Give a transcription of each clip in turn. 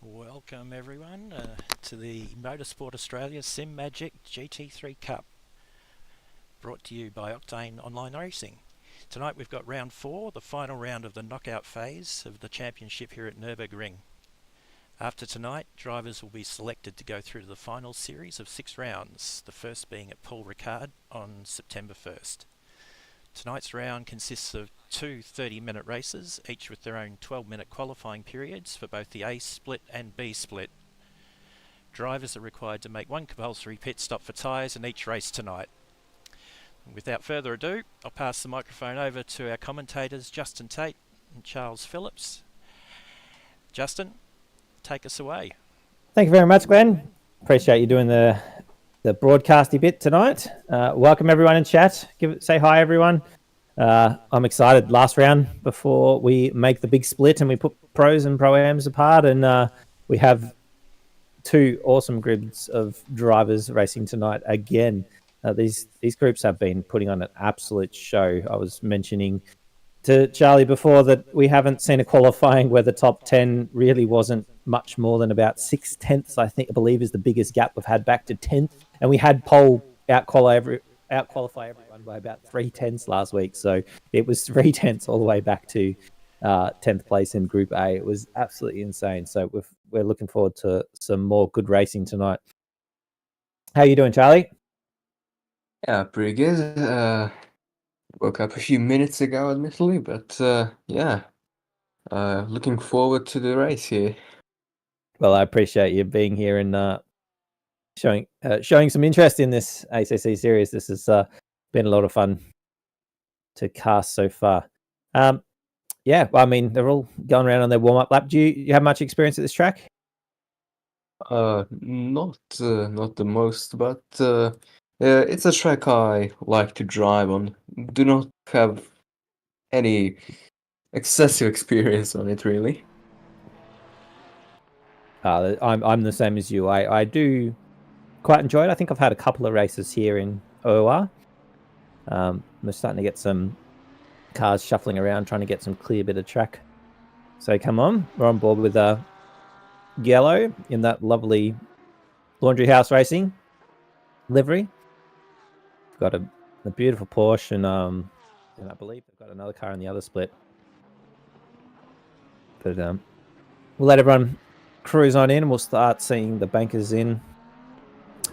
Welcome everyone to the Motorsport Australia Simagic GT3 Cup, brought to you by Octane Online Racing. Tonight we've got round 4, the final round of the knockout phase of the championship here at Nurburgring. After tonight, drivers will be selected to go through to the final series of 6 rounds, the first being at Paul Ricard on September 1st. Tonight's round consists of 2 30-minute races, each with their own 12-minute qualifying periods for both the A split and B split. Drivers are required to make 1 compulsory pit stop for tyres in each race tonight. Without further ado, I'll pass the microphone over to our commentators Justin Tate and Charles Phillips. Justin, take us away. Thank you very much, Glenn. Appreciate you doing the broadcasty bit tonight. Welcome everyone in chat. Say hi everyone. I'm excited. Last round before we make the big split and we put pros and pro-ams apart, and we have 2 awesome groups of drivers racing tonight again. These groups have been putting on an absolute show. I was mentioning to Charlie before that we haven't seen a qualifying where the top 10 really wasn't much more than about 6/10. I believe is the biggest gap we've had back to 10th, and we had pole outqualify everyone by about 3/10 last week. So it was 3/10 all the way back to 10th place in Group A. It was absolutely insane. So we're looking forward to some more good racing tonight. How are you doing, Charlie? Yeah, pretty good. Woke up a few minutes ago, admittedly, but looking forward to the race here. Well, I appreciate you being here and showing some interest in this ACC series. This has been a lot of fun to cast so far. Well, I mean, they're all going around on their warm-up lap. Do you have much experience at this track? Not the most, but it's a track I like to drive on. Do not have any excessive experience on it, really. I'm the same as you. I do quite enjoy it. I think I've had a couple of races here in OOR. We're starting to get some cars shuffling around, trying to get some clear bit of track. So come on, we're on board with Yellow in that lovely Laundry House Racing livery. We've got a beautiful Porsche, and I believe they've got another car in the other split. But we'll let everyone cruise on in, and we'll start seeing the bankers in.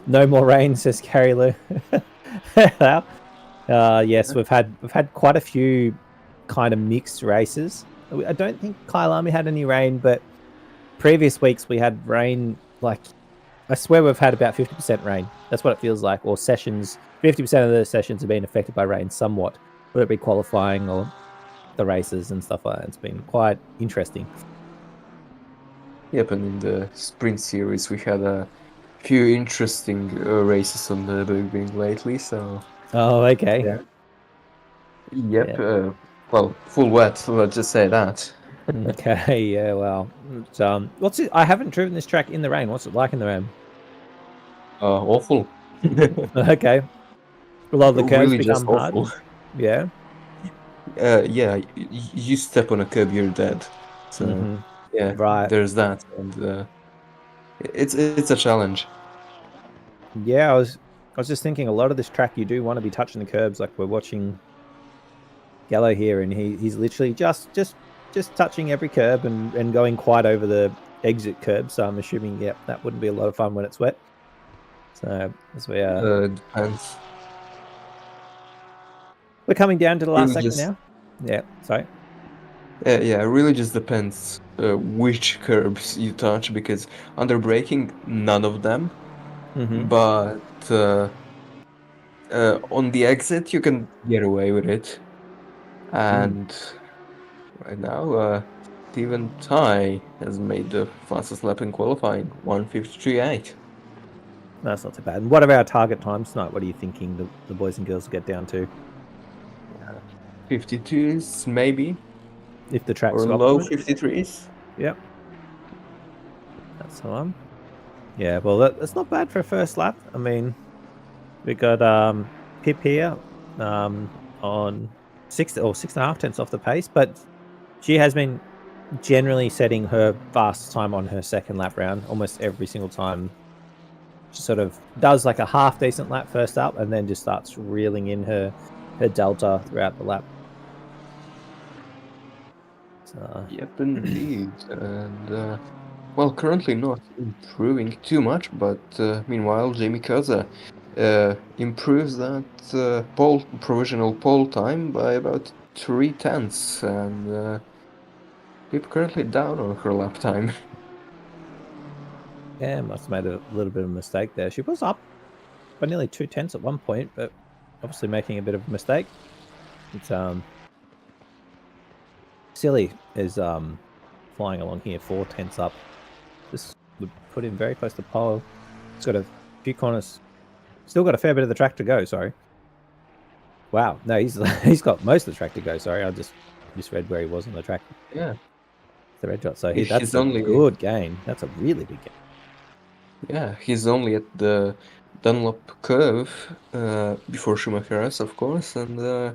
No more rain, says Carrie Lou. Yes, we've had quite a few kind of mixed races. I don't think Kyalami had any rain, but previous weeks we had rain. Like, I swear we've had about 50% rain. That's what it feels like. Or sessions, 50% of the sessions have been affected by rain somewhat, whether it be qualifying or the races and stuff like that. It's been quite interesting. Yep, and in the sprint series we had a few interesting races on the Nurburgring lately, so... Oh, okay. Yeah. Yep, yeah. Well, full wet, let's just say that. Okay, yeah, well... what's it? I haven't driven this track in the rain. What's it like in the rain? Awful. Okay. A lot of the curves really become hard. Awful. Yeah? Yeah, you step on a curb, you're dead. So, yeah, right. There's that, and it's a challenge. Yeah, I was just thinking a lot of this track you do want to be touching the curbs. Like, we're watching Gallo here, and he's literally just touching every curb and going quite over the exit curb. So I'm assuming, that wouldn't be a lot of fun when it's wet. So as we depends. We're coming down to the last really sector now. Yeah, sorry. Yeah, it really just depends which curbs you touch, because under braking, none of them. But on the exit, you can get away with it. And right now, Steven Tai has made the fastest lap in qualifying, 1:53.8. That's not too bad. And what are our target times tonight? What are you thinking the boys and girls will get down to? 52s, maybe. If the track's or low 53s. Yep. That's the one. Yeah, well, that's not bad for a first lap. I mean, we got Pip here on 6.5 tenths off the pace, but she has been generally setting her fast time on her second lap round almost every single time. She sort of does like a half decent lap first up and then just starts reeling in her delta throughout the lap. So, Yep, indeed. And well, currently not improving too much, but meanwhile, Jamie Kaza improves that provisional pole time by about 3/10, and Pip currently down on her lap time. yeah, must have made a little bit of a mistake there. She was up by nearly 2/10 at one point, but obviously making a bit of a mistake. It's Silly is flying along here 4/10 up. This would put him very close to pole. He's got a few corners. Still got a fair bit of the track to go. Sorry. Wow. No, he's got most of the track to go. Sorry, I just misread where he was on the track. Yeah, The red dot. So He's that's a only- good gain. That's a really big gain. yeah, he's only at the Dunlop curve before Schumacher's, of course, and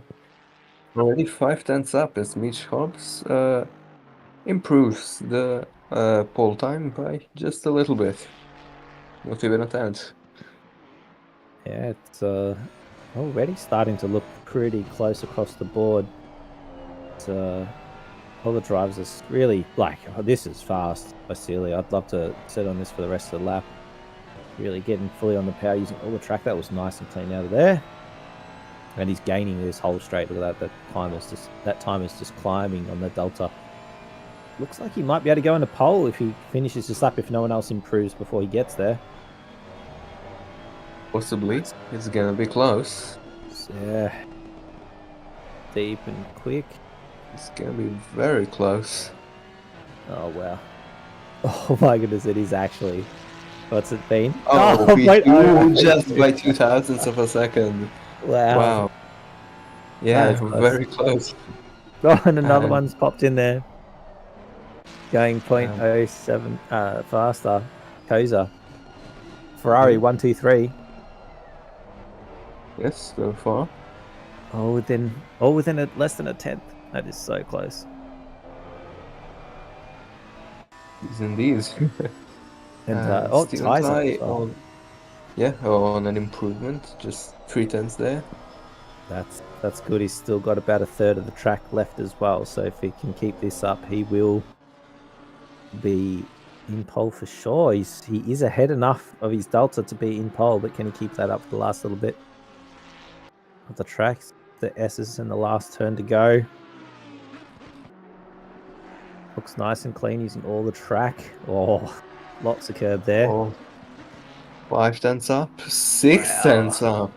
already 5/10 up as Mitch Hobbs improves the pole time by just a little bit. Not even a tenth. Yeah, it's already starting to look pretty close across the board. It's, all the drivers are really like, oh, this is fast. Vasily, I'd love to sit on this for the rest of the lap. Really getting fully on the power, using all the track. That was nice and clean out of there. And he's gaining this whole straight. Look at that. That time is just climbing on the delta. Looks like he might be able to go into pole if he finishes his lap, if no one else improves before he gets there. Possibly. It's gonna be close. So, yeah. Deep and quick. It's gonna be very close. Oh, wow. Oh, my goodness, it is actually. What's it been? Oh, wait, just by 0.002 of a second. Wow. Wow. Yeah, That is very close. Oh, and another And- one's popped in there. Going 0.07 faster. Koza. Ferrari 123. Yes, so far. All within less than a tenth. That is so close. Is indeed. And Steven ties up Tai as well. on an improvement, just 3/10 there. That's good. He's still got about a third of the track left as well. So if he can keep this up, he will be in pole for sure. He is ahead enough of his delta to be in pole, but can he keep that up for the last little bit of the tracks? The S's in the last turn to go. Looks nice and clean using all the track. Oh, lots of curb there. Oh, 5/10 up, 6/10 up.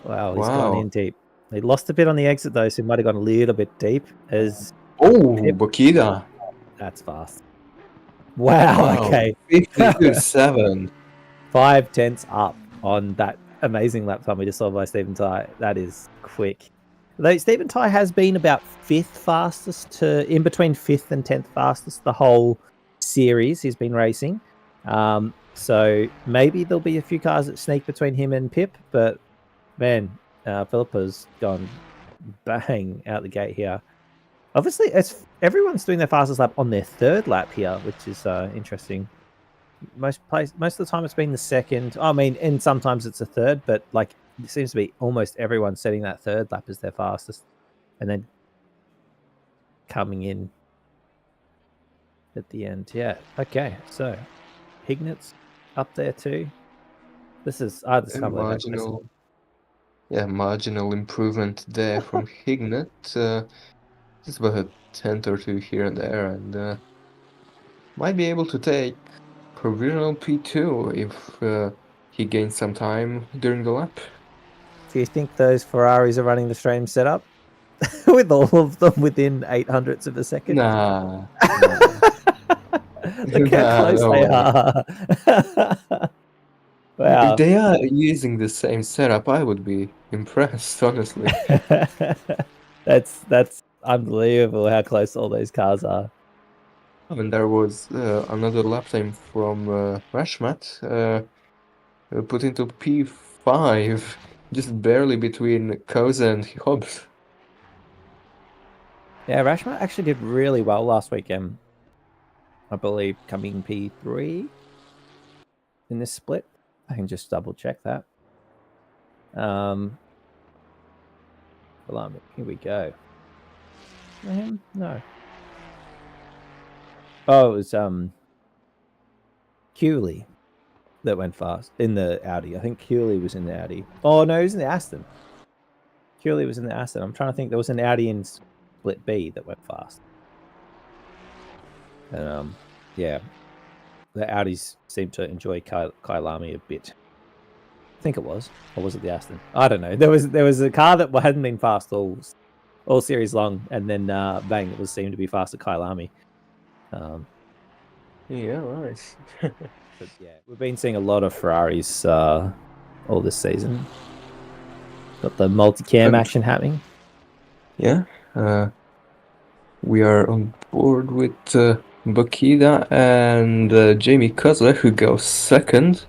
Wow, he's gone in deep. He lost a bit on the exit though, so he might have gone a little bit deep. Oh, Pip. Bakida. That's fast. Wow. Okay. 52.7. 5/10 up on that amazing lap time we just saw by Stephen Tai. That is quick. Though Stephen Tai has been about 5th fastest to in between 5th and 10th fastest the whole series he's been racing. So maybe there'll be a few cars that sneak between him and Pip, but man, Philippa's gone bang out the gate here. Obviously, everyone's doing their fastest lap on their 3rd lap here, which is interesting. Most of the time it's been the 2nd. I mean, and sometimes it's a 3rd, but like it seems to be almost everyone setting that 3rd lap as their fastest, and then coming in at the end. Yeah. Okay. So Hignet's up there too. This is Marginal improvement there from Hignet. Just about a tenth or two here and there, and might be able to take provisional P2 if he gains some time during the lap. Do you think those Ferraris are running the same setup with all of them within 800ths of a second? Nah. Look how close they are. Wow. If they are using the same setup, I would be impressed, honestly. That's unbelievable how close all those cars are. And there was another lap time from Rashmat, put into P5, just barely between Koza and Hobbs. Yeah, Rashma actually did really well last weekend. I believe coming P3 in this split. I can just double check that. Here we go. Him? No. Oh, it was Cooley that went fast in the Audi. I think Cooley was in the Audi. Oh no, he was in the Aston. Cooley was in the Aston. I'm trying to think. There was an Audi in split B that went fast. And yeah, the Audis seem to enjoy Kailami a bit. I think it was, or was it the Aston? I don't know. There was a car that hadn't been fast all series long, and then bang, it was seemed to be fast at Kailami. Yeah, nice. But yeah, we've been seeing a lot of Ferraris all this season. Got the multicam action happening. Yeah, we are on board with Bakida and Jamie Cutler, who goes second.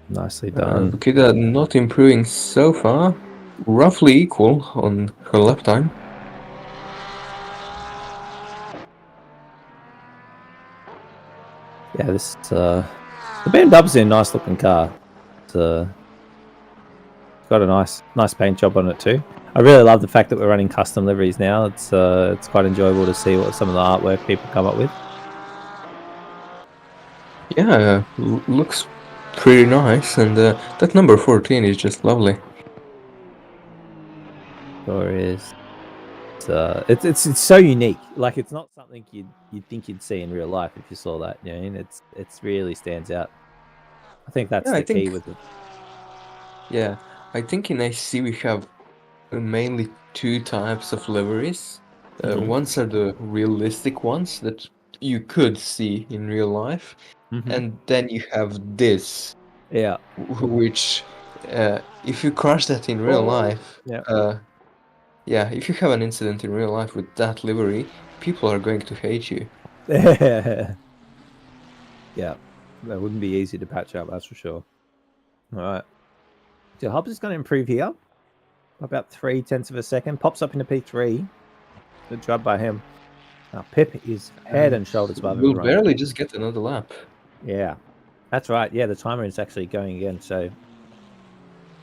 Nicely done. Bakida not improving so far, roughly equal on her lap time. Yeah, this the BMW's a nice looking car. It's got a nice paint job on it too. I really love the fact that we're running custom liveries now. It's quite enjoyable to see what some of the artwork people come up with. Yeah, looks pretty nice, and that number 14 is just lovely. Sure is. It's so unique. Like it's not something you'd think you'd see in real life if you saw that. You know, it's really stands out. I think that's the key with it. Yeah, I think in AC we have mainly two types of liveries. Ones are the realistic ones that you could see in real life, and then you have this, Yeah. which if you crash that in real life, yeah, if you have an incident in real life with that livery, people are going to hate you. Yeah, that wouldn't be easy to patch up, that's for sure. All right. So Hobbs is going to improve here. About 0.3 of a second. Pops up into P3. Good job by him. Now Pip is head and shoulders above We'll everyone. barely just get another lap. Yeah, that's right. Yeah, the timer is actually going again. So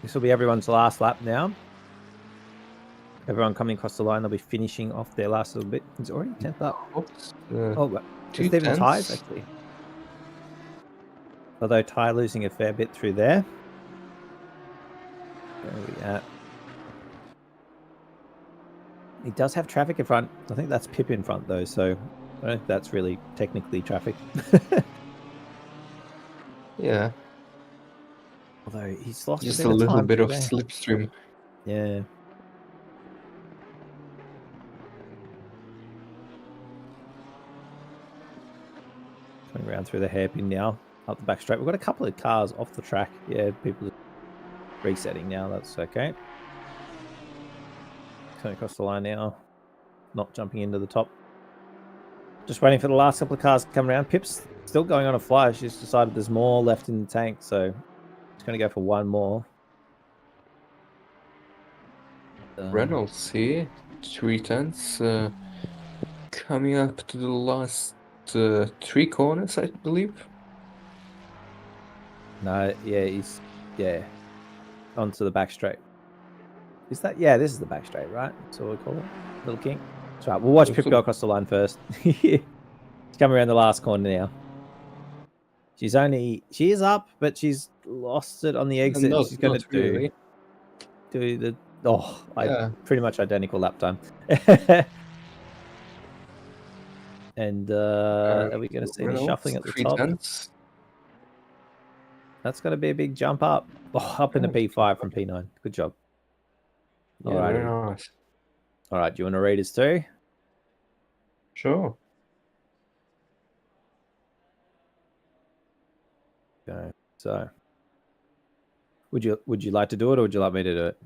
this will be everyone's last lap now. Everyone coming across the line, they'll be finishing off their last little bit. He's already 10th up. Just even ties actually. Although Ty losing a fair bit through there. Where are we at? He does have traffic in front. I think that's Pip in front though, so I don't think that's really technically traffic. Yeah. Although he's lost just a little time bit of there. slipstream. Yeah. Coming around through the hairpin now, up the back straight. We've got a couple of cars off the track. Yeah, people are resetting now. That's okay. Coming across the line now, not jumping into the top. Just waiting for the last couple of cars to come around. Pip's still going on a fly. She's decided there's more left in the tank, so she's going to go for one more. Reynolds here, 3/10, coming up to the last 3 corners, I believe. No, yeah, onto the back straight. Is that? Yeah, this is the back straight, right? That's what we call it. Little king. That's right. We'll watch Pip go across the line first. She's coming around the last corner now. She is up, but she's lost it on the exit. She's going to do the pretty much identical lap time. And are we going to see any shuffling at the top? That's going to be a big jump up. Up into P5 from P9. Good job. Yeah, very nice. All right, do you want to read us too? Sure. Okay. So, would you like to do it, or would you like me to do it?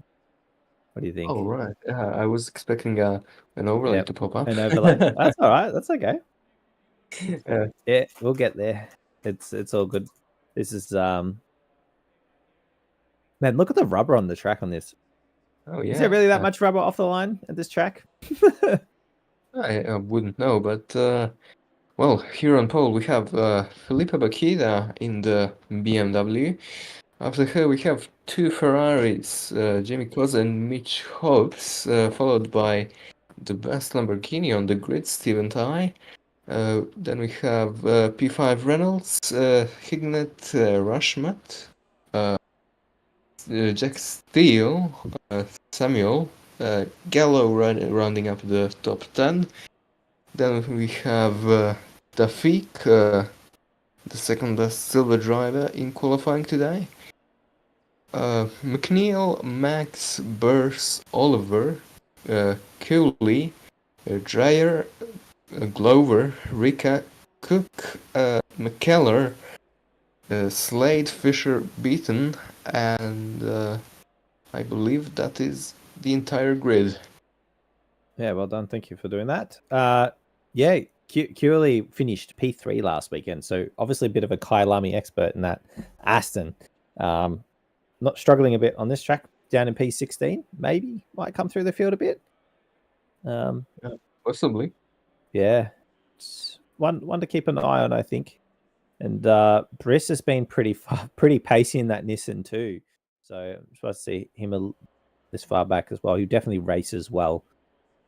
What do you think? Oh right, yeah, I was expecting an overlay to pop up. An overlay. That's all right. That's okay. Yeah, we'll get there. It's all good. This is man, look at the rubber on the track on this. Oh Is there yeah. really that much rubber off the line at this track? I wouldn't know, but well, here on pole we have Felipe Bakita in the BMW. After her we have two Ferraris, Jamie Cosa and Mitch Hobbs, followed by the best Lamborghini on the grid, Steven Tai. Then we have P5 Reynolds, Hignet Rushmat, Jack Steele, Samuel, Gallo rounding up the top 10. Then we have Tafik, the second best silver driver in qualifying today. McNeil, Max, Burrs, Oliver, Cooley, Dreyer, Glover, Rika, Cook, McKellar, Slade, Fisher, Beaton, and I believe that is the entire grid. Yeah, well done. Thank you for doing that. Yeah, Curley finished P3 last weekend, so obviously a bit of a Kyalami expert in that. Aston, not struggling a bit on this track, down in P16, maybe might come through the field a bit. Yeah, possibly. Yeah, it's one to keep an eye on, I think. And Briss has been pretty pacey in that Nissan too, so I'm supposed to see him this far back as well. He definitely races well.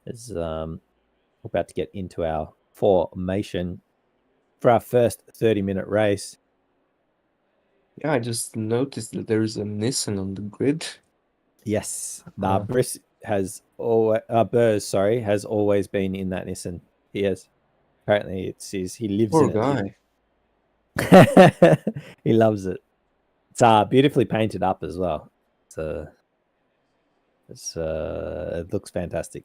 As we're about to get into our formation for our first 30-minute race. Yeah, I just noticed that there is a Nissan on the grid. Yes, Briss has Burrs, has always been in that Nissan. He has. Apparently, he lives Poor in it. guy. He loves it. It's beautifully painted up as well. It looks fantastic.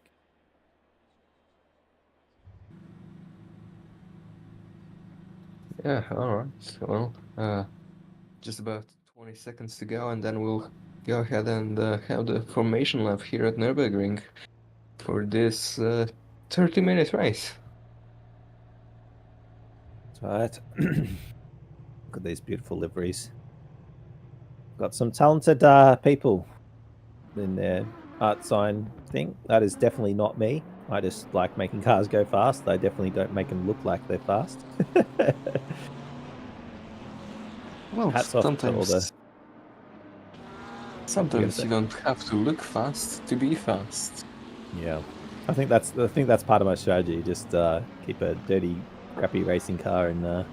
Yeah, alright. Well, just about 20 seconds to go, and then we'll go ahead and have the formation lap here at Nurburgring for this 30-minute race. That's right. Look at these beautiful liveries. Got some talented people in their art sign thing. That is definitely not me. I just like making cars go fast. I definitely don't make them look like they're fast. Well, Hats off to all the... Sometimes you don't have to look fast to be fast. Yeah, I think that's part of my strategy. Just keep a dirty, crappy racing car, and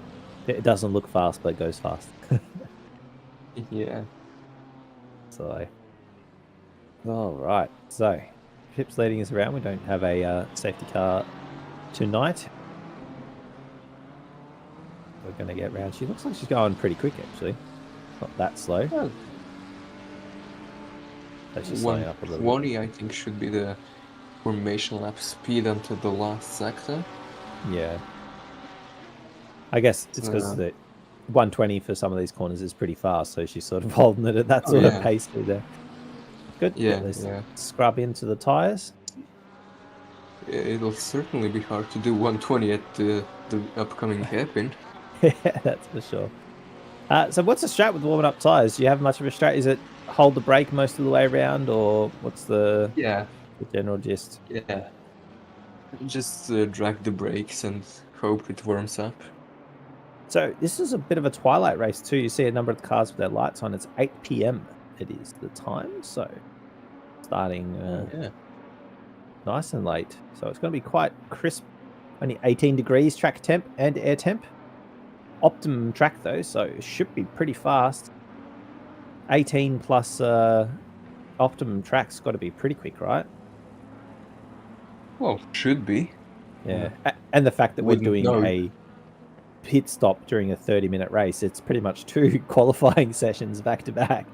it doesn't look fast, but it goes fast. Yeah. So, all right. So, Pip's leading us around. We don't have a safety car tonight. We're going to get round. She looks like she's going pretty quick, actually. Not that slow. Well, So she's slowing up a little bit. 120, I think, should be the formation lap speed until the last sector. Yeah. I guess it's because the 120 for some of these corners is pretty fast, so she's sort of holding it at that sort of pace through there. Good. Yeah. Scrub into the tires. It'll certainly be hard to do 120 at the upcoming hairpin. Yeah, that's for sure. So what's the strat with warming up tires? Do you have much of a strat? Is it hold the brake most of the way around, or what's the general gist? Yeah. Just drag the brakes and hope it warms up. So this is a bit of a twilight race too. You see a number of the cars with their lights on. It's 8 p.m. It is the time, so starting nice and late. So it's going to be quite crisp. Only 18 degrees track temp and air temp. Optimum track though, so it should be pretty fast. 18 plus optimum track's got to be pretty quick, right? Well, should be. Yeah, and the fact that we're doing a pit stop during a 30-minute race, it's pretty much 2 qualifying sessions back to back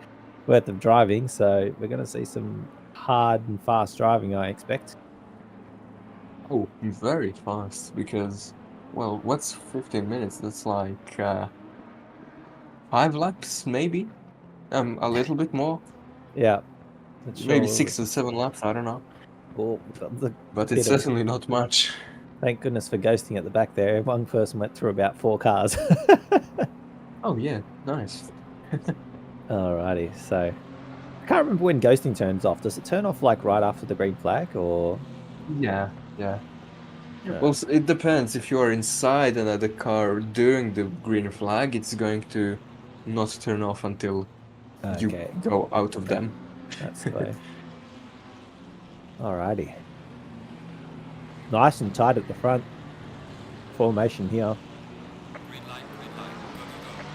worth of driving, so we're going to see some hard and fast driving, I expect. Oh, very fast, because, well, what's 15 minutes? That's like 5 laps, maybe? A little bit more. Yeah. Maybe 6 or 7 laps, I don't know. Well, but it's certainly not much. Thank goodness for ghosting at the back there. One person went through about 4 cars. Oh, yeah. Nice. Alrighty, so I can't remember when ghosting turns off. Does it turn off like right after the green flag, or? Yeah. Well, it depends. If you are inside another car during the green flag, it's going to not turn off until you Okay, go out of them. that's the way. Alrighty. Nice and tight at the front. Formation here.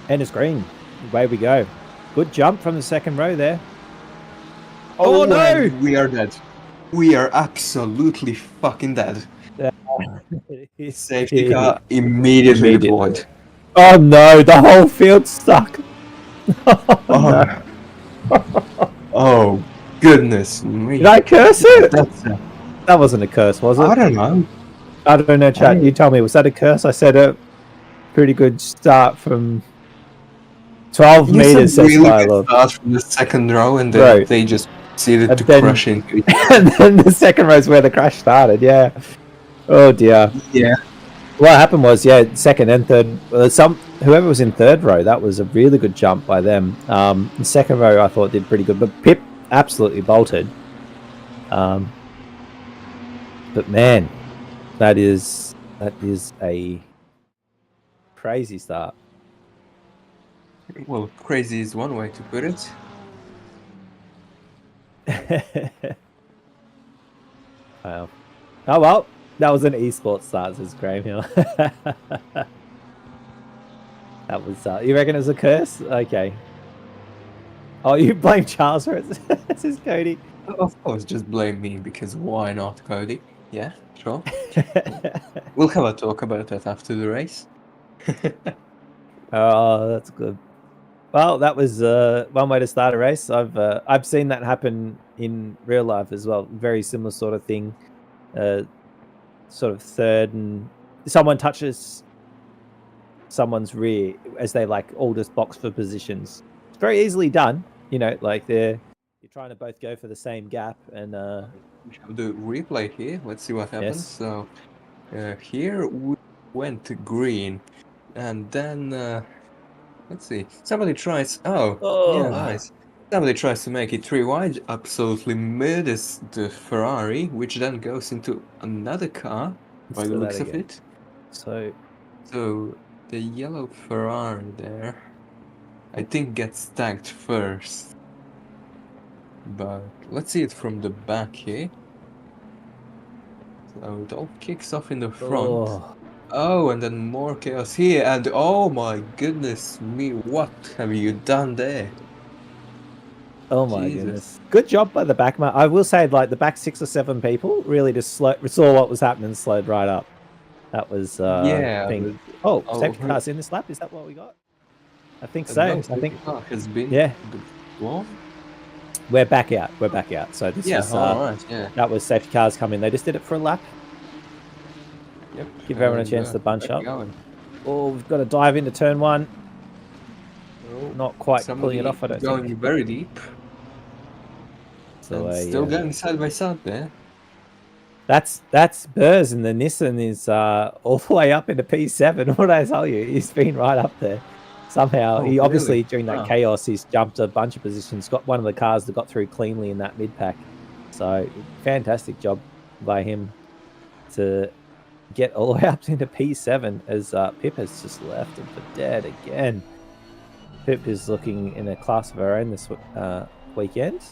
And it's green. Away we go. Good jump from the second row there. Oh, no! And we are dead. We are absolutely fucking dead. Safety car immediately deployed. Oh no, the whole field's stuck. Oh, no. Oh, goodness me. Did I curse it? That wasn't a curse, was it? I don't know. I don't know, chat. You tell me, was that a curse? I said a pretty good start from 12 meters. Really good start from the second row, and then they just proceeded to crash into each other. And then the second row is where the crash started, yeah. Oh dear. Yeah. What happened was, yeah, second and third, whoever was in third row, that was a really good jump by them. The second row I thought did pretty good, but Pip absolutely bolted. But man, that is a crazy start. Well, crazy is one way to put it. Wow. Oh well, that was an esports start, says Graham Hill. That was, you reckon it was a curse? Okay. Oh, you blame Charles for it, says Cody. Of course, just blame me, because why not, Cody? Yeah, sure. We'll have a talk about that after the race. Oh, that's good. Well, that was one way to start a race. I've seen that happen in real life as well. Very similar sort of thing. Sort of third, and someone touches someone's rear as they like all just box for positions. It's very easily done. You know, like you're trying to both go for the same gap, and we have the replay here. Let's see what happens. Yes. So here we went to green, and then let's see. Somebody tries. Oh, yeah, nice. Somebody tries to make it 3 wide. Absolutely murders the Ferrari, which then goes into another car by the looks of it. So the yellow Ferrari there, I think, gets tagged first. But let's see it from the back here. So it all kicks off in the front. Oh, and then more chaos here. And oh my goodness me, what have you done there? Oh my goodness. Good job by the back. I will say, like, the back 6 or 7 people really just saw what was happening and slowed right up. That was yeah. safety cars in this lap. Is that what we got? I think so. I think car has been what? We're back out. So this was that was safety cars coming. They just did it for a lap. Yep. Give everyone a chance to bunch up. Oh, we've got to dive into turn 1. Not quite pulling it off, I don't think. Going very deep. So, still going side by side there. That's Burrs, and the Nissan is all the way up into P7. What did I tell you? He's been right up there. Somehow, he obviously, during that chaos, he's jumped a bunch of positions, got one of the cars that got through cleanly in that mid-pack. So, fantastic job by him to get all the way up into P7 as Pip has just left him for dead again. Pip is looking in a class of her own this weekend,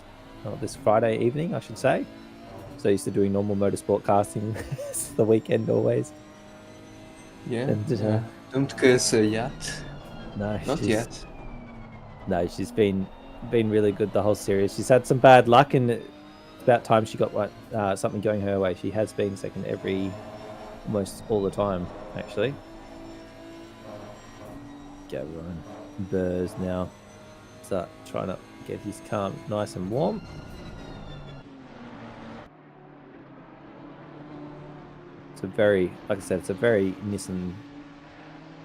or this Friday evening, I should say. So used to doing normal motorsport casting the weekend always. Yeah. And, don't curse her yet. No, not yet. No, she's been really good the whole series. She's had some bad luck, and it's about time she got something going her way. She has been second almost all the time, actually. Go Ryan. Burrs now start trying to get his car nice and warm. It's a very, like I said, it's a very Nissan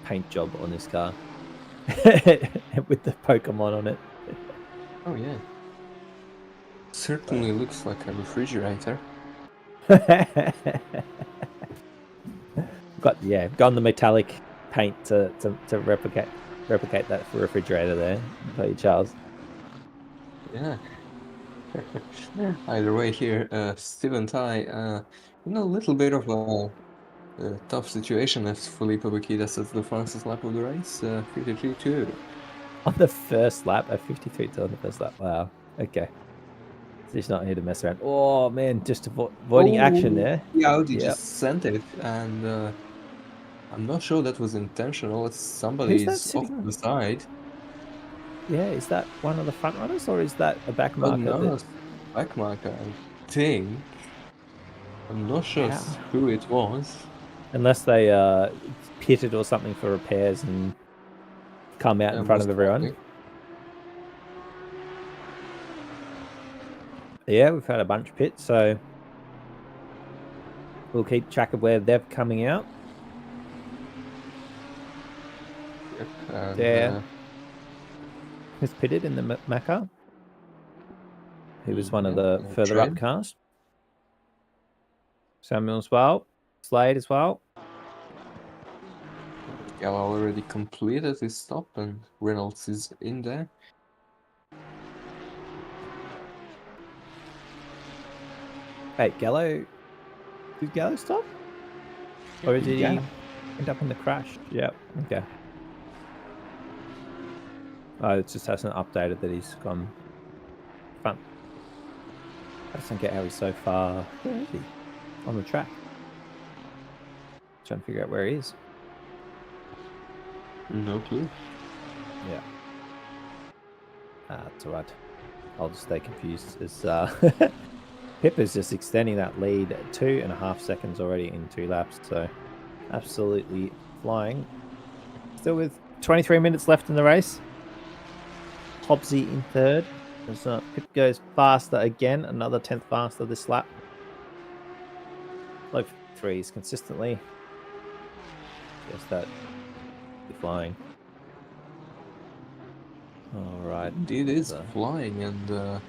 paint job on this car with the Pokemon on it. Oh yeah, certainly looks like a refrigerator. Gone the metallic paint to replicate that for refrigerator there, by Charles. Yeah. Either way here, Steve and I, in a little bit of a tough situation as Felipe Bakita sets the fastest lap of the race, 53.2. On the first lap, at 53 on the first lap. Wow. Okay. So he's not here to mess around. Oh, man, just avoiding action there. The Audi Yep. just sent it, and I'm not sure that was intentional. It's Who's that somebody's off sitting to on? the side. Yeah, is that one of the front runners or is that a back Oh marker? no, it's back marker, I think. I'm not sure How? who it was. Unless they pitted or something for repairs and come out in front of Most everyone. likely. Yeah, we've had a bunch of pits, so we'll keep track of where they're coming out. Yep, and, There. Who's pitted in the Macca? He was one of the further up cars. Samuel as well. Slade as well. Gala already completed his stop, and Reynolds is in there. Hey, Gallo. Did Gallo stop? Or did he end up in the crash? Yeah, okay. Oh, it just hasn't updated that he's gone front. I just don't get how he's so far. Where is he? On the track. Trying to figure out where he is. No clue. Yeah. That's alright. I'll just stay confused as Pip is just extending that lead 2.5 seconds already in 2 laps, so absolutely flying. Still with 23 minutes left in the race. Hobbsy in third. As Pip goes faster again, another 10th faster this lap. Low 3s consistently. Just that flying. All right. It is flying, and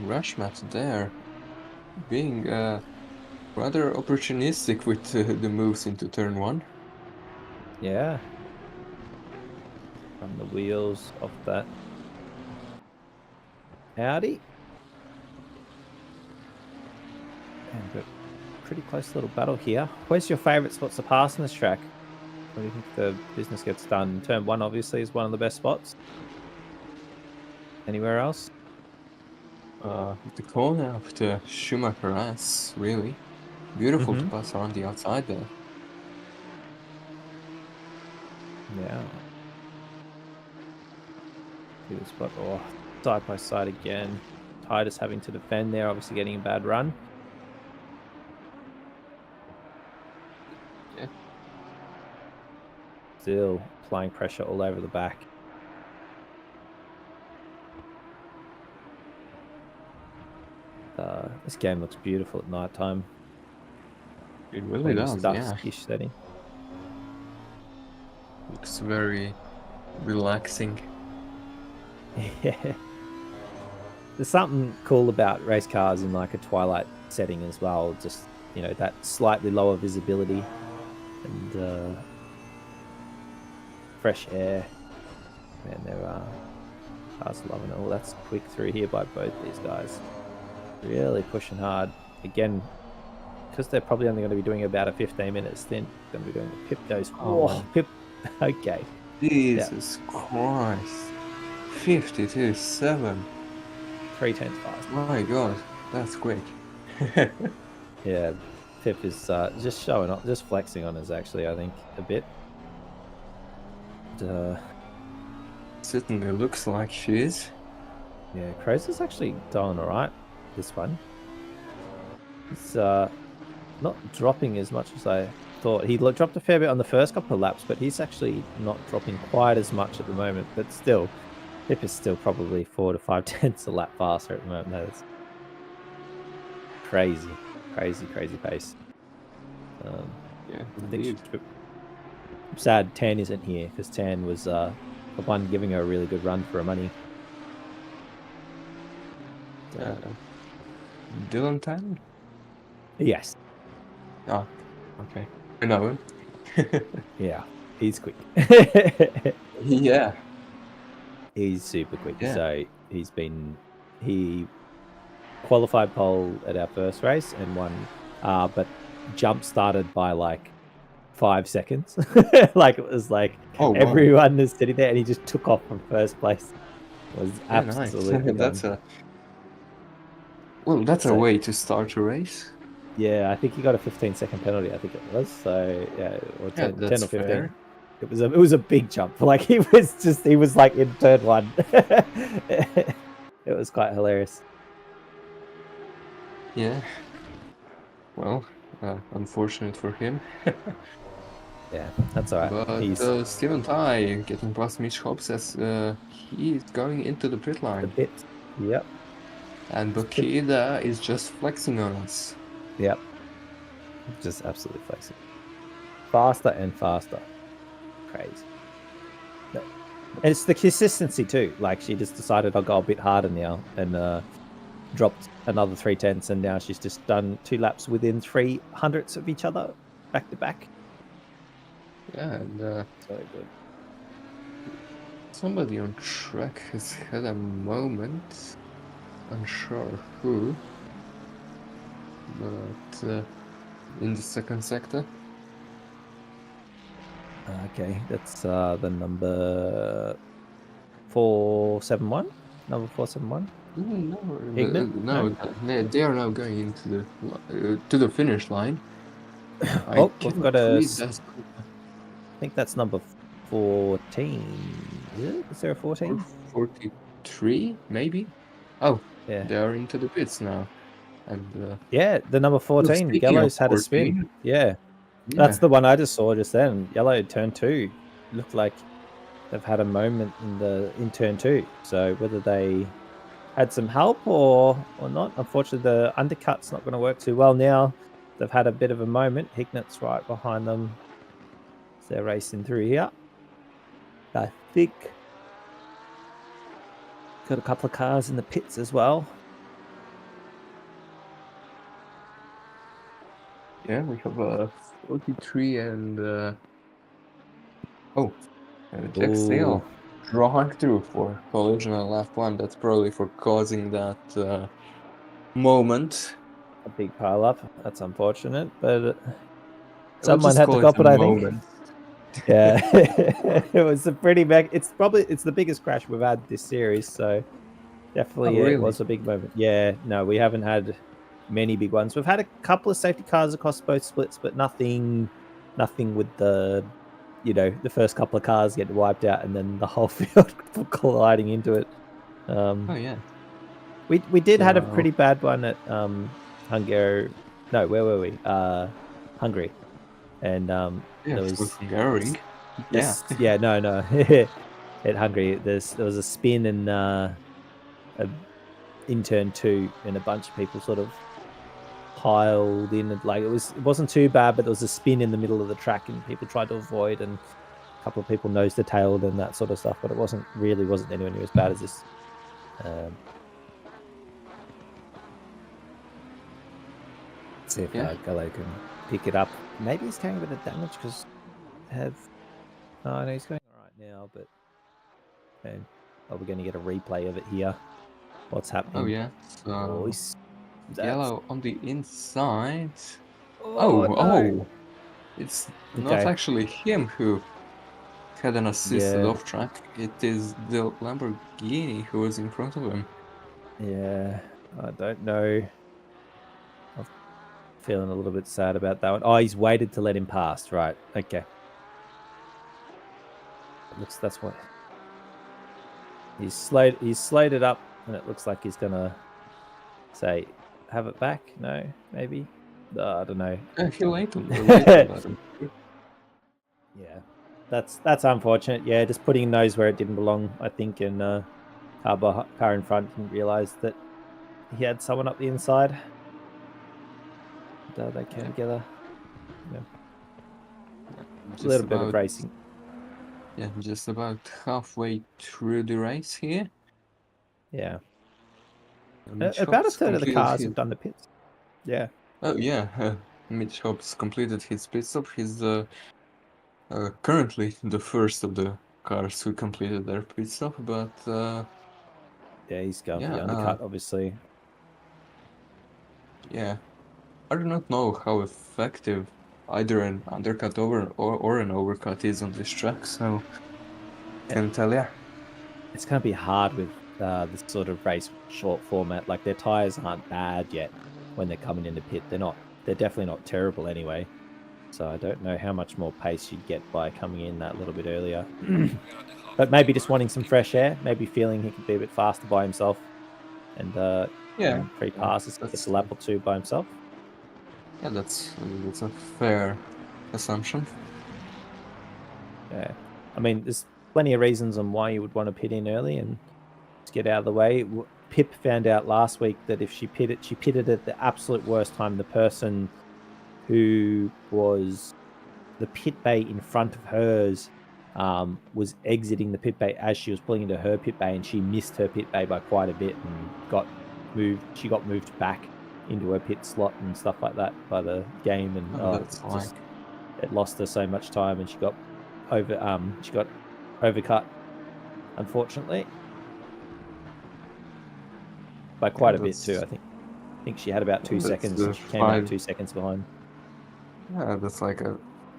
Rashmat there being rather opportunistic with the moves into turn 1. Yeah. From the wheels of that Audi. And got pretty close little battle here. Where's your favourite spots to pass in this track? Where do you think the business gets done? Turn 1 obviously is one of the best spots. Anywhere else? The corner of the Schumacher S, really. Beautiful to pass around the outside there. Yeah. Good spot. Oh, side by side again. Titus having to defend there, obviously getting a bad run. Yeah. Still applying pressure all over the back. This game looks beautiful at night time. It really does, yeah. Dusk-ish setting. Looks very relaxing. Yeah. There's something cool about race cars in like a twilight setting as well. Just, you know, that slightly lower visibility and fresh air. Man, there are cars loving it. Oh, that's quick through here by both these guys. Really pushing hard. Again, because they're probably only going to be doing about a 15-minute stint. Going to be doing the Pip goes. Oh, Pip. Okay. Jesus Christ. 52.7. 3/10 fast. My God, that's quick. Yeah, Pip is just showing up, just flexing on us actually, I think, a bit. Certainly looks like she is. Yeah, Crows is actually doing alright, this one. He's not dropping as much as I thought. He dropped a fair bit on the first couple of laps, but he's actually not dropping quite as much at the moment. But still, Pip is still probably 4 to 5 tenths a lap faster at the moment. That is crazy, crazy, crazy pace. Yeah, I think indeed. I'm sad Tan isn't here, because Tan was the one giving her a really good run for her money. Dylan Tan? Yes. Oh, okay. I know him. Yeah, he's quick. Yeah. He's super quick. Yeah. So he qualified pole at our first race and won, but jump started by like 5 seconds. Like it was like Oh, wow. everyone is sitting there, and he just took off from first place. It was Yeah, nice. absolutely That's a So- way to start a race. yeah. I think he got a 15-second penalty. I think it was yeah, or 10, that's 10 or 15. fair. It was a big jump. Like he was like in turn one. It was quite hilarious. Yeah. Well, unfortunate for him. Yeah, that's all right. But He's Steven Ty getting past Mitch Hobbs as he's going into the pit the line. bit. Yep. And Bakeda is just flexing on us. Yep. Just absolutely flexing. Faster and faster. Crazy. And it's the consistency too. Like she just decided I'll go a bit harder now and dropped another 3/10, and now she's just done 2 laps within 300ths of each other, back to back. Yeah, and So good. somebody on track has had a moment. Unsure who, but in the second sector. Okay, that's the number 471. Number 471. They are now going into the to the finish line. Oh, we've got a. read that. I think that's number 14. Is there a 14? 43, maybe. Oh, Yeah. they are into the pits now, and Yeah, the number 14. speaking Yellow's of had a spin. 14, Yeah. That's the one I just saw just then. Yellow turn 2. Looked like they've had a moment in turn 2. So whether they had some help or not, unfortunately the undercut's not going to work too well now. They've had a bit of a moment. Hignet's right behind them. So they're racing through here. I think got a couple of cars in the pits as well. Yeah, we have 43 and Jack Steele drawing through for collision on lap 1. That's probably for causing that moment. A big pile up. That's unfortunate, but We'll someone just had to call it cop a it, I moment. think. Yeah, it was a pretty big. It's the biggest crash we've had this series, so definitely Oh, it really? was a big moment. Yeah, no, we haven't had many big ones. We've had a couple of safety cars across both splits, but nothing with the the first couple of cars get wiped out and then the whole field colliding into it. Oh yeah. We did had a So- pretty bad one at Hungary. No, where were we? Hungary, and Yeah, there was Nurburgring. Yeah. yeah, no, at Hungary there was a spin and in turn 2, and a bunch of people sort of piled in. And, like it wasn't too bad, but there was a spin in the middle of the track, and people tried to avoid, and a couple of people nose to tailed and that sort of stuff. But it wasn't anywhere near as bad as this. See if Gallo can pick it up. Maybe he's carrying a bit of damage because no, he's going all right now, but we're going to get a replay of it here. What's happening? Oh yeah. Oh, So Yellow on the inside. Oh, no. It's Okay. not actually him who had an assisted Yeah. off track. It is the Lamborghini who was in front of him. Yeah, I don't know. I'm feeling a little bit sad about that one. Oh, he's waited to let him pass. Right. Okay. That's what he's slowed it up, and it looks like he's gonna say, "Have it back." No, maybe. I don't know. He laid on him. Yeah, that's unfortunate. Yeah, just putting nose where it didn't belong, I think, and car in front didn't realize that he had someone up the inside. They came together. Yeah. A little bit of racing. Yeah, just about halfway through the race here. Yeah. Mitch About a Hobbs third of the completed cars his- have done the pits. Yeah. Oh yeah, Mitch Hobbs completed his pit stop. He's currently the first of the cars who completed their pit stop, but Yeah, he's going for yeah, the undercut, obviously. yeah, I do not know how effective either an undercut or an overcut is on this track, so can't tell ya. It's going to be hard with this sort of race short format. Like, their tires aren't bad yet when they're coming in the pit. They're definitely not terrible anyway. So I don't know how much more pace you'd get by coming in that little bit earlier. But maybe just wanting some fresh air, maybe feeling he could be a bit faster by himself, and Yeah, in free yeah, passes gets a lap or two by himself. yeah, that's a fair assumption. Yeah, I mean, there's plenty of reasons on why you would want to pit in early and just get out of the way. Pip found out last week that if she pitted at the absolute worst time. The person who was the pit bay in front of hers was exiting the pit bay as she was pulling into her pit bay, and she missed her pit bay by quite a bit and got moved. She got moved back into her pit slot and stuff like that by the game, and Oh, that's why. it lost her so much time, and she got overcut, unfortunately, by Yeah, quite a bit too. I think she had about 2 seconds, and she came out 2 seconds behind. Yeah, that's like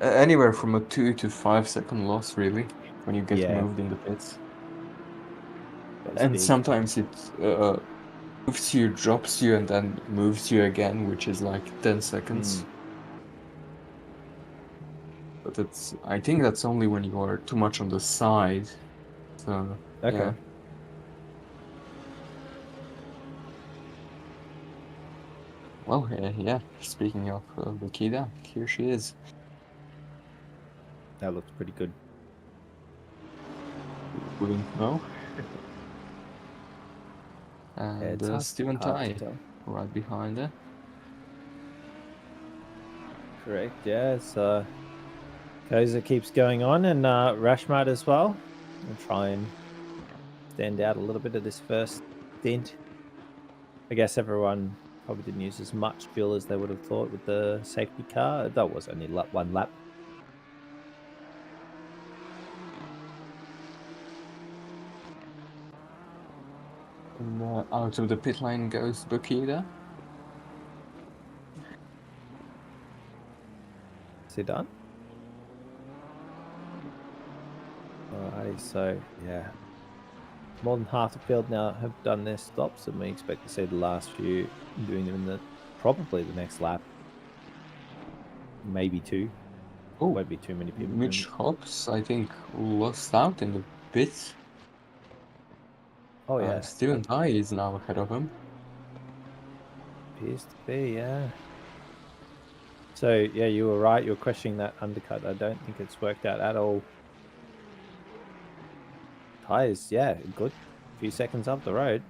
anywhere from a 2 to 5 second loss, really, when you get Yeah, moved in the pits. goes And big. sometimes it moves you, drops you, and then moves you again, which is like 10 seconds. But I think that's only when you are too much on the side. So, Okay. yeah. Well, yeah, speaking of Bakida, here she is. That looks pretty good. Wouldn't know. Yeah, And it's Steven hard to Tai tell. right behind her. Correct. Yeah. So Koza keeps going on, and Rashmart as well. We'll try and stand out a little bit of this first stint. I guess everyone probably didn't use as much fuel as they would have thought with the safety car. That was only one lap. And out of the pit lane goes Bakida. Is he done? Alrighty, so yeah. More than half the field now have done their stops, and we expect to see the last few doing them in probably the next lap. Maybe two. Oh, Won't be too many people doing Mitch it. Hobbs, I think, lost out in the pits. Oh yeah, Steven Tai is now ahead of him. appears to be, yeah. So yeah, you were right. You were questioning that undercut. I don't think it's worked out at all. Tires, yeah, good. A few seconds up the road.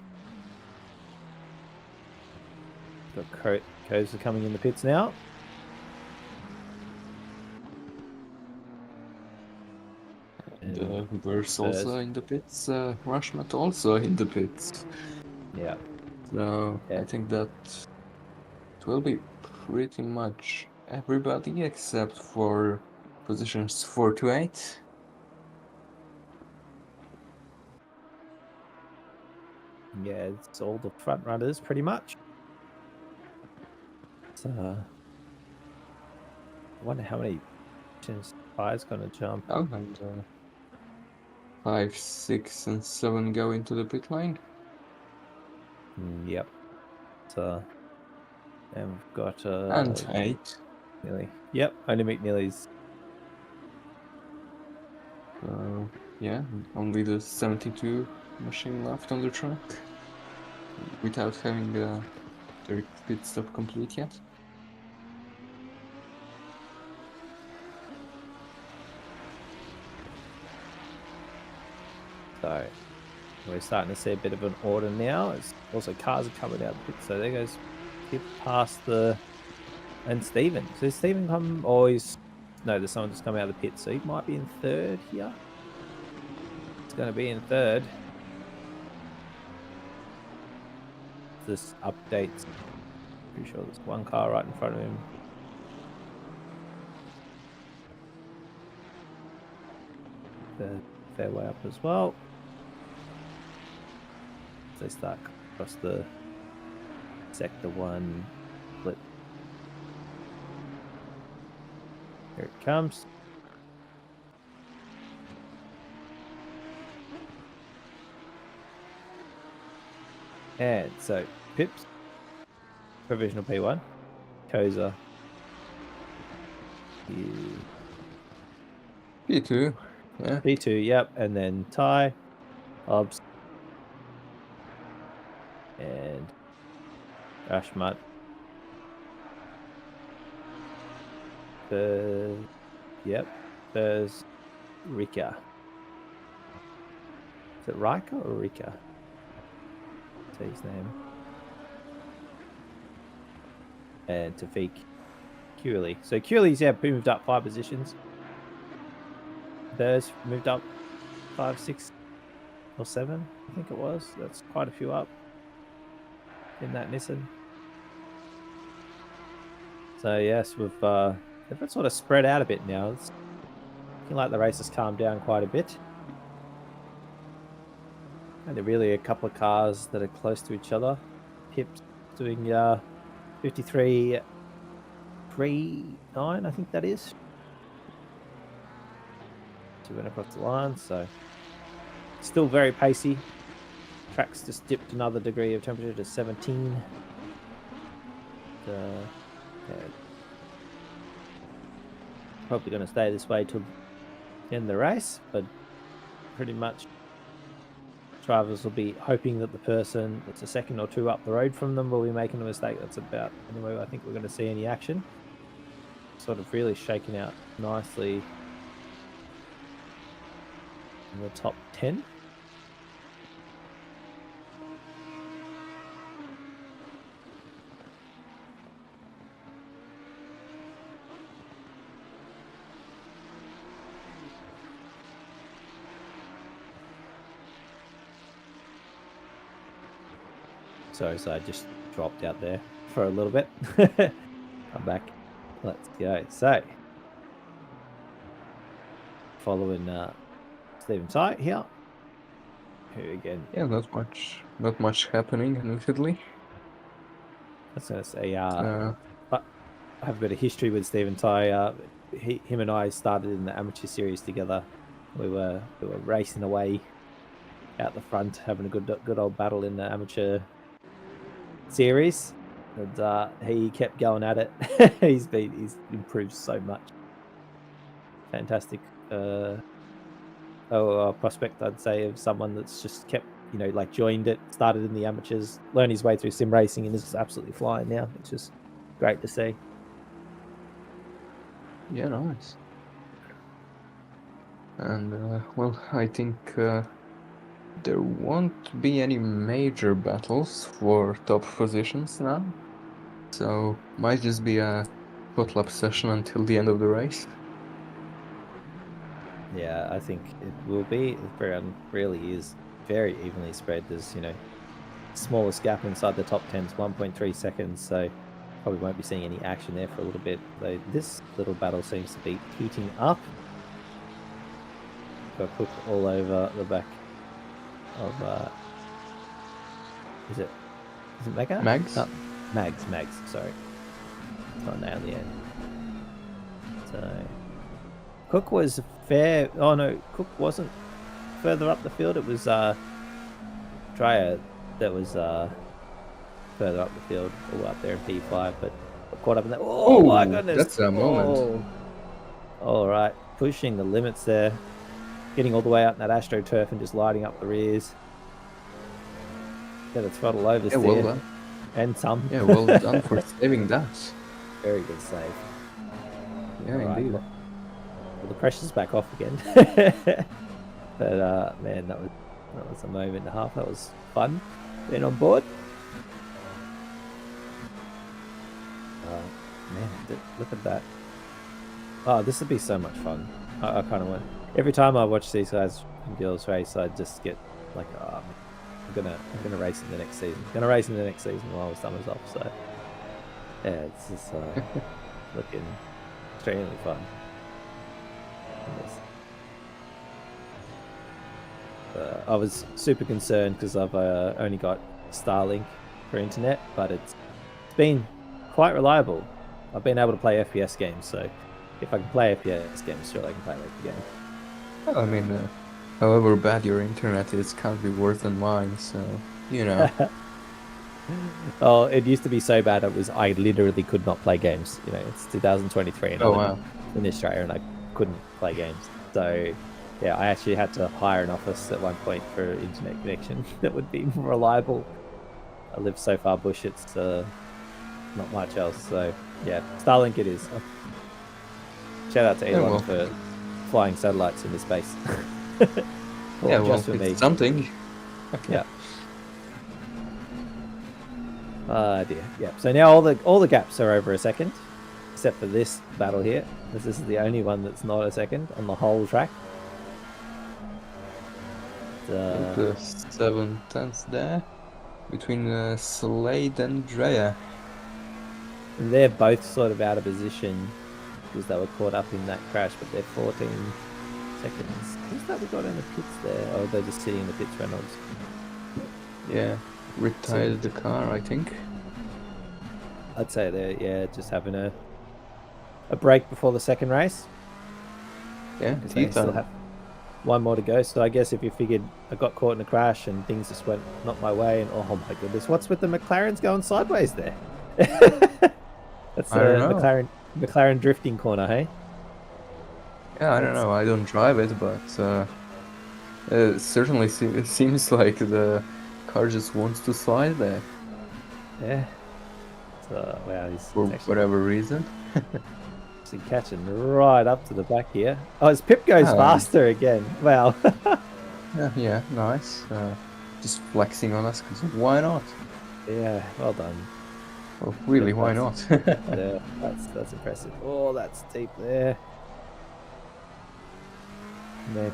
Got Koza coming in the pits now. And Verse also in the pits. Rashmat also in the pits. Yeah. So Yeah. I think that it will be pretty much everybody except for positions 4 to 8. Yeah, it's all the front runners pretty much. So, I wonder how many Ty's going to jump. Oh, and 5, 6, and 7 go into the pit lane. Yep. So, and we've got And 8. Nearly. Yep, only McNeely's. Yeah, only the 72 machine left on the track without having the pit stop complete yet. So we're starting to see a bit of an order now. It's also cars are coming out the pit. So there goes Pip past and Stephen. So Stephen come there's someone just coming out of the pit. So he might be in third here. It's going to be in third. This updates. Pretty sure there's one car right in front of him. The fairway up as well. They start across the sector 1 Here it comes. And so, Pips, provisional P1, Koza, P2, yeah. P2, yep, and then Ty, Hobbs, and Ashmut. Yep, there's Rika. Is it Rika or Rika? Say his name. And Tafik Curley. So Curley's, yeah, moved up 5 positions. There's moved up 5, 6, or 7, I think it was. That's quite a few up in that Nissan. So yes, they've sort of spread out a bit now. It's looking like the race has calmed down quite a bit. And there are really a couple of cars that are close to each other. Pip's doing 53.39, I think that is. So went across the line, so still very pacey. Track's just dipped another degree of temperature to 17. Yeah, probably going to stay this way till the end of the race, but pretty much drivers will be hoping that the person that's a second or two up the road from them will be making a mistake. That's about anyway I think we're going to see any action. Sort of really shaking out nicely in the top 10. Sorry, so I just dropped out there for a little bit. I'm back. Let's go. So, following Stephen Ty here. Who again? Yeah, not much happening, admittedly. I was going to say, I have a bit of history with Stephen Ty. Him and I started in the amateur series together. We were racing away out the front, having a good old battle in the amateur series, and he kept going at it. he's improved so much. Fantastic prospect, I'd say, of someone that's just kept, like joined it, started in the amateurs, learned his way through sim racing, and is absolutely flying now. It's just great to see. Yeah, nice. And well, I think there won't be any major battles for top positions now, so might just be a hot lap session until the end of the race. Yeah, I think it will be. The really is very evenly spread. There's, smallest gap inside the top 10 is 1.3 seconds, so probably won't be seeing any action there for a little bit. Though this little battle seems to be heating up. Got Cook all over the back of is it Mega? Mags? Oh, Mags, sorry. It's not nailed the end. So Cook was fair. Oh no, Cook wasn't further up the field. It was Dreyer that was further up the field, all up there in P5, but caught up in that. Oh my goodness! That's a moment. All right, pushing the limits there, getting all the way out in that AstroTurf and just lighting up the rears. Get a throttle over Yeah, well done. And some. Yeah, well done for saving that. Very good save. Yeah, indeed. Well, the pressure's back off again. But man, that was a moment and a half. That was fun being on board. Man, look at that. Oh, this would be so much fun. I kind of want. Every time I watch these guys and girls race, I just get like, oh, man, I'm gonna race in the next season. Gonna race in the next season while the summer's off. So yeah, it's just looking extremely fun. I was super concerned because I've only got Starlink for internet, but it's been quite reliable. I've been able to play FPS games, so if I can play FPS games, sure I can play like the game. I mean, however bad your internet is, can't be worse than mine. So you know. Oh, it used to be so bad I literally could not play games. You know, it's 2023 and Oh I'm wow. in Australia and I couldn't play games. So yeah, I actually had to hire an office at one point for internet connection that would be more reliable. I live so far bush, it's not much else. So yeah, Starlink it is. Shout out to Yeah, Elon well, for flying satellites into space. Well, yeah, well, just for me. it's something. Yeah. Dear. Yeah. So now all the gaps are over a second, except for this battle here. This is the only one that's not a second on the whole track. The 7/10 there between Slade and Drea. And they're both sort of out of position because they were caught up in that crash, but they're 14 seconds. Who's that we got in the pits there? Oh, they're just sitting in the pits, Reynolds. Yeah, retired the car, I think. I'd say they're just having a break before the second race. Yeah, Because they still have one more to go. So I guess if you figured I got caught in a crash and things just went not my way, and oh my goodness, what's with the McLarens going sideways there? That's the McLaren drifting corner, hey? Yeah, I don't know. I don't drive it, but it certainly it seems like the car just wants to slide there. Yeah. So, wow, he's For whatever reason. actually catching right up to the back here. Oh, his pip goes faster again. Wow. Yeah, nice. Just flexing on us, because why not? Yeah, well done. Well, really, why not? Yeah, that's impressive. Oh, that's deep there. Man,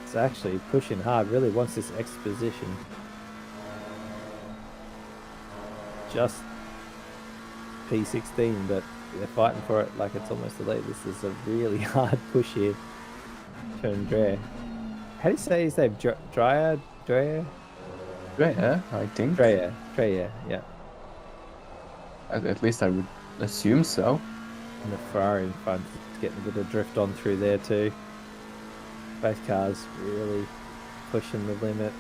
it's actually pushing hard. Really wants this exposition. Just P16, but they're fighting for it like it's almost a lead. This is a really hard push here to Andrea. How do you say his name? Dreyer, I think. Dreyer, yeah. At least I would assume so. And the Ferrari in front is getting a bit of drift on through there too. Both cars really pushing the limit.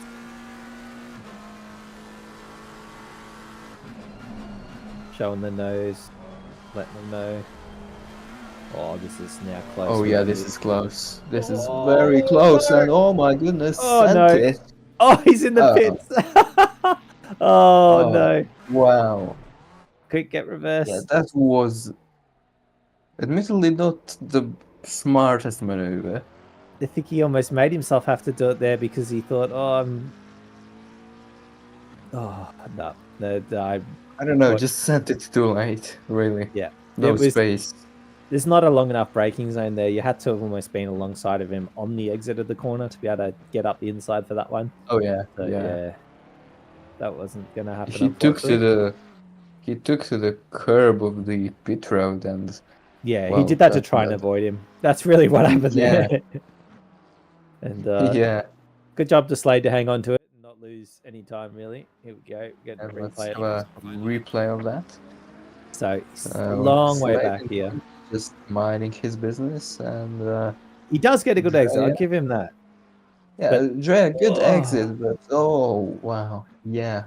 Showing the nose, letting them know. Oh, this is now close. Oh yeah, this is close. This is very close, and oh my goodness, oh no! Oh, he's in the pits. Oh no! Wow. Quick, get reversed. Yeah, that was admittedly not the smartest maneuver. I think he almost made himself have to do it there because he thought, no, I don't know, just sent it too late, really. Yeah. No space. There's not a long enough braking zone there. You had to have almost been alongside of him on the exit of the corner to be able to get up the inside for that one. Oh yeah, so, yeah. That wasn't gonna happen. He took to the curb of the pit road and he did that to try and avoid him. That's really what happened there. And good job to Slade to hang on to it and not lose any time really. Here we go. Get a replay. Have a replay of that. So it's a long way back here. Just minding his business, and he does get a good exit. I'll give him that. Yeah, Drea, good exit, but oh wow, yeah.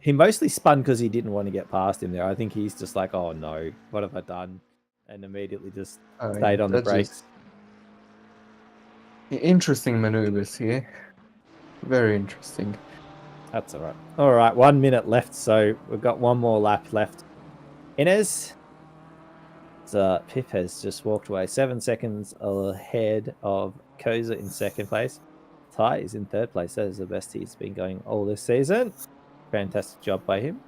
He mostly spun because he didn't want to get past him there. I think he's just like, oh no, what have I done? And immediately just stayed on the brakes. Interesting maneuvers here. Very interesting. That's all right. All right, 1 minute left, so we've got one more lap left. Inez. Pip has just walked away 7 seconds ahead of Koza in second place. Ty is in third place. That is the best he's been going all this season. Fantastic job by him.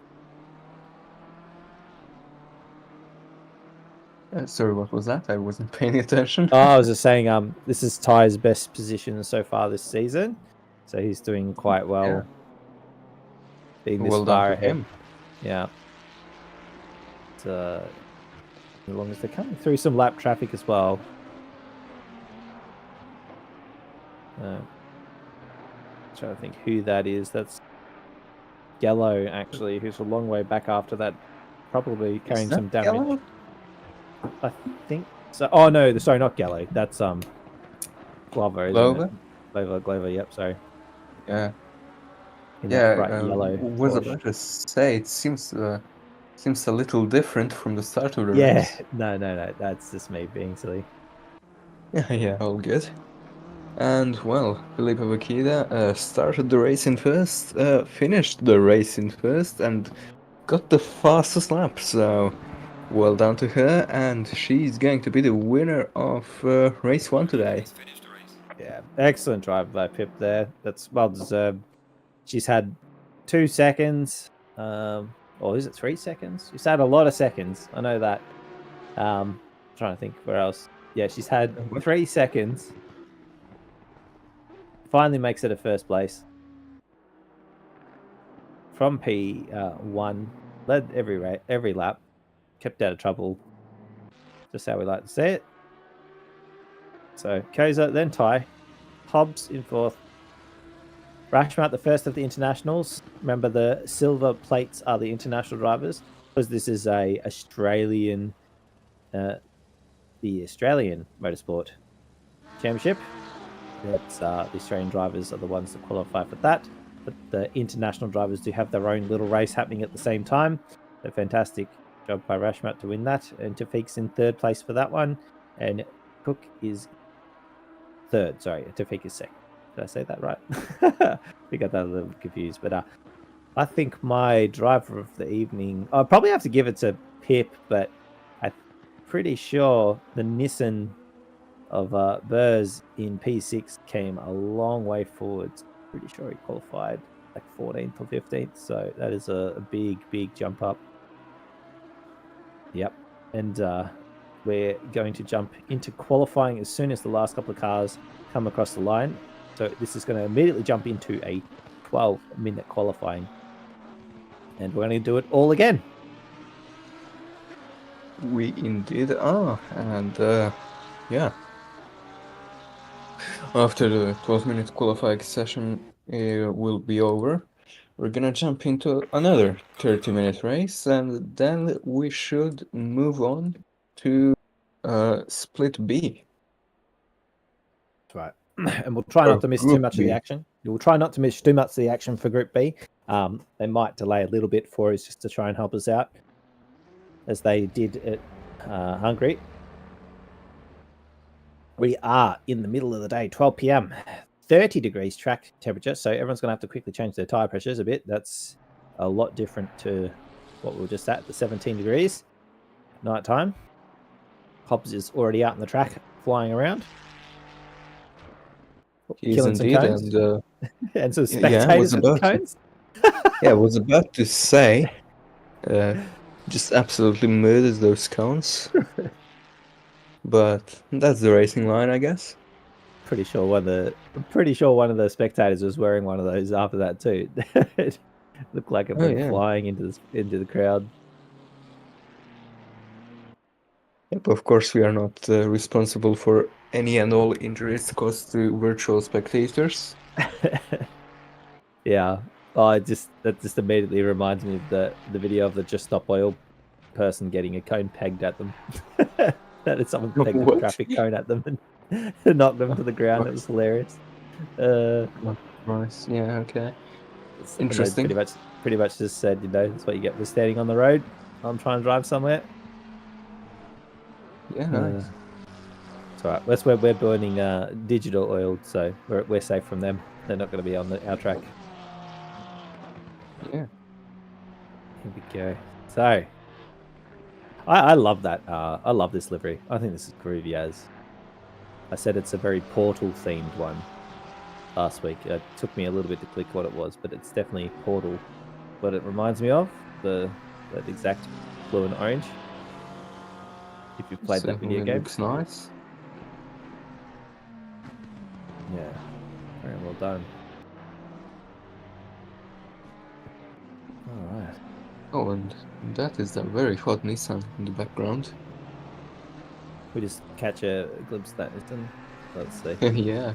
Sorry, what was that? I wasn't paying attention. Oh, I was just saying, this is Ty's best position so far this season. So he's doing quite well. Being this far ahead. Him. Yeah. As long as they're coming through some lap traffic as well. Trying to think who that is. That's Yellow, actually, who's a long way back after that. Probably carrying some damage. I think so. Oh no, sorry, not Gallo. That's Glover, isn't Clover? it? Glover. Yep, sorry. Yeah. In that Yeah, bright yellow was Porsche. about to say it seems a little different from the start of the Yeah, race. no. That's just me being silly. Yeah, yeah, all good. And well, Felipe Bakida started the race in first, finished the race in first, and got the fastest lap. So well done to her, and she's going to be the winner of race 1 today. Yeah, excellent drive by Pip there. That's well deserved. She's had 2 seconds, or is it 3 seconds? She's had a lot of seconds. I know that. Trying to think where else. Yeah, she's had 3 seconds. Finally makes it a first place. From P1, led every lap, kept out of trouble. Just how we like to say it. So Koza, then Ty, Hobbs in fourth. Rashmat, the first of the internationals. Remember, the silver plates are the international drivers because this is the Australian Motorsport Championship. That's the Australian drivers are the ones that qualify for that, but the international drivers do have their own little race happening at the same time. So fantastic job by Rashmat to win that, and Tafiq's in third place for that one, and Cook is third. Sorry, Tafiq is second. Did I say that right? We got that a little confused, but I think my driver of the evening, I'll probably have to give it to Pip, but I'm pretty sure the Nissan of Burrs in P6 came a long way forwards. Pretty sure he qualified like 14th or 15th, so that is a big jump up. Yep, and we're going to jump into qualifying as soon as the last couple of cars come across the line. So this is going to immediately jump into a 12-minute qualifying, and we're going to do it all again. We indeed are, and yeah. After the 12-minute qualifying session will be over, we're gonna jump into another 30-minute race, and then we should move on to split B. That's right. And we'll try not to miss too Group much of B. the action. We'll try not to miss too much of the action for Group B. They might delay a little bit for us just to try and help us out, as they did at Hungary. We are in the middle of the day, 12 p.m., 30 degrees track temperature, so everyone's going to have to quickly change their tyre pressures a bit. That's a lot different to what we were just at, the 17 degrees night time. Hobbs is already out on the track, flying around. He is Killing some indeed, cones. and And some spectators with the cones. I was about to say, just absolutely murders those cones. But that's the racing line, I guess. Pretty sure one of the spectators was wearing one of those after that too. It looked like it went flying into the crowd. Yep, of course we are not responsible for any and all injuries caused to virtual spectators. Yeah. That just immediately reminds me of the video of the Just Stop Oil person getting a cone pegged at them. That is someone pegged a traffic cone at them and knocked them to the ground. It was hilarious. Nice. Yeah, okay. Interesting. Pretty much just said, that's what you get for standing on the road. I'm trying to drive somewhere. Yeah, nice. It's all right. That's where we're burning digital oil, so we're safe from them. They're not going to be on our track. Yeah. Here we go. So, I love that. I love this livery. I think this is groovy as. I said it's a very Portal themed one last week. It took me a little bit to click what it was, but it's definitely Portal. What it reminds me of, that exact blue and orange. If you've played that video game. Looks nice. Yeah, very well done. All right. Oh, and that is a very hot Nissan in the background. We just catch a glimpse of that, Nissan. Let's see. Yeah.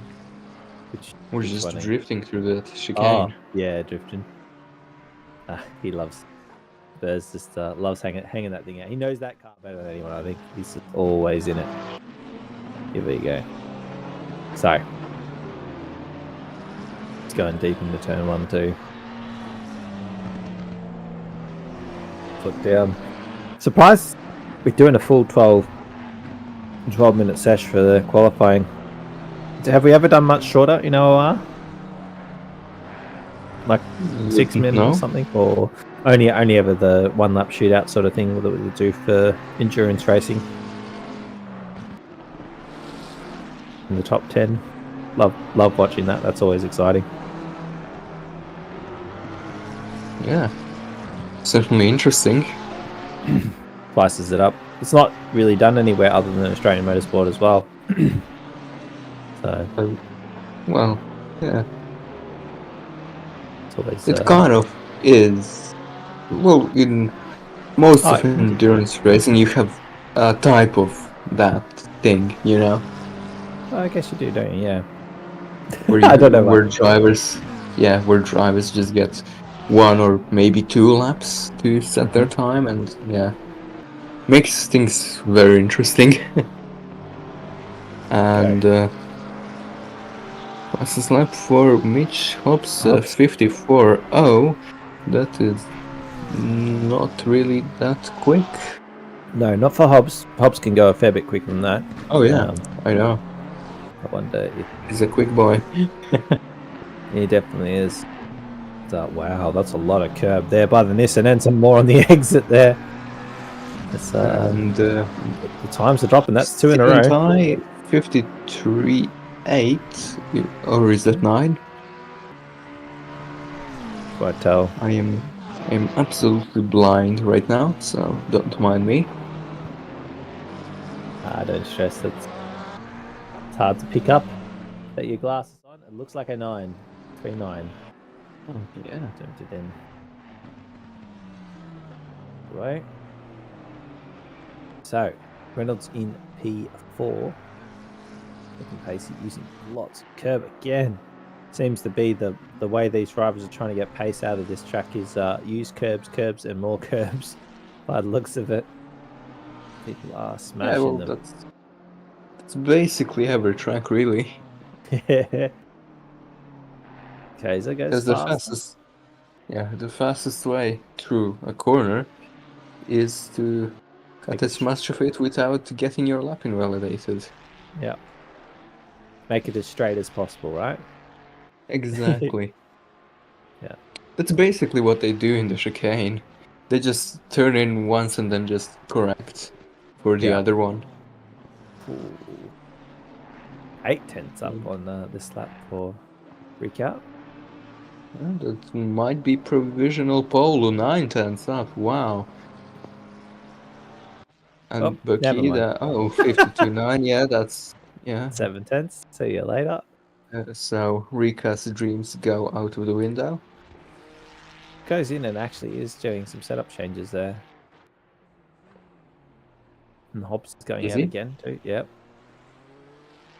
We're just drifting through that chicane. Oh, yeah, drifting. He loves Spurs just loves hanging that thing out. He knows that car better than anyone. I think he's just always in it. Here we go. So it's going deep into turn 1 too. Foot down. Surprised we're doing a full 12-minute sesh for the qualifying. Have we ever done much shorter in OR? Like 6 minutes or something, or only ever the 1 lap shootout sort of thing that we do for endurance racing. In the top 10, love watching that. That's always exciting. Yeah, certainly interesting. Spices it up. It's not really done anywhere other than Australian Motorsport as well. So, well, yeah. Always, it kind of is. Well, in most of endurance racing, you have a type of that thing, you know. I guess you do, don't you? Yeah. Where I don't know. Where drivers just get 1 or maybe 2 laps to set their time, and yeah, makes things very interesting. And fastest lap for Mitch Hobbs, 54.0. That is not really that quick. No, not for Hobbs. Hobbs can go a fair bit quicker than that. Oh yeah, I know. I wonder if he's a quick boy. He definitely is. Wow, that's a lot of curb there by the Nissan, and some more on the exit there. It's, and the times are dropping. That's 2 in a row. 53.8, or is that 9? Quite tell. I am absolutely blind right now, so don't mind me. Don't stress. It's hard to pick up. Put your glasses on. It looks like a 9. 3.9. Oh yeah. Tempted in. Right. So Reynolds in P4. Looking pacey, using lots of curb again. Seems to be the way these drivers are trying to get pace out of this track is use curbs, and more curbs. By the looks of it, people are smashing them. That's basically every track, really. Okay, so goes fast. The fastest way through a corner is to cut as much of it without getting your lap invalidated. Yeah. Make it as straight as possible, right? Exactly. Yeah. That's basically what they do in the chicane. They just turn in once and then just correct for the other one. Ooh. 8/10 up on this lap for Ricard. That might be provisional pole. 9/10 up. Wow. And Bakida, 52.9. Yeah, that's 7/10. See you later. So Rika's dreams go out of the window. Goes in and actually is doing some setup changes there. And Hobbs is going out again too. Yep.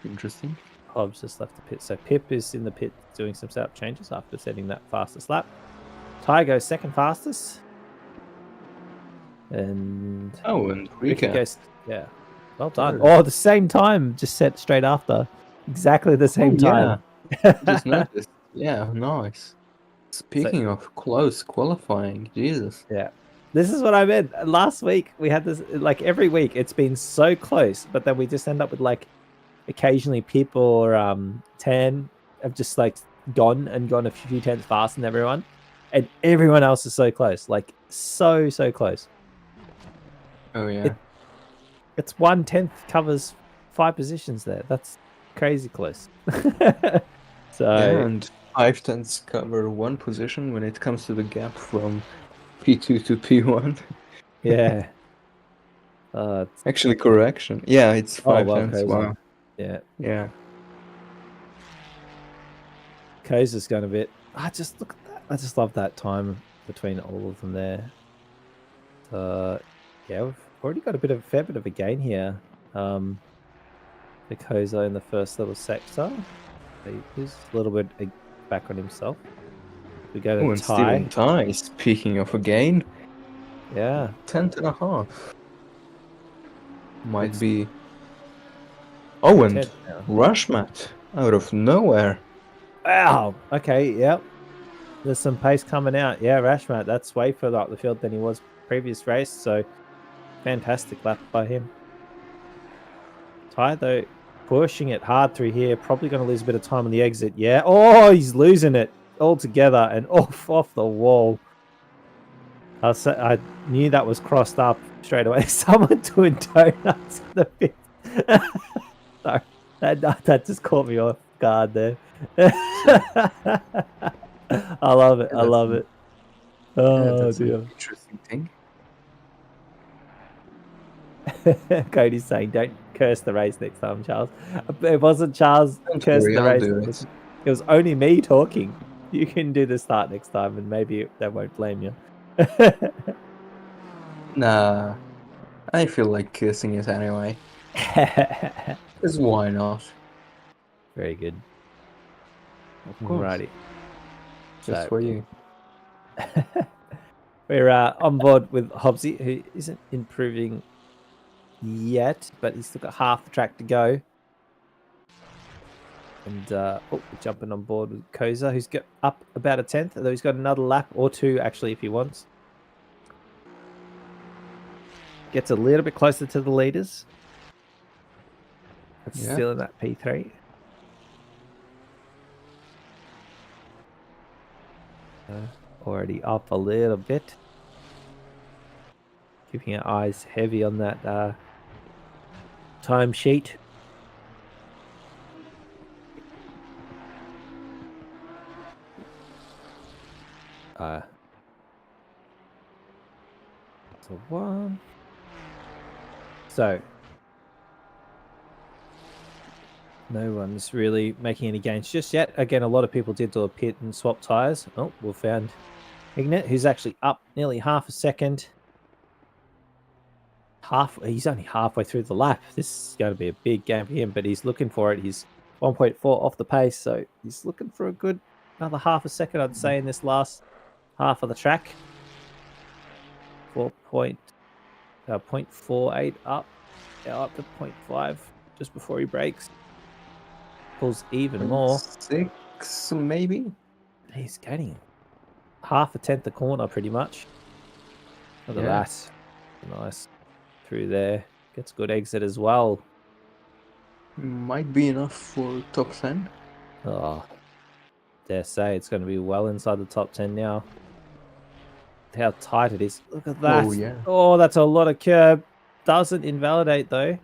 Interesting. Hobbs just left the pit. So Pip is in the pit doing some setup changes after setting that fastest lap. Ty goes second fastest. And Rika goes, well done. Oh, the same time, just set straight after. Exactly the same time. Just noticed. Yeah, nice. Speaking of close qualifying, Jesus. Yeah. This is what I meant. Last week we had this, like every week it's been so close, but then we just end up with like occasionally Pip or Tan have just like gone a few tenths faster than everyone. And everyone else is so close. Like so close. Oh yeah. It's 1/10 covers 5 positions there. That's crazy close. And 5/10 cover 1 position when it comes to the gap from P2 to P1. Yeah. Actually, correction. Yeah, it's 5/10. Wow. Yeah. Yeah. Koza's going a bit. Just look at that. I just love that time between all of them there. We've already got a fair bit of a gain here. The Koza in the first little sector. He's a little bit back on himself. We go to Ty. Ty. Speaking of a gain, Yeah. 10th and a half. Might Looks be. Oh, and 10th now. Rushmat out of nowhere. Wow. Okay. Yep. There's some pace coming out. Yeah, Rashmat. That's way further up the field than he was previous race. So fantastic lap by him. Ty, though, pushing it hard through here. Probably going to lose a bit of time on the exit. Yeah. Oh, he's losing it altogether and off the wall. I knew that was crossed up straight away. Someone doing donuts in the pit. Sorry, that just caught me off guard there. I love it. Yeah, I love it. Oh that's an dear. interesting thing. Cody's saying, "Don't curse the race next time, Charles." It wasn't Charles Don't cursing worry, the I'll race. do it. It was only me talking. You can do the start next time, and maybe they won't blame you. Nah, I feel like kissing it anyway. Because why not? Very good. Of course. Alrighty. Just So- for you. We're on board with Hobbsy, who isn't improving yet, but he's still got half the track to go. And we're jumping on board with Koza, who's got up about a 10th, although he's got another lap or two, actually, if he wants. Gets a little bit closer to the leaders. But Yeah. still in that P3. Already up a little bit. Keeping our eyes heavy on that time sheet. So one. So no one's really making any gains just yet. Again, a lot of people did do a pit and swap tires. Oh, we found Ignat, who's actually up nearly half a second. He's only halfway through the lap. This is going to be a big game for him, but he's looking for it. He's 1.4 off the pace, so he's looking for a good another half a second, I'd say, in this last half of the track. 0.48 up, up to 0.5 just before he breaks. Pulls even more. 6 maybe. He's getting half a tenth a corner pretty much. Look at that. Nice. Through there. Gets a good exit as well. Might be enough for top 10. Oh, dare say it's going to be well inside the top 10 now. How tight it is. Look at that. Oh, yeah. Oh, that's a lot of curb. Doesn't invalidate though.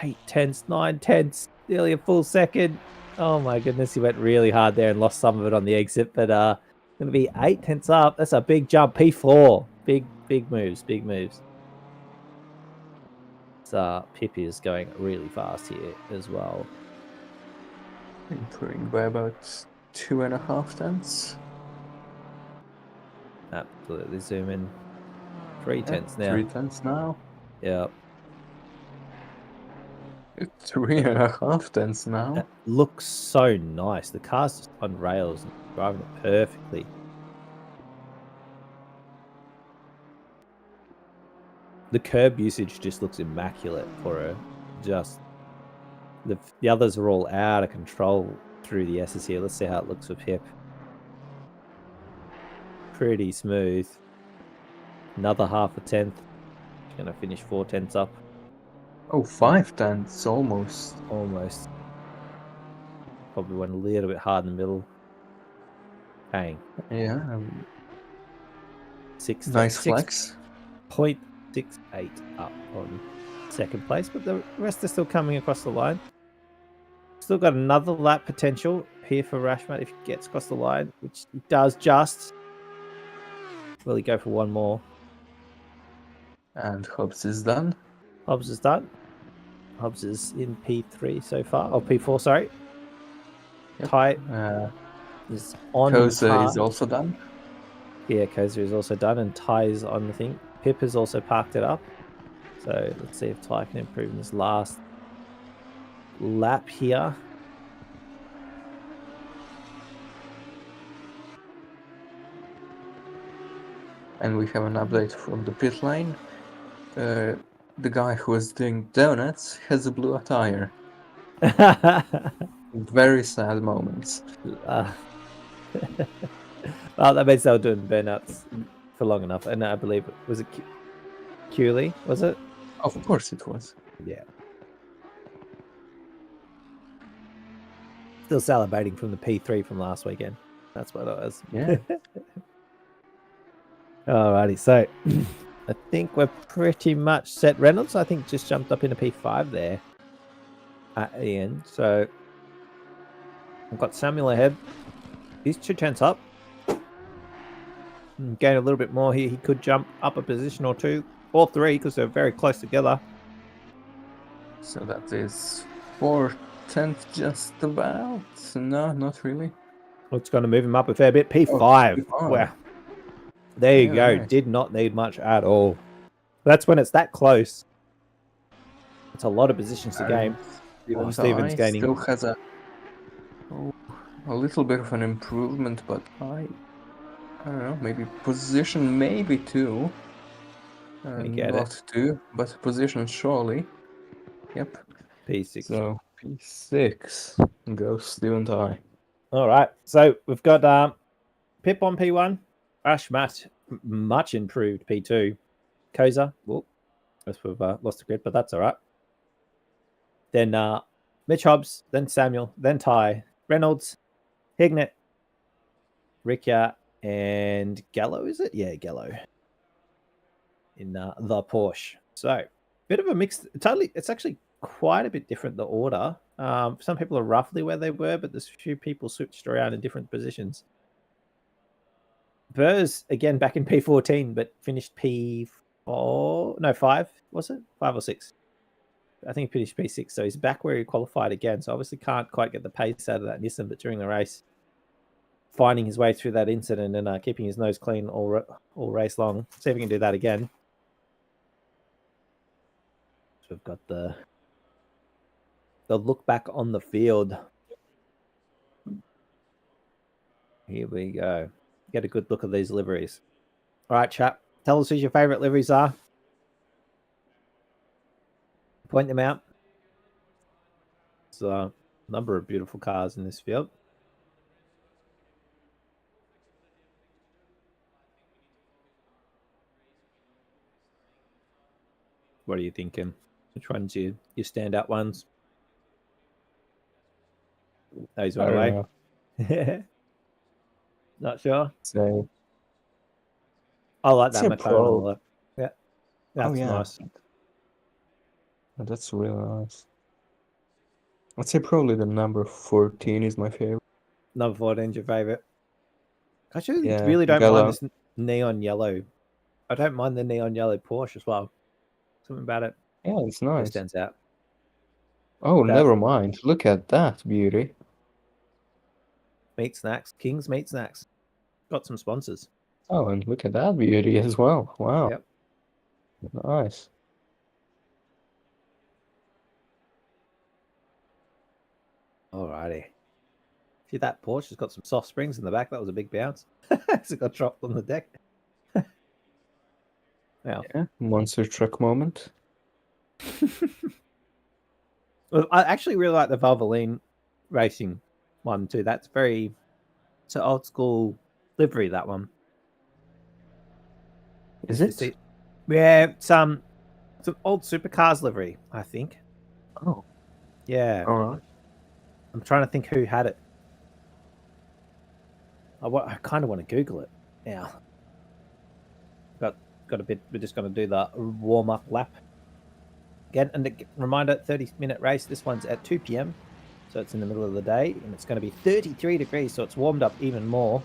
8 tenths, 9 tenths, nearly a full second. Oh my goodness, he went really hard there and lost some of it on the exit, but going to be 8 tenths up. That's a big jump. P4. Big moves, big moves. Pip is going really fast here as well. Improving by about 2.5 tenths. Absolutely zoom in. 3 tenths now. 3 tenths now. Yeah. 3.5 tenths now. That looks so nice. The car's just on rails and driving it perfectly. The curb usage just looks immaculate for her. Just the others are all out of control through the S's here. Let's see how it looks for Pip. Pretty smooth. Another half a tenth. Gonna finish 4 tenths up. Oh, 5 tenths almost. Almost. Probably went a little bit hard in the middle. Bang. Yeah. 6 Nice flex. 0.68 up on second place, but the rest are still coming across the line. Still got another lap potential here for Rashmat if he gets across the line, which he does just. Will he go for one more? And Hobbs is done. Hobbs is done. Hobbs is in P3 so far. Oh, P4, sorry. Yep. Ty is on Koza par. is also done. Yeah, Koza is also done, and Ty is on the thing. Pip has also parked it up. So let's see if Ty can improve in this last lap here. and we have an update from the pit lane. The guy who was doing donuts has a blue attire. Very sad moments. Well, that means they were doing burnouts for long enough. And I believe it was Cooley, was it? Of course it was. Yeah. Still salivating from the P3 from last weekend. That's what it was. Yeah. Alrighty, so I think we're pretty much set. Reynolds, I think, just jumped up into P5 there at the end. So I've got Samuel ahead. He's 2 tenths up. Gain a little bit more here. He could jump up a position or 2 or 3 because they're very close together. So that is 4/10 just about. No, not really. It's going to move him up a fair bit. P5. P5. Wow. There you go. Nice. Did not need much at all. That's when it's that close. It's a lot of positions to gain. Stephen's gaining. Still has a little bit of an improvement, but I don't know, maybe position, maybe 2. Not 2, but position surely. Yep. P6. So P6 goes Stephen Ty. All right. So we've got Pip on P1. Ash Matt, much improved P2. Koza, whoop, we've lost the grid, but that's all right. Then Mitch Hobbs, then Samuel, then Ty, Reynolds, Hignett, Riccia, and Gallo, is it? Yeah, Gallo. In the Porsche. So, bit of a mix. It's actually quite a bit different, the order. Some people are roughly where they were, but there's a few people switched around in different positions. Burrs, again, back in P14, but finished P4. No, 5, was it? 5 or 6. I think he finished P6, so he's back where he qualified again. So obviously can't quite get the pace out of that Nissan, but during the race, finding his way through that incident and keeping his nose clean all race long. See if we can do that again. So we've got the look back on the field. Here we go. Get a good look at these liveries. All right, chat. Tell us who your favorite liveries are. Point them out. There's a number of beautiful cars in this field. What are you thinking? Which ones your standout ones? Those went away. Not sure. So I like that McLaren on the left. Yeah, that's nice. That's really nice. I'd say probably the number 14 is my favorite. Number 14 is your favorite. I actually really don't mind this neon yellow. I don't mind the neon yellow Porsche as well. Something about it. Yeah, it's nice. Stands out. Oh, never mind. Look at that beauty. Meat Snacks. King's Meat Snacks. Got some sponsors. Oh, and look at that beauty as well. Wow. Yep. Nice. Alrighty. See, that Porsche has got some soft springs in the back. That was a big bounce. It got dropped on the deck. Now, yeah, monster truck moment. Well, I actually really like the Valvoline racing one too. That's it's an old school livery, that one. Is it? Yeah, it's some old supercars livery, I think. Oh. Yeah. All right. I'm trying to think who had it. I kind of want to Google it now. Got a bit. We're just going to do the warm up lap again. And a reminder: 30-minute race. This one's at 2 p.m. So it's in the middle of the day, and it's going to be 33 degrees. So it's warmed up even more.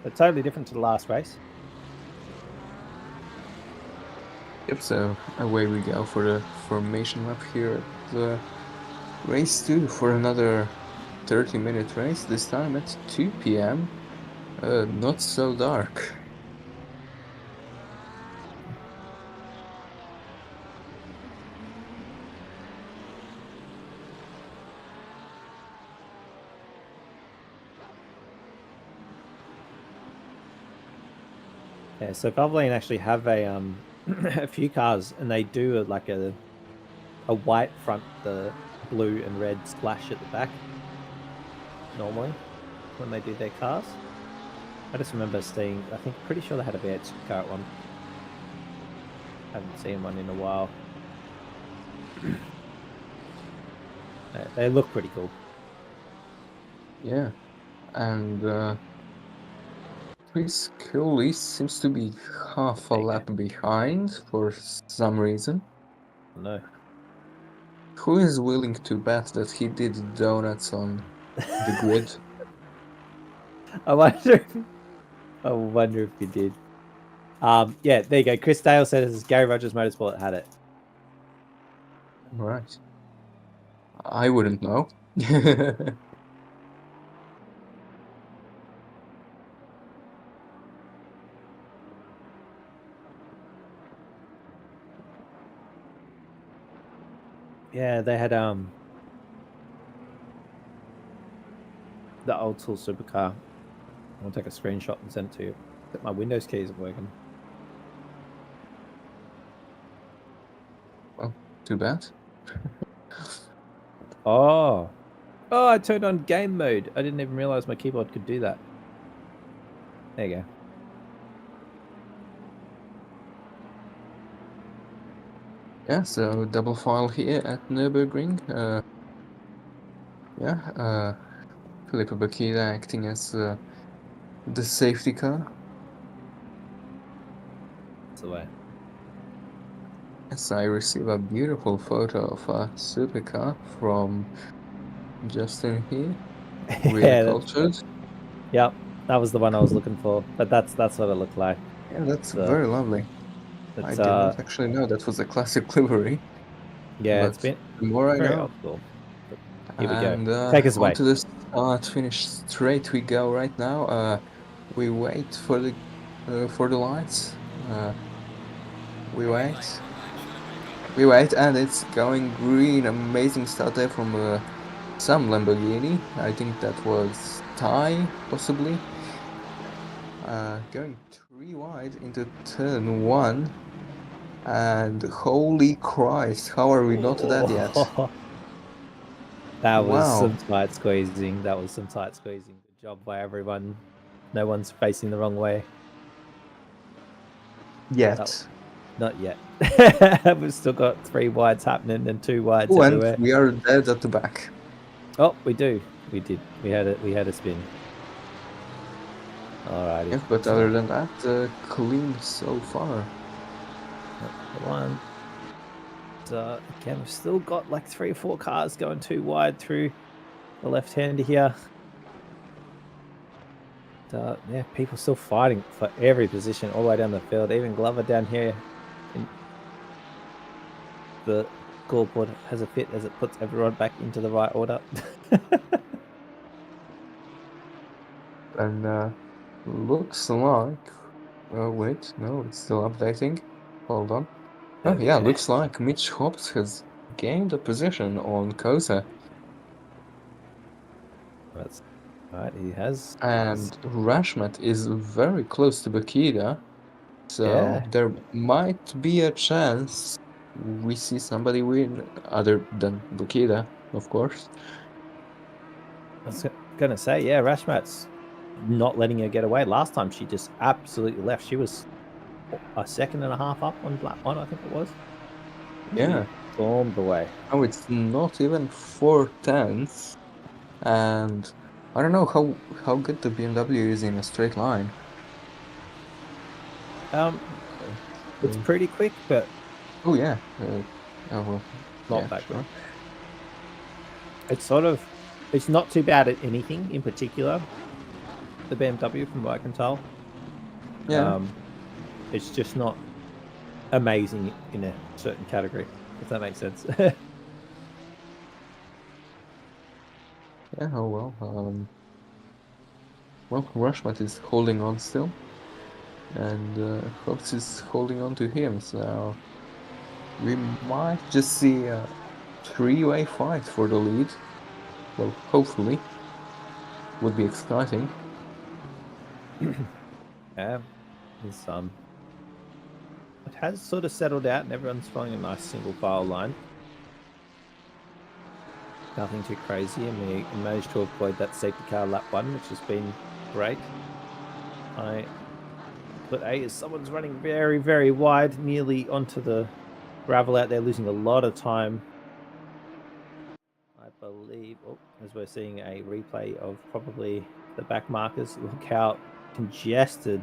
But totally different to the last race. Yep. So away we go for the formation lap here at the race 2 for another 30-minute race. This time at 2 p.m. Not so dark. Yeah, so Valvoline actually have a a few cars, and they do like a white front, the blue and red splash at the back. Normally, when they do their cars, I just remember seeing. I think pretty sure they had a V8 car at one. Haven't seen one in a while. They look pretty cool. Yeah, and Chris Cooley seems to be half a There you lap behind for some reason. No. Who is willing to bet that he did donuts on the grid? I wonder. I wonder if he did. Yeah, there you go. Chris Dale says Gary Rogers Motorsport had it. Right. I wouldn't know. Yeah, they had the old school supercar. I'll take a screenshot and send it to you. But my Windows key isn't working. Well, too bad. Oh, I turned on game mode. I didn't even realize my keyboard could do that. There you go. Yeah, so double file here at Nurburgring. Filippo Bakita acting as the safety car. That's the way. Yes, I receive a beautiful photo of a supercar from Justin here. Really Yeah, cultured. Yep, that was the one I was looking for. But that's what it looked like. Yeah, that's So, very lovely. I did not actually know that was a classic livery. yeah, it's But been the more I very know. old school. But here we go. And Take us away. onto the start finish straight we go right now. We wait for the lights. We wait. We wait, and it's going green. Amazing start there from some Lamborghini. I think that was Thai, possibly. Going 3 wide into turn 1. And holy Christ, how are we not dead yet? That was Wow. some tight squeezing. Good job by everyone. No one's facing the wrong way. Yet. Not yet. We've still got 3 wides happening and 2 wides Oh, everywhere. and we are dead at the back. Oh, we do. We did. We had a spin. Alrighty. Yeah, but other than that, clean so far. One. Again, we've still got like 3 or 4 cars going 2 wide through the left-hander here. Yeah, people still fighting for every position all the way down the field. Even Glover down here in the scoreboard has a fit as it puts everyone back into the right order. And looks like... Oh, wait, no, it's still updating. Hold on. Oh, yeah, looks like Mitch Hobbs has gained a position on Cosa. That's right, he has. And Rashmat is very close to Bakita. So there might be a chance we see somebody win other than Bakita, of course. I was going to say, yeah, Rashmat's not letting her get away. Last time she just absolutely left. She was a second and a half up on lap 1, I think it was. Yeah. She stormed away. Oh, it's not even 4/10. And I don't know how good the BMW is in a straight line. It's pretty quick, but oh yeah. Oh well. Not that good. It's not too bad at anything in particular. The BMW, from what I can tell. Yeah. It's just not amazing in a certain category, if that makes sense. Yeah. Oh well. Well, Rushmat is holding on still, and Hobbs is holding on to him. So we might just see a 3-way fight for the lead. Well, hopefully, would be exciting. Yeah. Is it has sort of settled out, and everyone's following a nice single file line. Nothing too crazy, and we managed to avoid that safety car lap 1, which has been great. But A is someone's running very, very wide, nearly onto the gravel out there, losing a lot of time. I believe, as we're seeing a replay of probably the back markers, look how congested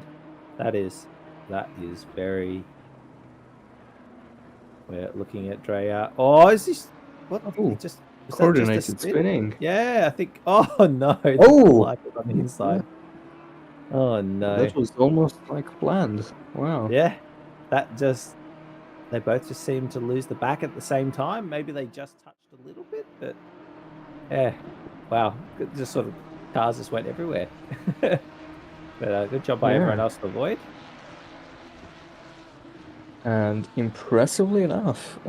that is. That is very... We're looking at Drea. Oh, is this... What? Ooh, Just... coordinated spinning. Yeah, I think... Oh, no. Oh! Like it on the inside. Oh, no. That was almost like planned. Wow. Yeah, that just... They both just seemed to lose the back at the same time. Maybe they just touched a little bit, but... Yeah. Wow. Just sort of... Cars just went everywhere. But good job by everyone else to avoid. And impressively enough,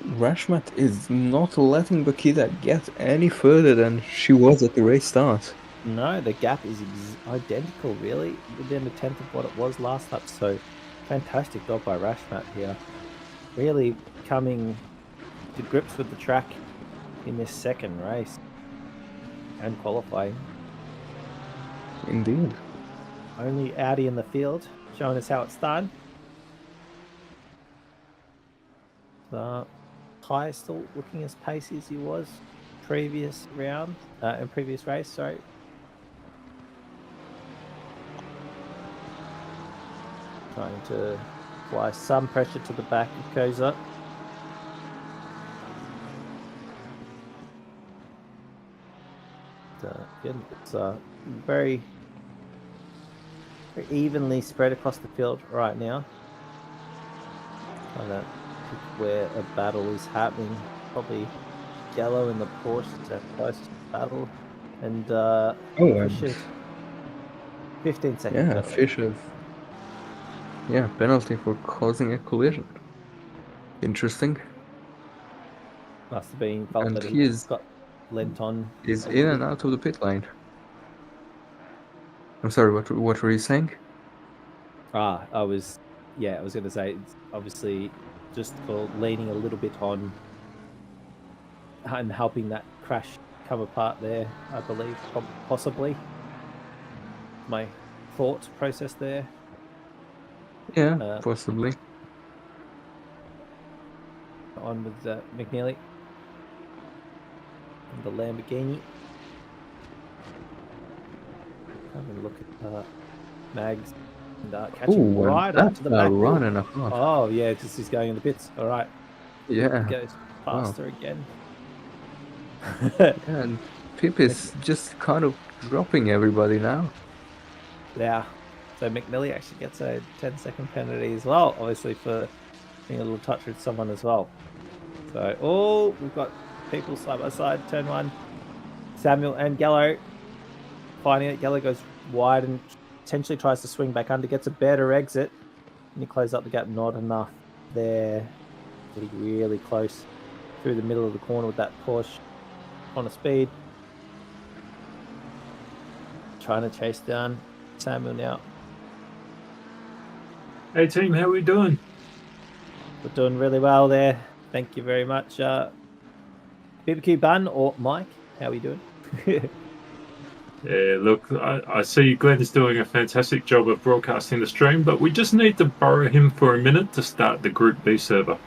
Rashmat is not letting Bakita get any further than she was at the race start. No, the gap is identical, really, within a tenth of what it was last lap. So, fantastic job by Rashmat here. Really coming to grips with the track in this second race and qualifying. Indeed. Only Audi in the field, showing us how it's done. Ty still looking as pacey as he was previous round, in previous race, sorry. Trying to apply some pressure to the back of Koza. Again, it's very evenly spread across the field right now. Trying to pick where a battle is happening. Probably Gallo in the Porsche to closest battle. And Fisher, 15 seconds. Yeah, penalty. Fisher. Yeah, penalty for causing a collision. Interesting. Must have been felt And that he is got lent on. He's in and out of the pit lane. I'm sorry, what were you saying? I was going to say, it's obviously just for leaning a little bit on and helping that crash come apart there, I believe, possibly. My thought process there. Yeah, possibly. On with McNeely and the Lamborghini. Having a look at Mags and catching right up to the back. Run and a half. Oh yeah, because he's going in the pits. All right. Yeah. He goes faster again. And Pip is just kind of dropping everybody now. Yeah. So McNeely actually gets a 10-second penalty as well, obviously for being a little touch with someone as well. So, we've got people side by side, turn one. Samuel and Gallo finding it. Gallo goes wide and potentially tries to swing back under, gets a better exit. And he closes up the gap, not enough there. Getting really close through the middle of the corner with that Porsche on a speed. Trying to chase down Samuel now. Hey team, how are we doing? We're doing really well there. Thank you very much. BBQ Bun or Mike, how are we doing? Yeah, look, I see Glenn is doing a fantastic job of broadcasting the stream, but we just need to borrow him for a minute to start the Group B server.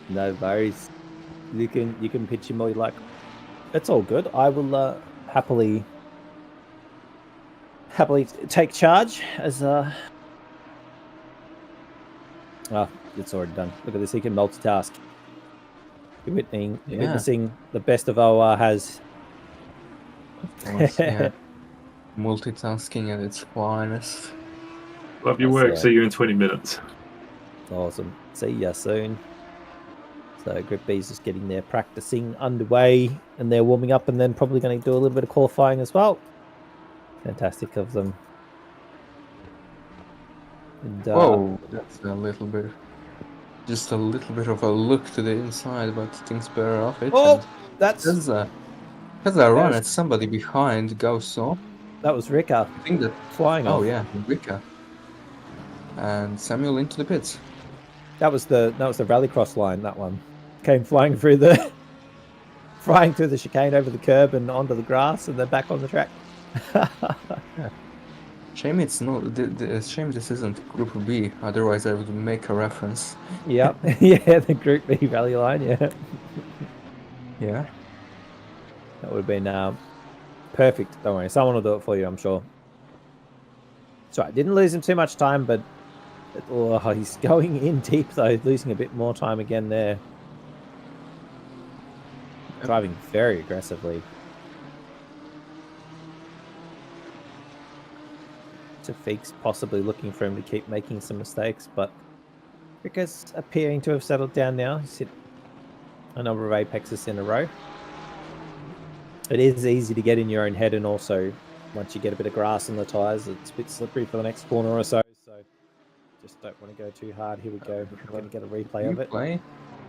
No worries. You can pitch him all you like. It's all good. I will happily take charge as it's already done. Look at this, he can multitask. You're witnessing the best of OR has. Of course, yeah. Multitasking at its finest. Love your work. See you in 20 minutes. Awesome. See ya soon. So Group B's just getting their practicing underway and they're warming up and then probably going to do a little bit of qualifying as well. Fantastic of them. And, whoa, that's just a little bit of a look to the inside, but things better off it. That's a run at somebody behind goes off. That was Rika. I think that flying off. Oh yeah, Rika. And Samuel into the pits. That was the rallycross line. That one came flying through the chicane over the curb and onto the grass, and then back on the track. Shame it's not. Shame this isn't Group B. Otherwise, I would make a reference. Yep. Yeah, the Group B rally line. Yeah. Yeah. That would have been perfect. Don't worry, someone will do it for you, I'm sure. That's right. Didn't lose him too much time, but he's going in deep though, losing a bit more time again there. Driving very aggressively. Tafik's possibly looking for him to keep making some mistakes, but Ricker's appearing to have settled down now. He's hit a number of apexes in a row. It is easy to get in your own head, and also once you get a bit of grass on the tyres, it's a bit slippery for the next corner or so. So just don't want to go too hard. Here we go. We're going to get a replay of it.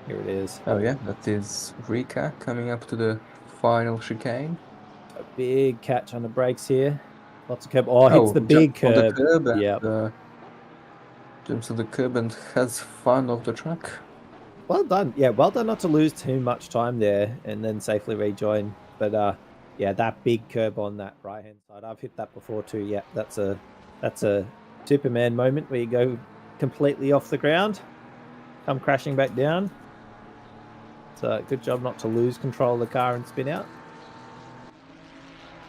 Here it is. Oh yeah, that is Rika coming up to the final chicane. A big catch on the brakes here. Lots of curb. Oh, hits the big curb. On the curb and, yeah. Jumps to the curb and has fun off the track. Well done. Yeah, well done not to lose too much time there and then safely rejoin. But yeah, that big curb on that right hand side, I've hit that before too. Yeah, that's a Superman moment where you go completely off the ground, come crashing back down. So good job not to lose control of the car and spin out.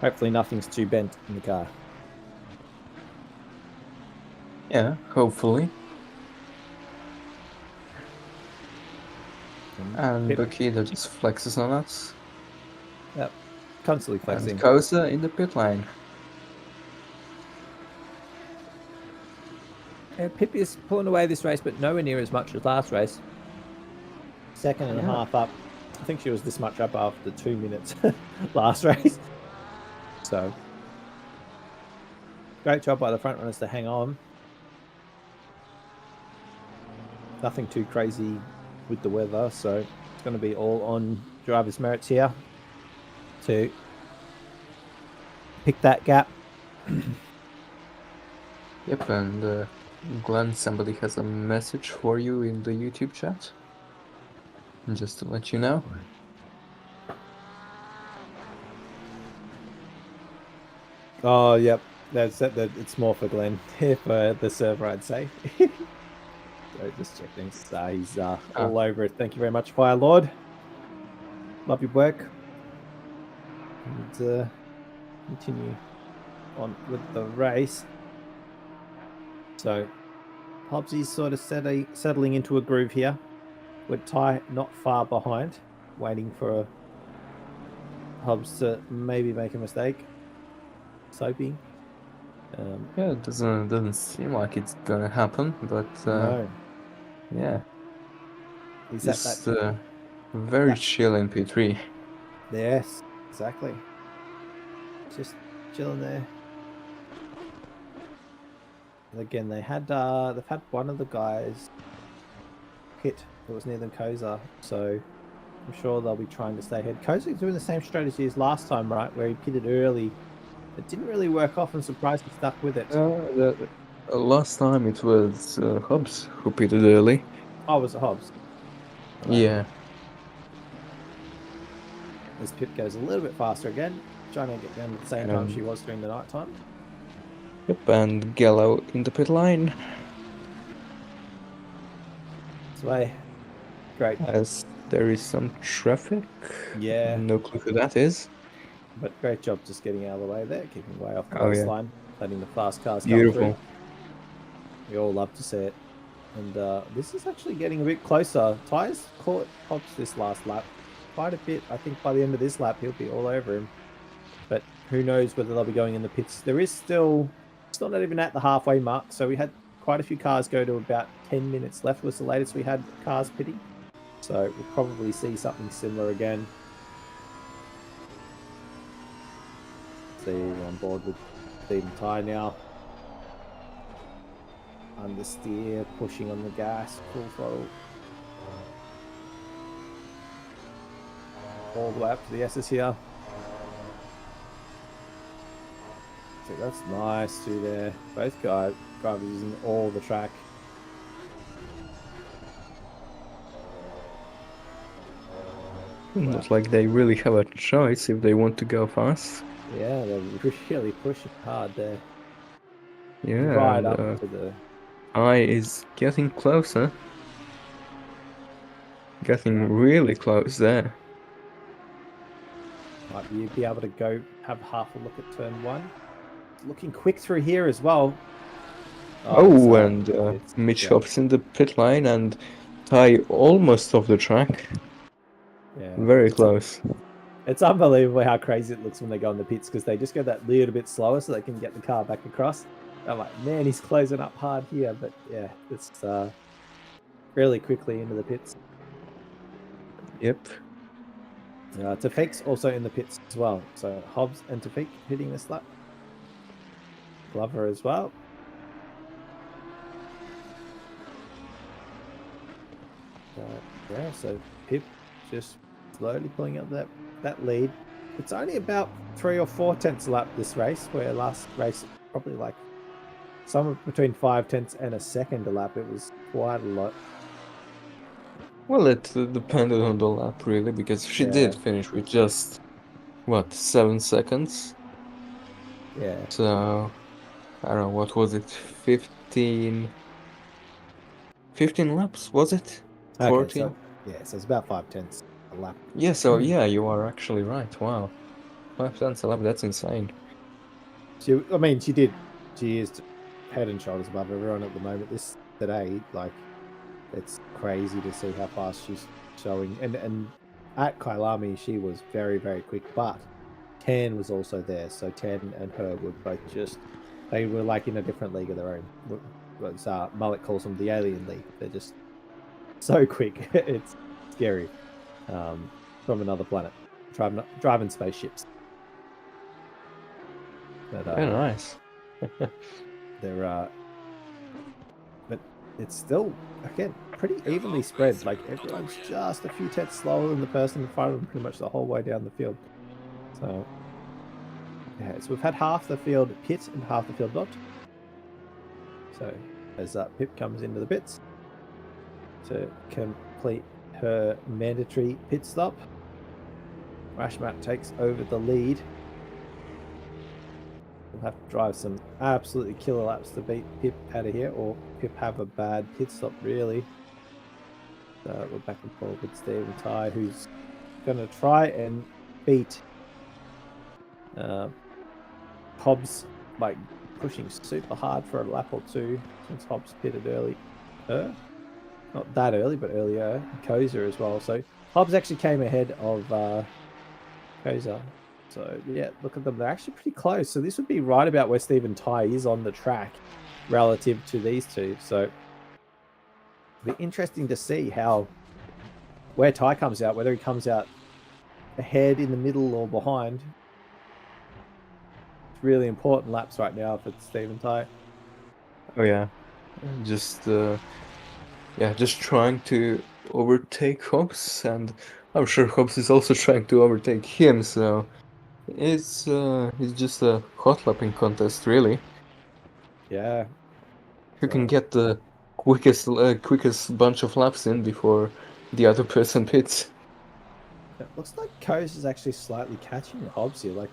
Hopefully nothing's too bent in the car. Yeah, hopefully. And Bakita just flexes on us. Yep, constantly flexing. And Kosa in the pit lane. Yeah, Pip is pulling away this race, but nowhere near as much as last race. Second and a half up. I think she was this much up after 2 minutes last race. So, great job by the front runners to hang on. Nothing too crazy with the weather, so it's going to be all on drivers' merits here to pick that gap. Yep, and Glenn, somebody has a message for you in the YouTube chat. Just to let you know. Oh, yep. It's more for Glenn, for the server, I'd say. So just check things. He's all over it. Thank you very much, Fire Lord. Love your work. And continue on with the race. So Hobbsy's sort of settling into a groove here. With Ty not far behind, waiting for Hobbs to maybe make a mistake. Soapy. Yeah, it doesn't seem like it's gonna happen, but no. Yeah, He's just very chill in P3. Yes, exactly. Just chilling there. And again, they've had one of the guys hit that was near them, Koza, so I'm sure they'll be trying to stay ahead. Koza's doing the same strategy as last time, right, where he pitted early. It didn't really work off and surprisingly stuck with it. Last time it was Hobbs who pitted early. Oh, was it Hobbs? Right. Yeah. This Pip goes a little bit faster again, trying to get down at the same time she was during the night time. Yep, and Gallo in the pit line. So, great. As there is some traffic. Yeah. No clue who that is. But great job just getting out of the way there, keeping way off the baseline, letting the fast cars come Beautiful. through. We all love to see it. And this is actually getting a bit closer. Ty's caught Hobbs this last lap quite a bit. I think by the end of this lap, he'll be all over him. But who knows whether they'll be going in the pits. There is still not even at the halfway mark. So we had quite a few cars go to about 10 minutes left was the latest we had cars pitting. So we'll probably see something similar again. See, we're on board with Steve and Ty now. Understeer, pushing on the gas, full throttle. All the way up to the S's here. So that's nice too there. Both drivers using all the track. Not like they really have a choice if they want to go fast. Yeah, they're really pushing hard there. Yeah, Right and, up to the... Eye is getting closer. Getting really close there. Might you be able to go have half a look at turn 1? Looking quick through here as well. Oh, and it's Mitch great. hops in the pit lane and Ty almost off the track. Yeah, Very close. It's unbelievable how crazy it looks when they go in the pits because they just go that little bit slower so they can get the car back across. I'm like, man, he's closing up hard here, but yeah, it's really quickly into the pits. Yep. Tafik's also in the pits as well. So Hobbs and Tafik hitting this lap. Glover as well. Yeah, so Pip just slowly pulling up that lead. It's only about 3 or 4 tenths a lap this race, where last race probably like somewhere between 5 tenths and a second a lap. It was quite a lot. Well, it depended on the lap really, because she did finish with just what, 7 seconds. Yeah. So I don't know, what was it? 15 laps, was it? 14? Okay, so it's about 5 tenths a lap. Yeah, so yeah, you are actually right. Wow. 5 tenths a lap, that's insane. She is head and shoulders above everyone at the moment. Today, like, it's crazy to see how fast she's showing. And at Kailami, she was very, very quick, but Tan was also there. So Tan and her were both they were like in a different league of their own. Mullet calls them the alien league. They're just so quick. It's scary. From another planet. Driving spaceships. But, Very nice. but it's still, again, pretty evenly spread. Like, everyone's just a few tenths slower than the person in front of them pretty much the whole way down the field. So, yeah, so we've had half the field pit and half the field not. So, as Pip comes into the pits to complete her mandatory pit stop, Rashmat takes over the lead. We'll have to drive some absolutely killer laps to beat Pip out of here, or Pip have a bad pit stop, really. So we're back and forth with Steve and Ty, who's going to try and beat Hobbs by pushing super hard for a lap or two, since Hobbs pitted early. Not that early, but earlier. Koza as well. So Hobbs actually came ahead of Koza. So, yeah, look at them. They're actually pretty close. So this would be right about where Steve and Ty is on the track relative to these two. So it'll be interesting to see where Ty comes out, whether he comes out ahead, in the middle, or behind. It's really important laps right now for Steve and Ty. Oh yeah. Just trying to overtake Hobbs, and I'm sure Hobbs is also trying to overtake him, so it's just a hot lapping contest, really. Yeah. Who can get the quickest bunch of laps in before the other person pits? It looks like Coase is actually slightly catching Hobbs here. Like,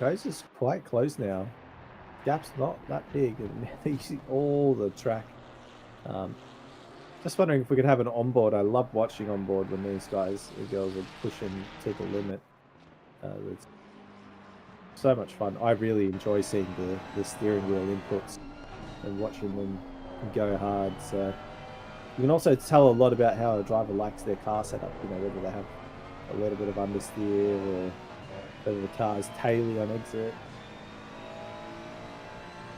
Coase is quite close now. Gap's not that big, and he's see all the track. Just wondering if we could have an onboard. I love watching onboard when these guys and girls are pushing to the limit. It's so much fun. I really enjoy seeing the steering wheel inputs and watching them go hard. So you can also tell a lot about how a driver likes their car setup. You know, whether they have a little bit of understeer or whether the car is taily on exit.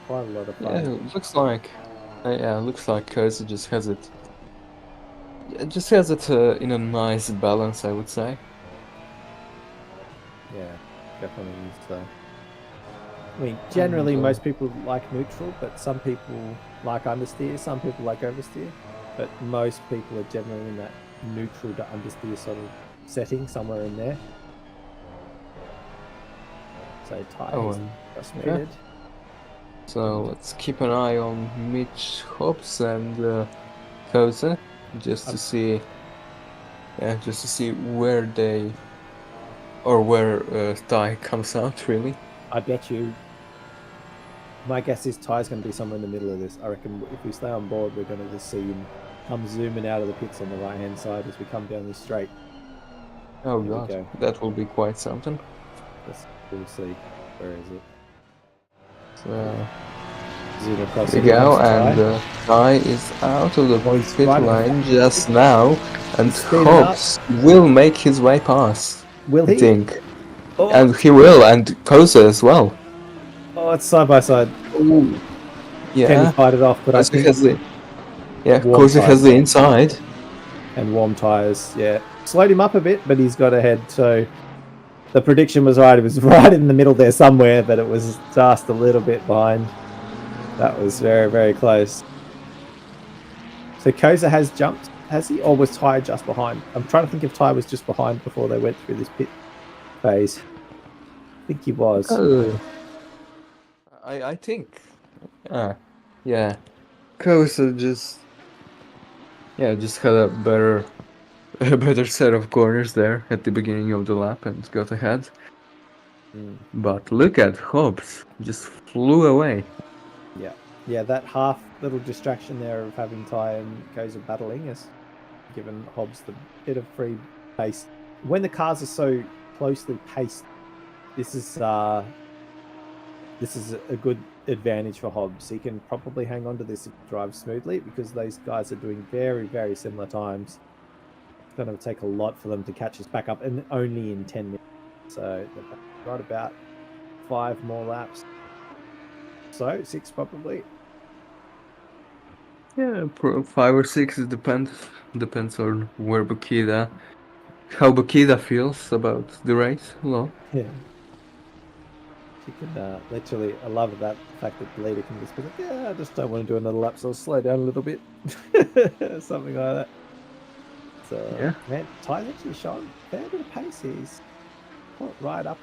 Quite a lot of fun. Yeah, it looks like Koza just has it. It just has it in a nice balance, I would say. Yeah, definitely. So, I mean, generally most people like neutral, but some people like understeer, some people like oversteer, but most people are generally in that neutral to understeer sort of setting, somewhere in there. So Ty is just pitted. So let's keep an eye on Mitch Hobbs and Koza, just to see, where Ty comes out really. I bet you. My guess is Ty's going to be somewhere in the middle of this. I reckon if we stay on board, we're going to just see him come zooming out of the pits on the right-hand side as we come down the straight. Oh Here we god, go. that will be quite something. We'll see. Where is it? So Zoom across. here we go, and Ty is out of the he's pit right line just now, and He's speeding up. Hobbs will make his way past, Will I he? think. Oh, And he will, and Koza as well. oh, it's side by side. Ooh. Can he Yeah, fight it off? But I Koza think has the Warm Koza has tyres. the inside. and warm tyres. Yeah, slowed him up a bit, but he's got ahead. So the prediction was right. It was right in the middle there somewhere, but it was just a little bit behind. That was very, very close. So Koza has jumped, has he? Or was Ty just behind? I'm trying to think if Ty was just behind before they went through this pit phase. I think he was. I think. Yeah. Koza just had a better set of corners there at the beginning of the lap and got ahead. But look at Hobbs, just flew away. Yeah, that half little distraction there of having Ty and Koza battling has given Hobbs the bit of free pace. When the cars are so closely paced, this is a good advantage for Hobbs. He can probably hang on to this if he drives smoothly because those guys are doing very, very similar times. It's going to take a lot for them to catch us back up, and only in 10 minutes. So they've got about 5 more laps. So 6 probably. Yeah, 5 or 6, it depends on how Bukida feels about the race. Well, Yeah. You can literally, I love that fact that the leader can just be like, yeah, I just don't want to do another lap, so I'll slow down a little bit. Something like that. So, yeah. man, Ty's actually showing a fair bit of pace. He's quite right up.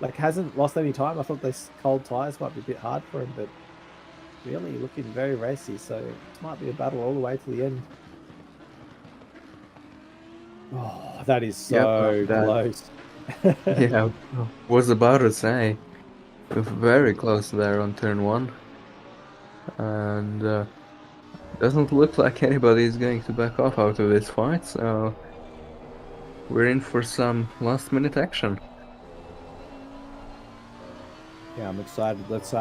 Like, hasn't lost any time. I thought those cold tyres might be a bit hard for him, but really looking very racy. So, it might be a battle all the way to the end. Oh, that is so close. Yeah, was about to say. Very close there on turn 1. And doesn't look like anybody is going to back off out of this fight, so we're in for some last minute action. Yeah, I'm excited. Let's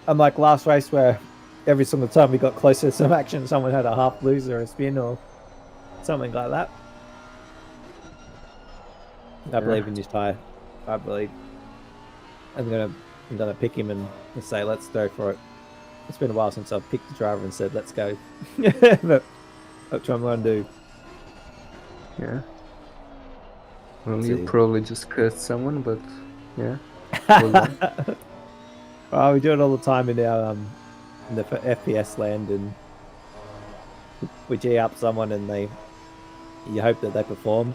unlike last race where every single time we got closer to some action, someone had a half lose or a spin or something like that. I believe in this Ty. I believe I'm gonna pick him and say let's go for it. It's been a while since I've picked the driver and said let's go. But that's what I'm going to do. Yeah. Well, Let's you see. probably just cursed someone, but yeah. Well, we do it all the time in our in the FPS land, and we G up someone and you hope that they perform.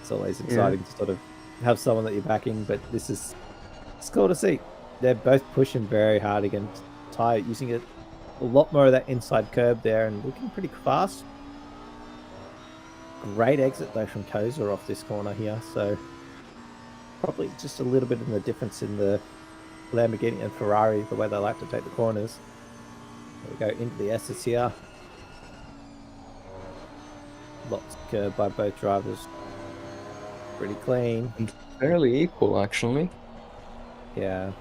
It's always exciting to sort of have someone that you're backing, but it's cool to see. They're both pushing very hard against Ty, using it a lot more of that inside curb there and looking pretty fast. Great exit though from Koza off this corner here, so probably just a little bit of the difference in the Lamborghini and Ferrari, the way they like to take the corners. There we go into the S's here. Lots of curb by both drivers. Pretty clean. And fairly equal, actually. Yeah.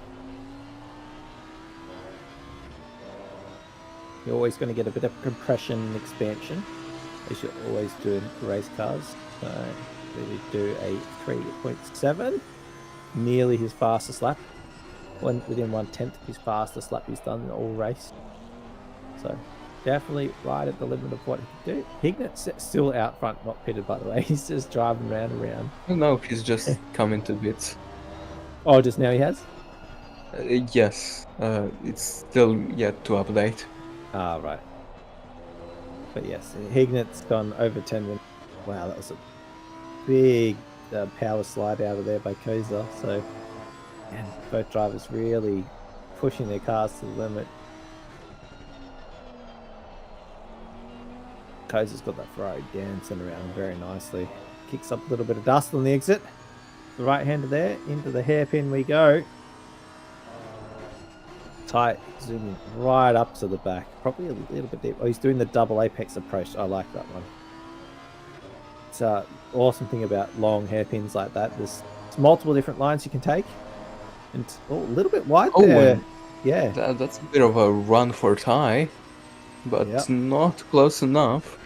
You're always going to get a bit of compression and expansion, as you always do in race cars. So we do a 3.7, nearly his fastest lap. Within 1/10 of his fastest lap he's done in all race. So definitely right at the limit of what he can do. Hignet's still out front, not pitted by the way. He's just driving round and round. No, he's just coming to bits. Oh, just now he has? Yes, it's still yet to update. Ah, right. But yes, Hignet's gone over 10 minutes. Wow, that was a big power slide out of there by Koza. So, and both drivers really pushing their cars to the limit. Koza's got that Ferrari dancing around very nicely. Kicks up a little bit of dust on the exit. The right hander there, into the hairpin we go. Tight, zooming right up to the back. Probably a little bit deep. Oh, he's doing the double apex approach. I like that one. It's an awesome thing about long hairpins like that. There's multiple different lines you can take. And a little bit wide there. and Yeah. that's a bit of a run for Ty, but Yep. not close enough.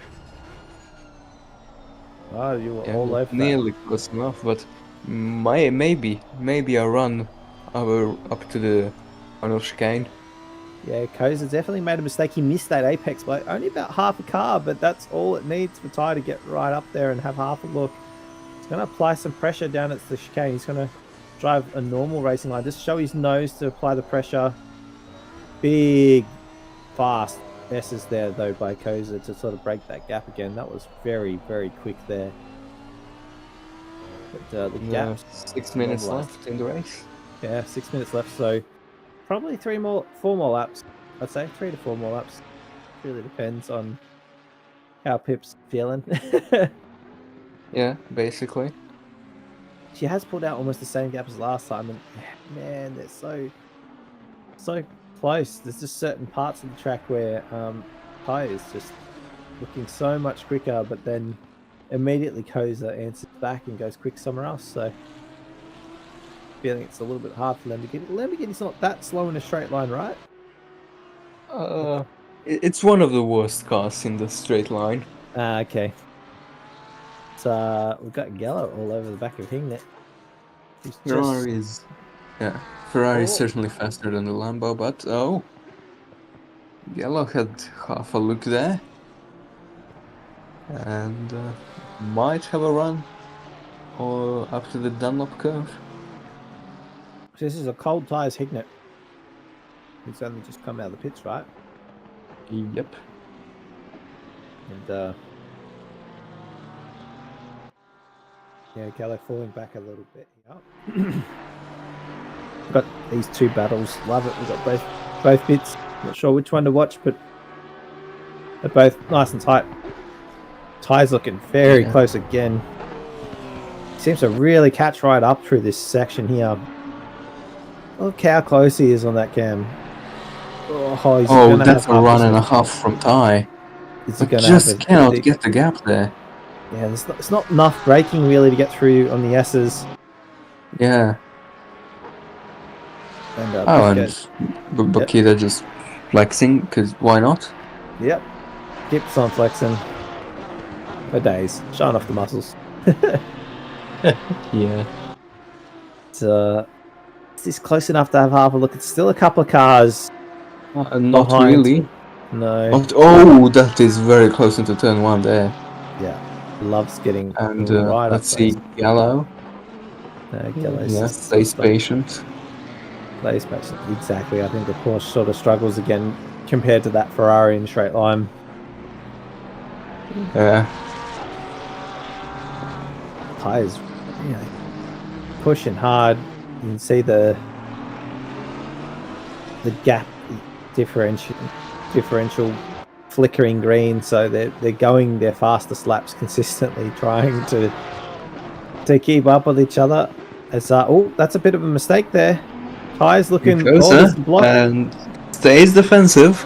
Oh, you were Yeah, all over nearly close enough, but maybe a run up to the final chicane. that. Yeah, Koza definitely made a mistake. He missed that apex by only about half a car, but that's all it needs for Ty to get right up there and have half a look. He's going to apply some pressure down at the chicane. He's going to drive a normal racing line. Just show his nose to apply the pressure. Big, fast S's there, though, by Koza to sort of break that gap again. That was very, very quick there. But the gap... 6 minutes normalized. left in the race. Yeah, 6 minutes left, so probably 4 more laps. I'd say 3 to 4 more laps. Really depends on how Pip's feeling. Yeah, basically. She has pulled out almost the same gap as last time, and man, they're so close. There's just certain parts of the track where Ty is just looking so much quicker, but then immediately Koza answers back and goes quick somewhere else. So feeling it's a little bit hard for Lamborghini. Lamborghini's not that slow in a straight line, right? It's one of the worst cars in the straight line. Okay. So we've got Gallo all over the back of Hingnet. Ferrari is Oh. certainly faster than the Lambo, but Yellow had half a look there, and might have a run or up to the Dunlop curve. This is a cold tyres Hingnet. He's only just come out of the pits, right? Yep. And yeah, Gallo falling back a little bit. Yep. Got these two battles. Love it. We've got both bits. Not sure which one to watch, but they're both nice and tight. Ty's looking very close again. Seems to really catch right up through this section here. Look how close he is on that cam. That's a run and a half from Ty. I just cannot get the gap there. Yeah, it's not enough braking really to get through on the S's. Yeah. And Bakita just flexing, because why not? Yep. Keeps on flexing for days, showing off the muscles. Yeah. Is this close enough to have half a look? It's still a couple of cars. Not behind. really. No. But, that is very close into turn 1 there. Yeah. Loves getting And right let's up see, close. Gallo. Gallo's Yeah, just stays patient. Plays patient. Exactly. I think the Porsche sort of struggles again compared to that Ferrari in straight line. Yeah. Tyres really pushing hard. You can see the gap differential flickering green, so they're going their fastest laps consistently, trying to keep up with each other. As that's a bit of a mistake there. Ty's looking blocked and stays defensive,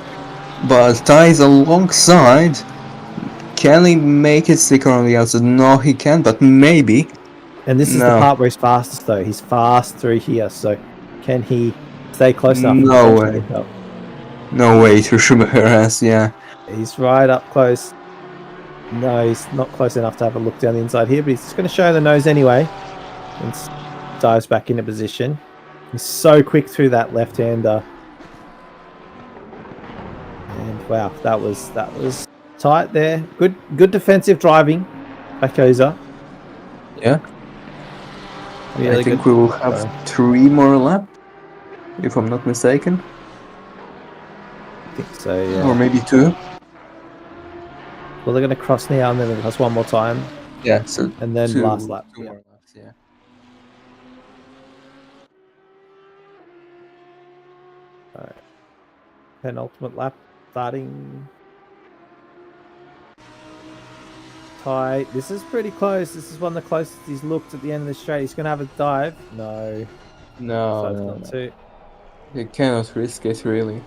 but Ty's alongside. Can he make it sticker on the outside? No, he can't, but maybe. And this is the part where he's fastest, though. He's fast through here, so can he stay close enough? No way. No way to Schumacher has, yeah. He's right up close. No, he's not close enough to have a look down the inside here, but he's just going to show the nose anyway. And dives back into position. He's so quick through that left-hander. And wow, that was tight there. Good defensive driving by Koza. Yeah. Really I think we will have 3 more laps, if I'm not mistaken. I think so, yeah. Or maybe 2. Well, they're going to cross now and then they'll cross one more time. Yeah, so and then last lap. 2 more laps, yeah. Alright. Penultimate lap starting. Ty, this is pretty close. This is one of the closest he's looked at the end of the straight. He's going to have a dive. No. No, Decides no, not no. to. You cannot risk it, really.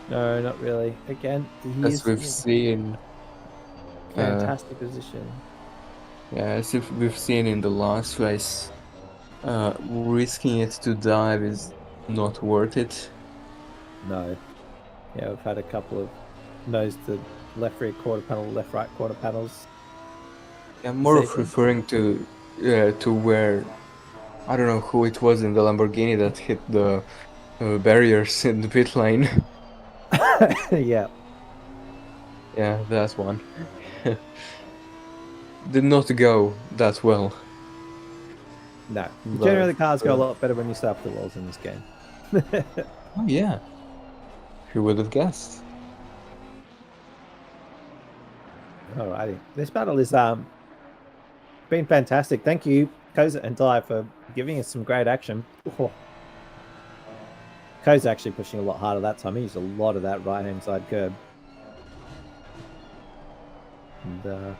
No, not really. Again, he As is we've in seen. fantastic position. Yeah, as if we've seen in the last race, risking it to dive is not worth it. No. Yeah, we've had a couple of nose to left rear quarter panel, left right quarter panels. I'm more of Season. referring to where I don't know who it was in the Lamborghini that hit the barriers in the pit lane. Yeah. Yeah, that one. Did not go that well. No. But, Generally, the cars go a lot better when you start the walls in this game. Oh yeah. Who would have guessed? Alrighty. This battle is been fantastic. Thank you, Koza and Ty, for giving us some great action. Oh. Koza actually pushing a lot harder that time. He used a lot of that right-hand side curb. And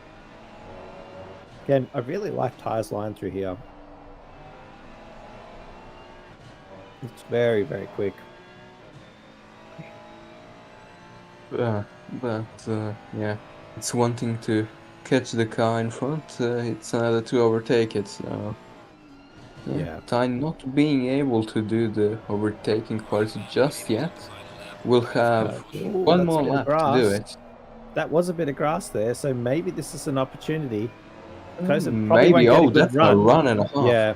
again, I really like Ty's line through here. It's very, very quick. But yeah, it's one thing to catch the car in front. It's another to overtake it. So Yeah. Ty not being able to do the overtaking part just yet. We'll have Ooh, one that's more a bit of lap to do grass. it. That was a bit of grass there, so maybe this is an opportunity. Koza probably Maybe. won't get Oh, a good that's a run. run and a half. Yeah.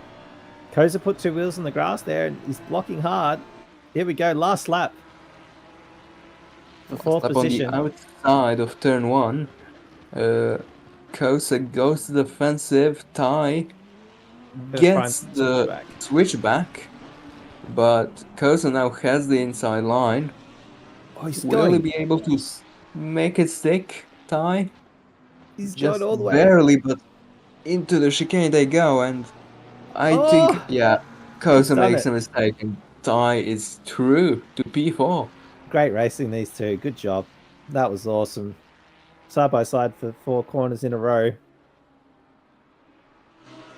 Koza put two wheels in the grass there and he's blocking hard. Here we go, last lap. For fourth position. On the outside of turn one. Kosa goes to the offensive. Ty gets the switchback, but Kosa now has the inside line. Oh, he's Will he going. be able to make it stick, Ty? He's Just going all the way. barely, but into the chicane they go, and I think, yeah, Kosa makes a mistake, and Ty is through to P4. Great racing, these two. Good job. That was awesome. Side by side for 4 corners in a row.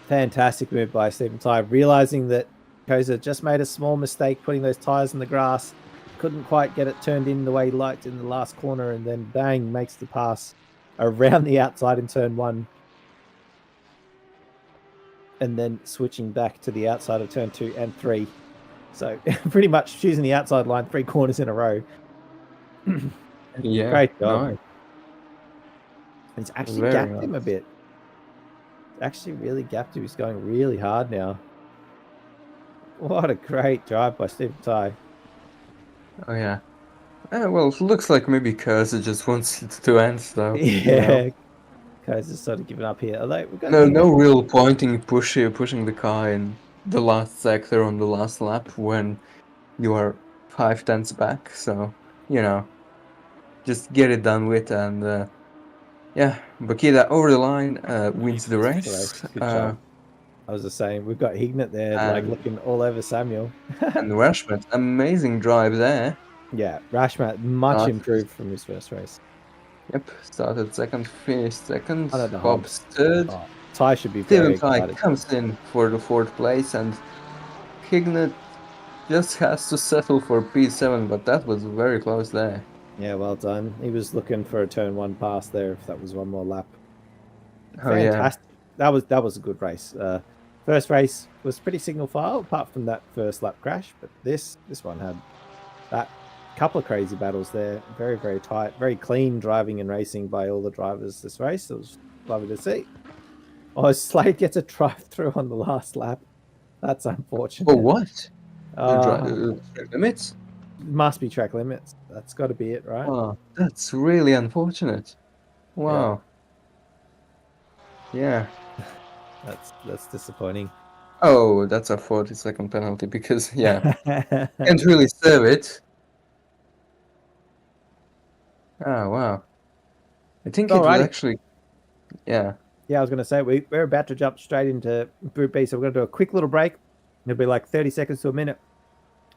Fantastic move by Stephen Ty, realizing that Koza just made a small mistake putting those tires in the grass. Couldn't quite get it turned in the way he liked in the last corner, and then bang, makes the pass around the outside in turn 1. And then switching back to the outside of turn 2 and 3. So pretty much choosing the outside line 3 corners in a row. Yeah, great job. nice. He's actually gapped him a bit. Actually really gapped him. He's going really hard now. What a great drive by Stephen Ty. Oh yeah. Well, it looks like maybe Kosa just wants it to end, though. Yeah. Kosa's sort of giving up here. Although we've got no real pushing the car in the last sector on the last lap when you are 5 tenths back. So, just get it done with, and yeah, Bakita over the line wins the race. Good job. I was just saying, we've got Hignett there, like looking all over Samuel. And Rashmat, amazing drive there. Yeah, Rashmat much improved from his first race. Yep, started second, finished second. Bob's Bob's third. Ty should be very excited. Ty comes in for the 4th place, and Hignett just has to settle for P7, but that was very close there. Yeah, well done. He was looking for a turn 1 pass there if that was one more lap. Oh, fantastic. Yeah. That was a good race. First race was pretty single file apart from that first lap crash, but this one had that couple of crazy battles there. Very, very tight, very clean driving and racing by all the drivers this race. It was lovely to see. Oh, Slade gets a drive through on the last lap. That's unfortunate. Oh, what? Track limits? Must be track limits. That's got to be it, right? Oh, that's really unfortunate. Wow. Yeah. That's disappointing. Oh, that's a 40-second penalty because, yeah, can't really serve it. Oh, wow. I think it was actually, yeah. Yeah, I was going to say, we're about to jump straight into Group B, so we're going to do a quick little break. It'll be like 30 seconds to a minute,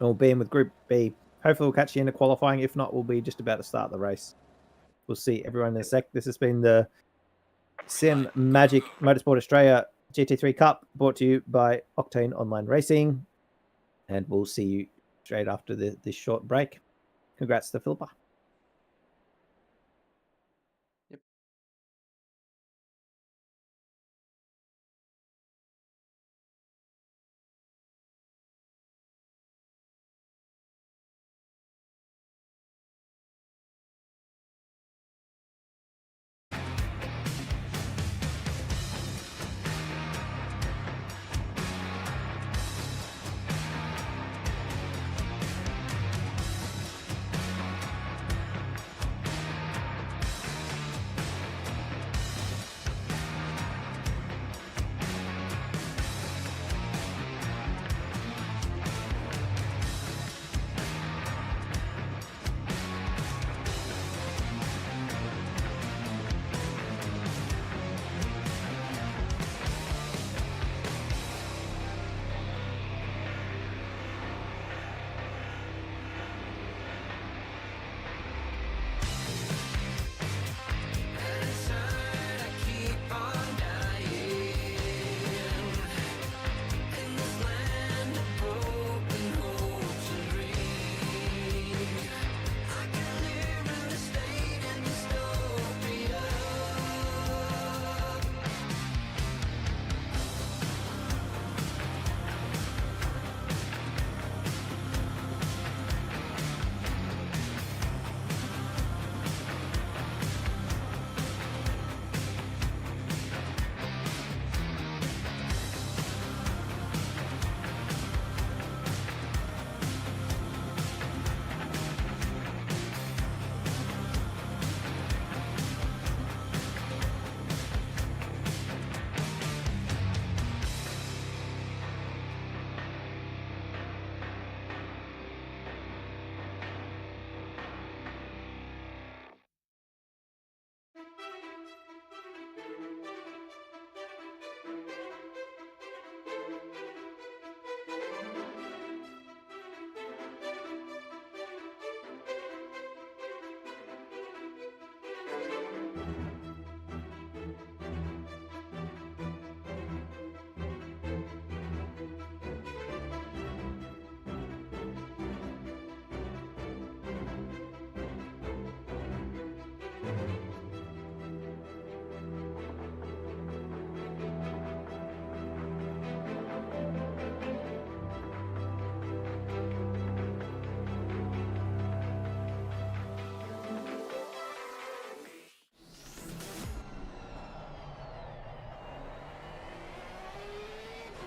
and we'll be in with Group B hopefully we'll catch you in the qualifying. If not, we'll be just about to start the race. We'll see everyone in a sec. This has been the Simagic Motorsport Australia GT3 Cup, brought to you by Octane Online Racing. And we'll see you straight after this short break. Congrats to Philippa.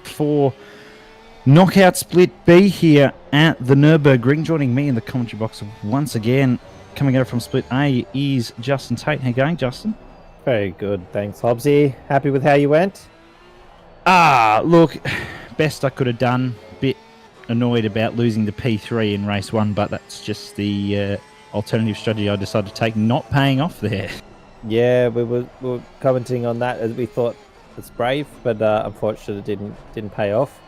For knockout split B here at the Nurburgring. Joining me in the commentary box once again, coming out from split A, is Justin Tate. How you going, Justin? Very good. Thanks, Hobbsy. Happy with how you went? Look, best I could have done. Bit annoyed about losing the P3 in race 1, but that's just the alternative strategy I decided to take, not paying off there. Yeah, we were commenting on that as we thought it's brave, but unfortunately it didn't pay off.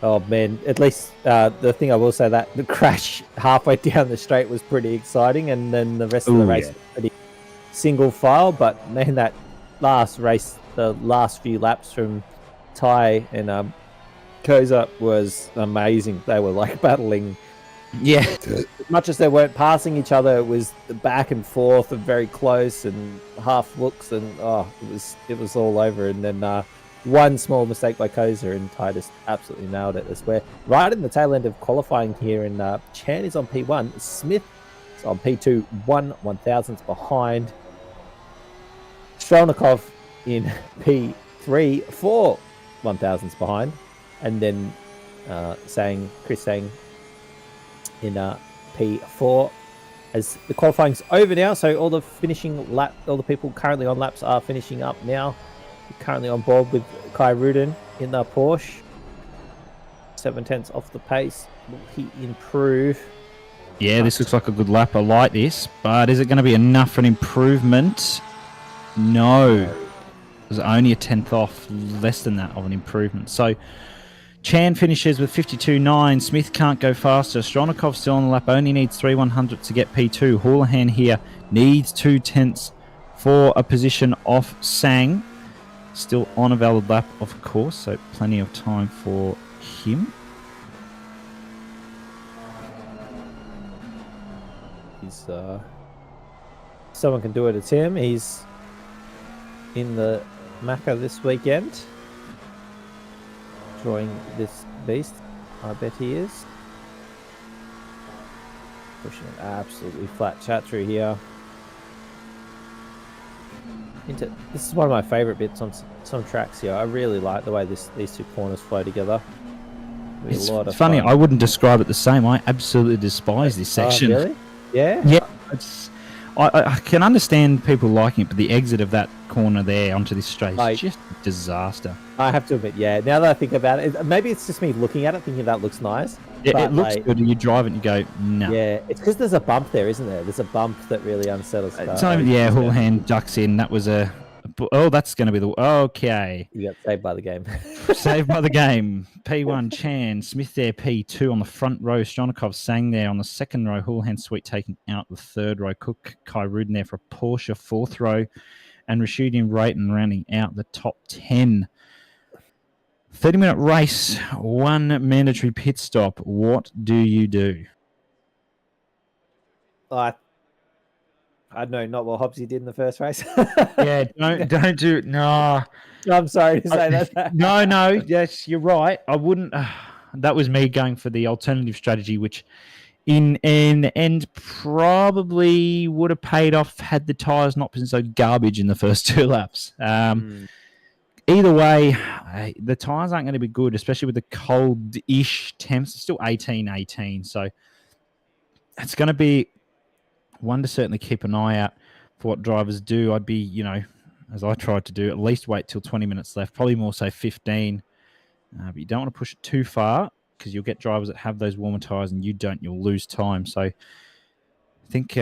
Oh man, at least the thing I will say, that the crash halfway down the straight was pretty exciting, and then the rest of the race was pretty single file. But man, that last race, the last few laps from Ty and Koza was amazing. They were like battling. Yeah. As much as they weren't passing each other, it was the back and forth and very close and half looks, and it was all over. And then one small mistake by Koza and Ty just absolutely nailed it. As we're right in the tail end of qualifying here, and Chan is on P1, Smith is on P2, 1/1000th behind. Strelnikov in P3, 4/1000ths behind, and then Chris Sang in P4. As the qualifying's over now, so all the people currently on laps are finishing up now. We're currently on board with Kai Rudin in the Porsche. 7/10 off the pace. Will he improve? Yeah, this looks like a good lap. I like this, but is it going to be enough for an improvement? No. It was only a 10th off, less than that of an improvement. So Chan finishes with 52.9. Smith can't go faster. Stronikov still on the lap. Only needs 3/100 to get P2. Houlihan here needs 2/10 for a position off Sang. Still on a valid lap, of course, so plenty of time for him. He's someone can do it. It's him. He's in the Macca this weekend, drawing this beast. I bet he is pushing an absolutely flat chat through here. This is one of my favorite bits on some tracks here. I really like the way these two corners flow together. It's funny. I wouldn't describe it the same. I absolutely despise this section. Really? Yeah. Yeah. I can understand people liking it, but the exit of that corner there onto this straight is just a disaster. I have to admit, yeah. Now that I think about it, maybe it's just me looking at it, thinking that looks nice. Yeah, it looks good, and you drive it and you go, no. Yeah, it's because there's a bump there, isn't there? There's a bump that really unsettles cars. It's not even, yeah, Houlihan ducks in. That was that's going to be the... Okay. You got saved by the game. Saved by the game. P1, Chan. Smith there, P2 on the front row. Stronikov Sang there on the second row. Houlihan Sweet taking out the third row. Cook, Kai Rudin there for a Porsche fourth row. And Rashudian Rayton rounding out the top 10. 30-minute race, one mandatory pit stop. What do you do? I don't know, not what Hobbsy did in the first race. Yeah, don't do... No. I'm sorry to say that. No, yes, you're right. I wouldn't... that was me going for the alternative strategy, which in the end probably would have paid off had the tyres not been so garbage in the first two laps. Either way, the tyres aren't going to be good, especially with the cold-ish temps. It's still 18, so it's going to be one to certainly keep an eye out for what drivers do. I'd be, as I tried to do, at least wait till 20 minutes left, probably more so 15. But you don't want to push it too far because you'll get drivers that have those warmer tyres and you don't, you'll lose time. So I think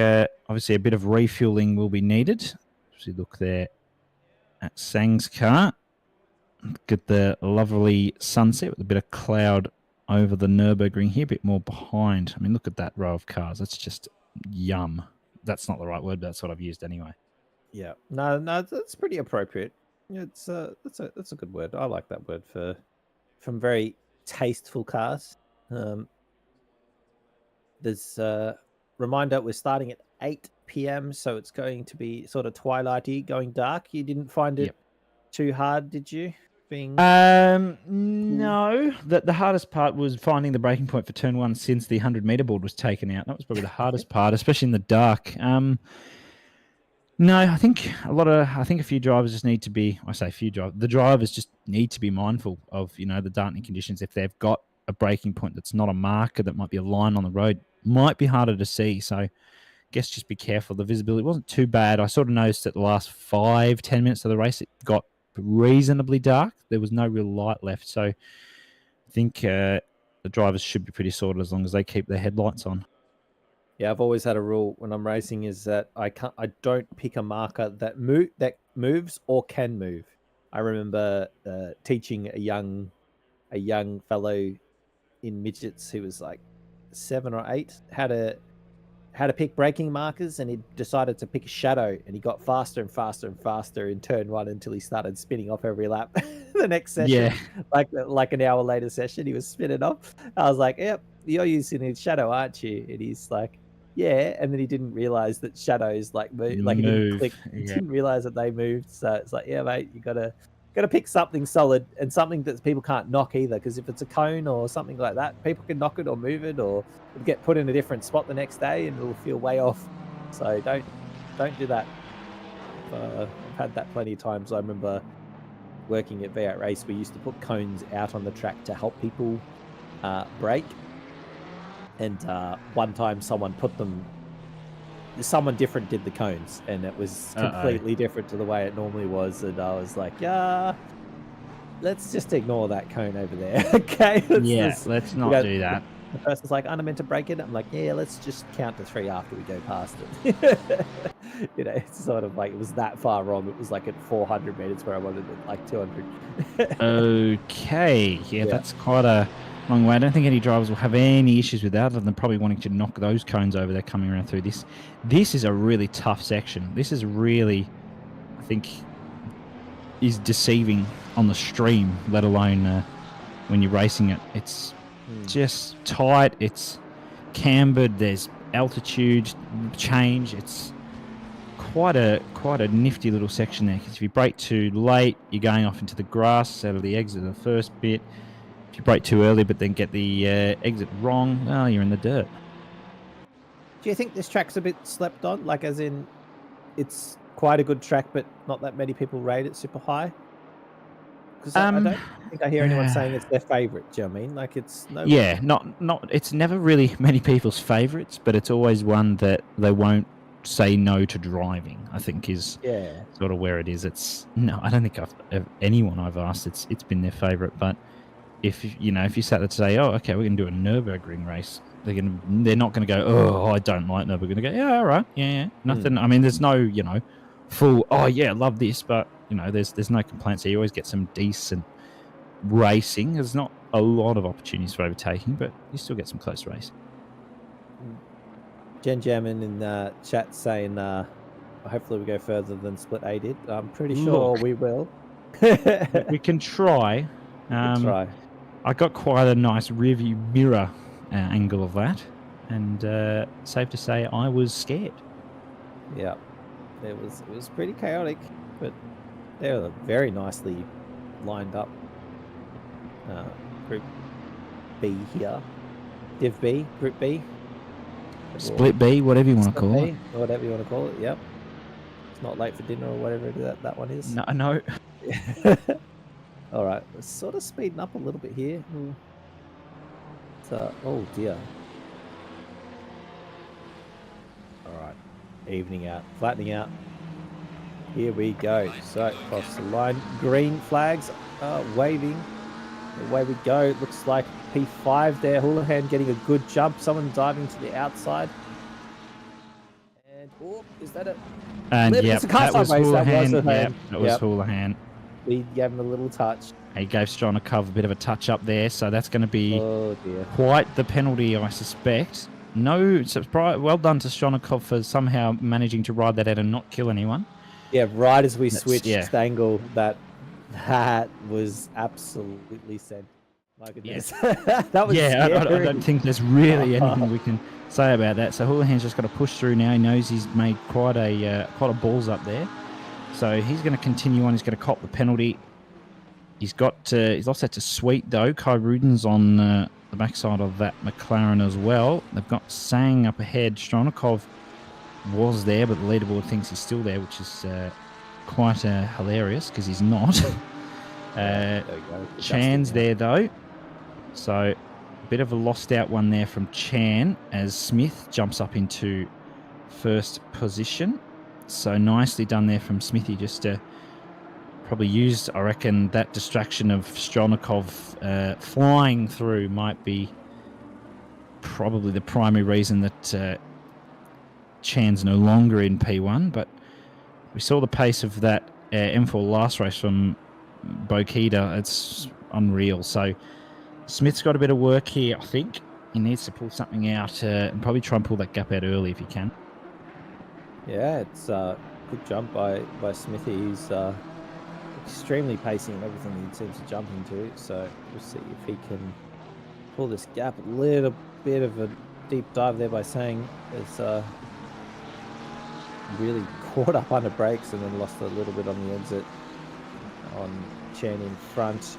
obviously a bit of refueling will be needed. So you look there at Sang's car. Get the lovely sunset with a bit of cloud over the Nurburgring here, a bit more behind. I mean, look at that row of cars. That's just yum. That's not the right word, but that's what I've used anyway. Yeah. No, that's pretty appropriate. That's a good word. I like that word from very tasteful cars. There's a reminder we're starting at 8 p.m, so it's going to be sort of twilighty, going dark. You didn't find it too hard, did you? No. The hardest part was finding the braking point for turn one since the 100-meter board was taken out. That was probably the hardest part, especially in the dark. No, I think a few drivers just need to be. I say a few drivers. The drivers just need to be mindful of the darkening conditions. If they've got a braking point that's not a marker, that might be a line on the road, might be harder to see. So, I guess just be careful. The visibility wasn't too bad. I sort of noticed that the last 5-10 minutes of the race it got reasonably dark. There was no real light left, so I think the drivers should be pretty sorted as long as they keep their headlights on. Yeah, I've always had a rule when I'm racing is that I don't pick a marker that moves or can move. I remember teaching a young fellow in midgets who was like 7 or 8 how to pick braking markers, and he decided to pick a shadow, and he got faster and faster and faster in turn one until he started spinning off every lap. The next session, like an hour later session, he was spinning off. I was like, "Yep, you're using a shadow, aren't you?" And he's like, "Yeah," and then he didn't realize that shadows move. He didn't click. He didn't realize that they moved. So it's like, yeah, mate, you gotta pick something solid and something that people can't knock either. Because if it's a cone or something like that, people can knock it or move it, or it'll get put in a different spot the next day and it'll feel way off. So don't do that. I've had that plenty of times. I remember working at V8 Race, we used to put cones out on the track to help people brake. And one time someone different did the cones, and it was completely different to the way it normally was. And I was like, yeah, let's just ignore that cone over there. Okay. Let's not do that. The person's like, aren't I meant to break it? I'm like, yeah, let's just count to 3 after we go past it. You know, it's sort of like it was that far wrong. It was like at 400 meters where I wanted it like 200. Okay, yeah, that's quite a long way. I don't think any drivers will have any issues with that, other than probably wanting to knock those cones over there coming around through this. This is a really tough section. This is really, I think, is deceiving on the stream, let alone when you're racing it. It's just tight. It's cambered. There's altitude change. It's quite a nifty little section there, because if you brake too late, you're going off into the grass out of the exit of the first bit. If you brake too early but then get the exit wrong, well, you're in the dirt. Do you think this track's a bit slept on? Like, as in, it's quite a good track, but not that many people rate it super high? Because I don't think I hear anyone saying it's their favourite. Do you know what I mean? Like, it's no. Yeah, not. It's never really many people's favourites, but it's always one that they won't say no to driving, I think, is sort of where it is. I don't think anyone I've asked it's been their favourite. But if you sat there to say, oh, okay, we're going to do a Nurburgring race, they're not going to go, oh, I don't like Nurburgring. They're going to go, yeah, all right, yeah, nothing. I mean, there's no full, oh yeah, love this, but there's no complaints. So you always get some decent racing. There's not a lot of opportunities for overtaking, but you still get some close racing. Jen Jammin in the chat saying, hopefully we go further than Split A did. I'm pretty sure we will. We can try. Try. I got quite a nice rearview mirror angle of that, and safe to say I was scared. Yeah, it was pretty chaotic, but they were very nicely lined up. Group B here. Div B, Group B. Split B, whatever you want to call it. Whatever you want to call it, yep. It's not late for dinner or whatever that one is. No. All right, we're sort of speeding up a little bit here. So, oh dear. All right, evening out, flattening out. Here we go. So, across the line, green flags waving. Away we go. It looks like P5 there. Houlihan getting a good jump. Someone diving to the outside. And, oh, is that it? And yeah, that was Houlihan. That was Houlihan. He gave him a little touch. He gave Stronikov a bit of a touch up there, so that's going to be quite the penalty, I suspect. No, well done to Stronikov for somehow managing to ride that out and not kill anyone. Yeah, right as we switched angle, that was absolutely sent. My goodness. That was scary. I don't think there's really anything we can say about that. So Houlihan's just got to push through now. He knows he's made quite a balls up there. So he's going to continue on. He's going to cop the penalty. He's offset to Sweet, though. Kai Ruden's on the backside of that McLaren as well. They've got Sang up ahead. Stronikov was there, but the leaderboard thinks he's still there, which is quite hilarious because he's not. Chan's there, though. So a bit of a lost out one there from Chan as Smith jumps up into first position. So nicely done there from Smithy, just to probably used, I reckon, that distraction of Stronikov flying through might be probably the primary reason that Chan's no longer in P1. But we saw the pace of that M4 last race from Bokita. It's unreal. So Smith's got a bit of work here, I think. He needs to pull something out and probably try and pull that gap out early if he can. Yeah, it's a good jump by Smithy. He's extremely pacing in everything he seems to jump into. So we'll see if he can pull this gap. A little bit of a deep dive there by Sang is really caught up under brakes and then lost a little bit on the exit on Chen in front.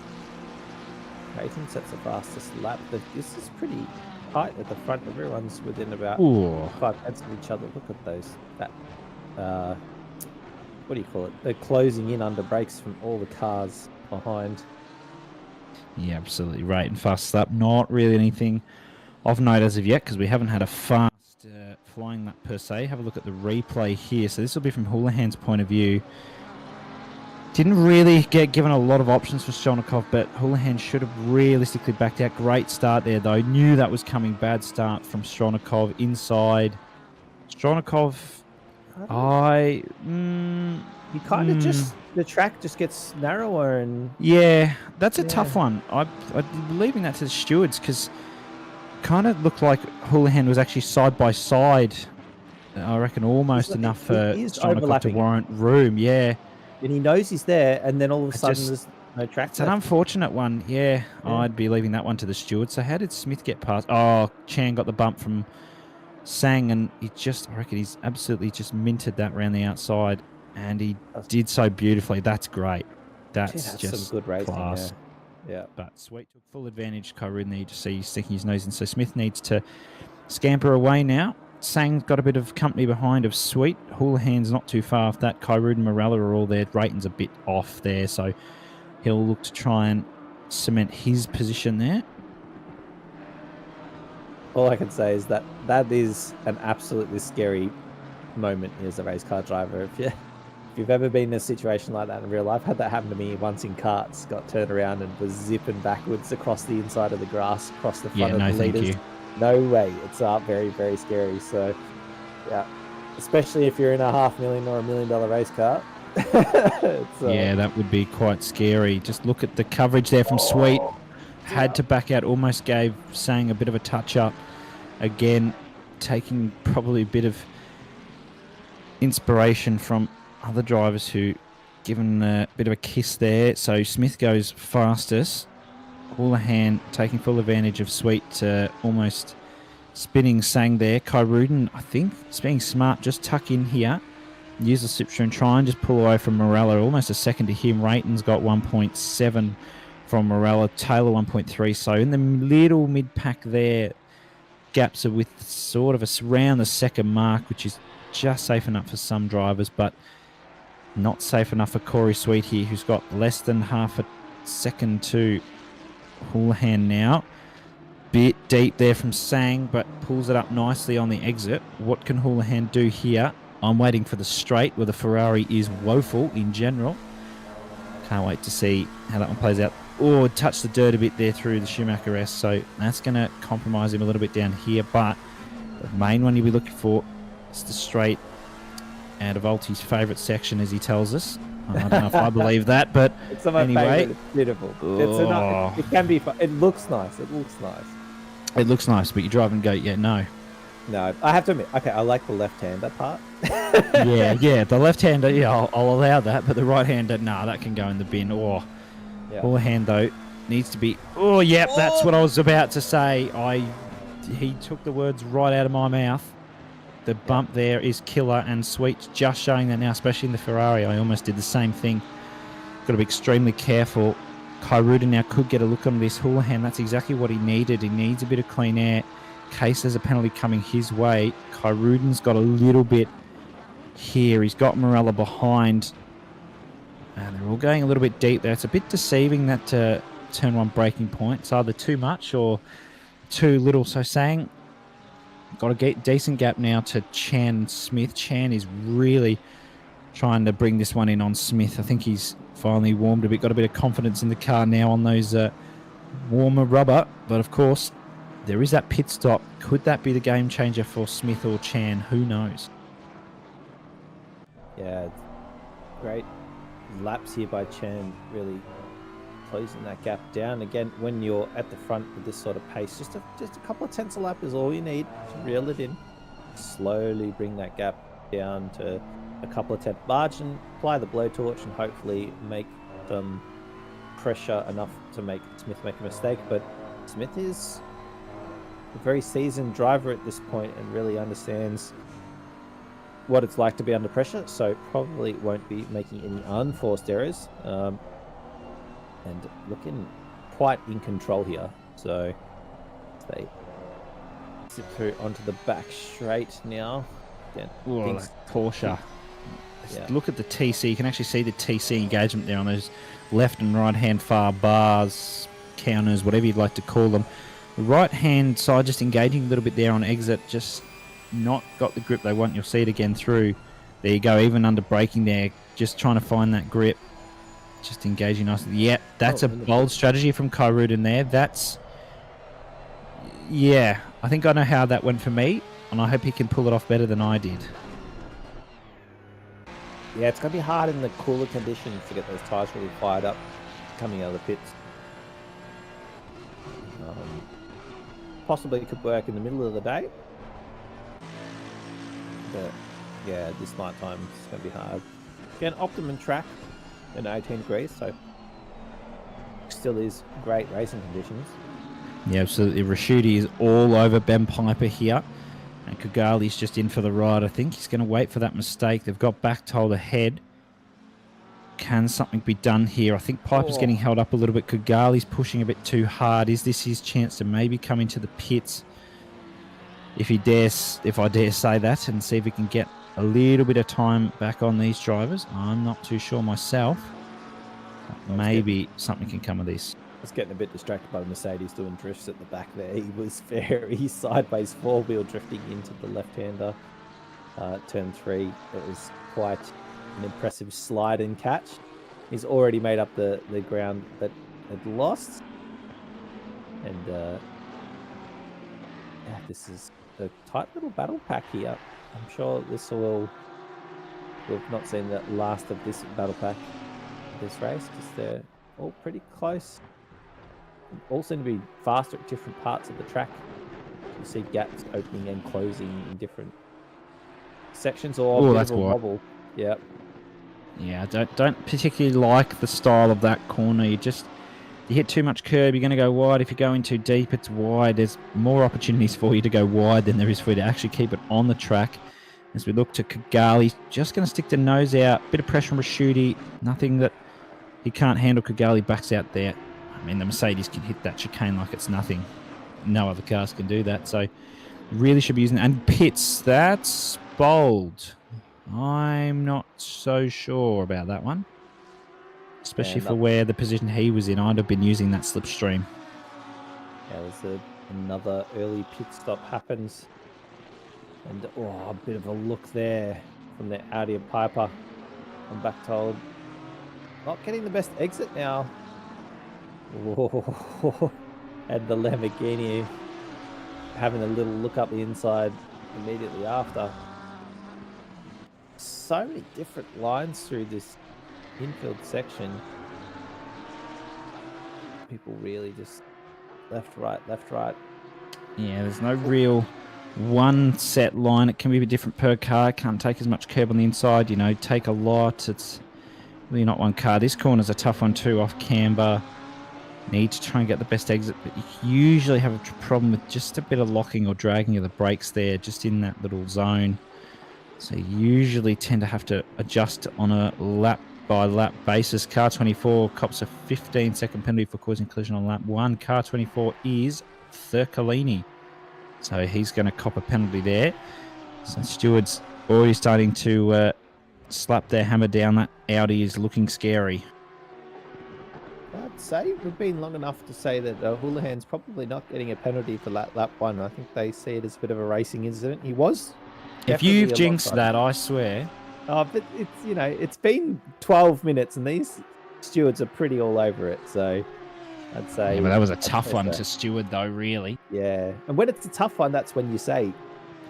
Payton sets the fastest lap. This is pretty tight at the front. Everyone's within about 5 tenths of each other. Look at those. What do you call it? They're closing in under brakes from all the cars behind. Yeah, absolutely right. And fast lap, not really anything of note as of yet because we haven't had a fast flying lap per se. Have a look at the replay here. So this will be from Houlihan's point of view. Didn't really get given a lot of options for Stronikov, but Houlihan should have realistically backed out. Great start there, though. Knew that was coming. Bad start from Stronikov inside. Stronikov, You kind of just the track just gets narrower and yeah, that's a tough one. I'm leaving that to the stewards because kind of looked like Houlihan was actually side by side. I reckon almost enough for Stronikoff to warrant room. Yeah, and he knows he's there, and then all of a sudden there's no track. It's an unfortunate one. Yeah, I'd be leaving that one to the stewards. So how did Smith get past? Oh, Chan got the bump from Sang, and I reckon he's absolutely just minted that around the outside, and he did so beautifully. That's great. That's just some good racing, class. Yeah. But Sweet took full advantage. Kyrene there, you just see he's sticking his nose in. So Smith needs to scamper away now. Sang's got a bit of company behind of Sweet. Houlihan's not too far off that. Kyrene and Morella are all there. Drayton's a bit off there, so he'll look to try and cement his position there. All I can say is that is an absolutely scary moment as a race car driver. If you've ever been in a situation like that in real life, had that happen to me once in karts, got turned around and was zipping backwards across the inside of the grass, across the front of the leaders. No way. It's very, very scary. So, yeah, especially if you're in a $500,000 or $1 million race car. Yeah, that would be quite scary. Just look at the coverage there from Sweet. Had to back out, almost gave Sang a bit of a touch-up. Again, taking probably a bit of inspiration from other drivers who given a bit of a kiss there. So Smith goes fastest. Houlihan taking full advantage of Sweet, almost spinning Sang there. Kyrene, I think, is being smart, just tuck in here. Use the slipstream and try and just pull away from Morella. Almost a second to him. Rayton's got 1.7 from Morella. Taylor 1.3. So in the little mid-pack there, gaps are with sort of around the second mark, which is just safe enough for some drivers, but not safe enough for Corey Sweet here, who's got less than half a second to Houlihan now. Bit deep there from Sang, but pulls it up nicely on the exit. What can Houlihan do here? I'm waiting for the straight, where the Ferrari is woeful in general. Can't wait to see how that one plays out. Oh, touched the dirt a bit there through the Schumacher S, so that's going to compromise him a little bit down here, but the main one you'll be looking for is the straight out of Alti's favourite section, as he tells us. I don't know if I believe that, but it's my anyway. Favorite. It's beautiful. It can be fun. It looks nice. It looks nice, but you drive and go, yeah, no. No, I have to admit, okay, I like the left-hander part. yeah, the left-hander, I'll allow that, but the right-hander, that can go in the bin. Houlihan, though, needs to be... that's what I was about to say. He took the words right out of my mouth. The bump there is killer, and Sweet's just showing that now, especially in the Ferrari. I almost did the same thing. Got to be extremely careful. Kyrene now could get a look on this. Houlihan, that's exactly what he needed. He needs a bit of clean air. Case there's a penalty coming his way. Kyruden's got a little bit here. He's got Morella behind. And they're all going a little bit deep there. It's a bit deceiving, that turn one braking point. It's either too much or too little. So Sang got a decent gap now to Chan Smith. Chan is really trying to bring this one in on Smith. I think he's finally warmed a bit, got a bit of confidence in the car now on those warmer rubber. But of course, there is that pit stop. Could that be the game changer for Smith or Chan? Who knows? Yeah, great laps here by Chan, really closing that gap down. Again, when you're at the front with this sort of pace, just a couple of tenths a lap is all you need to reel it in. Slowly bring that gap down to a couple of tenths margin, apply the blowtorch, and hopefully make them pressure enough to make Smith make a mistake. But Smith is a very seasoned driver at this point and really understands what it's like to be under pressure, so probably won't be making any unforced errors, and looking quite in control here. So they zip through onto the back straight now. Again, Porsche. Look at the TC. You can actually see the TC engagement there on those left and right hand far bars, counters, whatever you'd like to call them. The right hand side just engaging a little bit there on exit, just not got the grip they want. You'll see it again through. There you go, even under braking there, just trying to find that grip, just engaging nicely. Yeah, that's a bold strategy from Kyrene there. I think I know how that went for me, and I hope he can pull it off better than I did. Yeah, it's going to be hard in the cooler conditions to get those tyres really fired up coming out of the pits. Possibly could work in the middle of the day. But yeah, this night time it's going to be hard. Again, optimum track in 18 degrees, so still is great racing conditions. Yeah, absolutely. Raschuti is all over Ben Piper here. And Kigali's just in for the ride. I think he's going to wait for that mistake. They've got Bechtold ahead. Can something be done here? I think Piper's getting held up a little bit. Kigali's pushing a bit too hard. Is this his chance to maybe come into the pits? If I dare say that, and see if he can get a little bit of time back on these drivers. I'm not too sure myself. Maybe something can come of this. I was getting a bit distracted by the Mercedes doing drifts at the back there. He was very sideways four-wheel drifting into the left-hander. Turn 3. It was quite an impressive slide and catch. He's already made up the ground that had lost. And yeah, this is a tight little battle pack here. I'm sure we've not seen the last of this battle pack, this race, because they're all pretty close. All seem to be faster at different parts of the track. You see gaps opening and closing in different sections, or a bit of a wobble. Yeah. Yeah, I don't particularly like the style of that corner. You hit too much curb, you're going to go wide. If you go in too deep, it's wide. There's more opportunities for you to go wide than there is for you to actually keep it on the track. As we look to Kigali, just going to stick the nose out. Bit of pressure on Raschuti. Nothing that he can't handle. Kigali backs out there. I mean, the Mercedes can hit that chicane like it's nothing. No other cars can do that. So really should be using it. And pits, that's bold. I'm not so sure about that one. Especially for where the position he was in. I'd have been using that slipstream. Yeah, there's another early pit stop happens. And a bit of a look there from the Audi of Piper. I'm back told. Not getting the best exit now. Whoa. And the Lamborghini having a little look up the inside immediately after. So many different lines through this infield section. People really just left, right, left, right. Yeah, there's no real one set line. It can be a bit different per car. Can't take as much curb on the inside, take a lot. It's really not one car. This corner's a tough one too, off camber. Need to try and get the best exit, but you usually have a problem with just a bit of locking or dragging of the brakes there, just in that little zone. So you usually tend to have to adjust on a lap by lap basis. Car 24 cops a 15-second penalty for causing collision on lap 1. Car 24 is Thurcolini. So he's going to cop a penalty there. So Stewart's already starting to slap their hammer down. That Audi is looking scary. I'd say we've been long enough to say that Houlihan's probably not getting a penalty for lap 1. I think they see it as a bit of a racing incident. He was. If you've jinxed that, I swear. Oh, but it's it's been 12 minutes and these stewards are pretty all over it. So I'd say. Yeah, but that was a tough one to steward, though. Really. Yeah, and when it's a tough one, that's when you say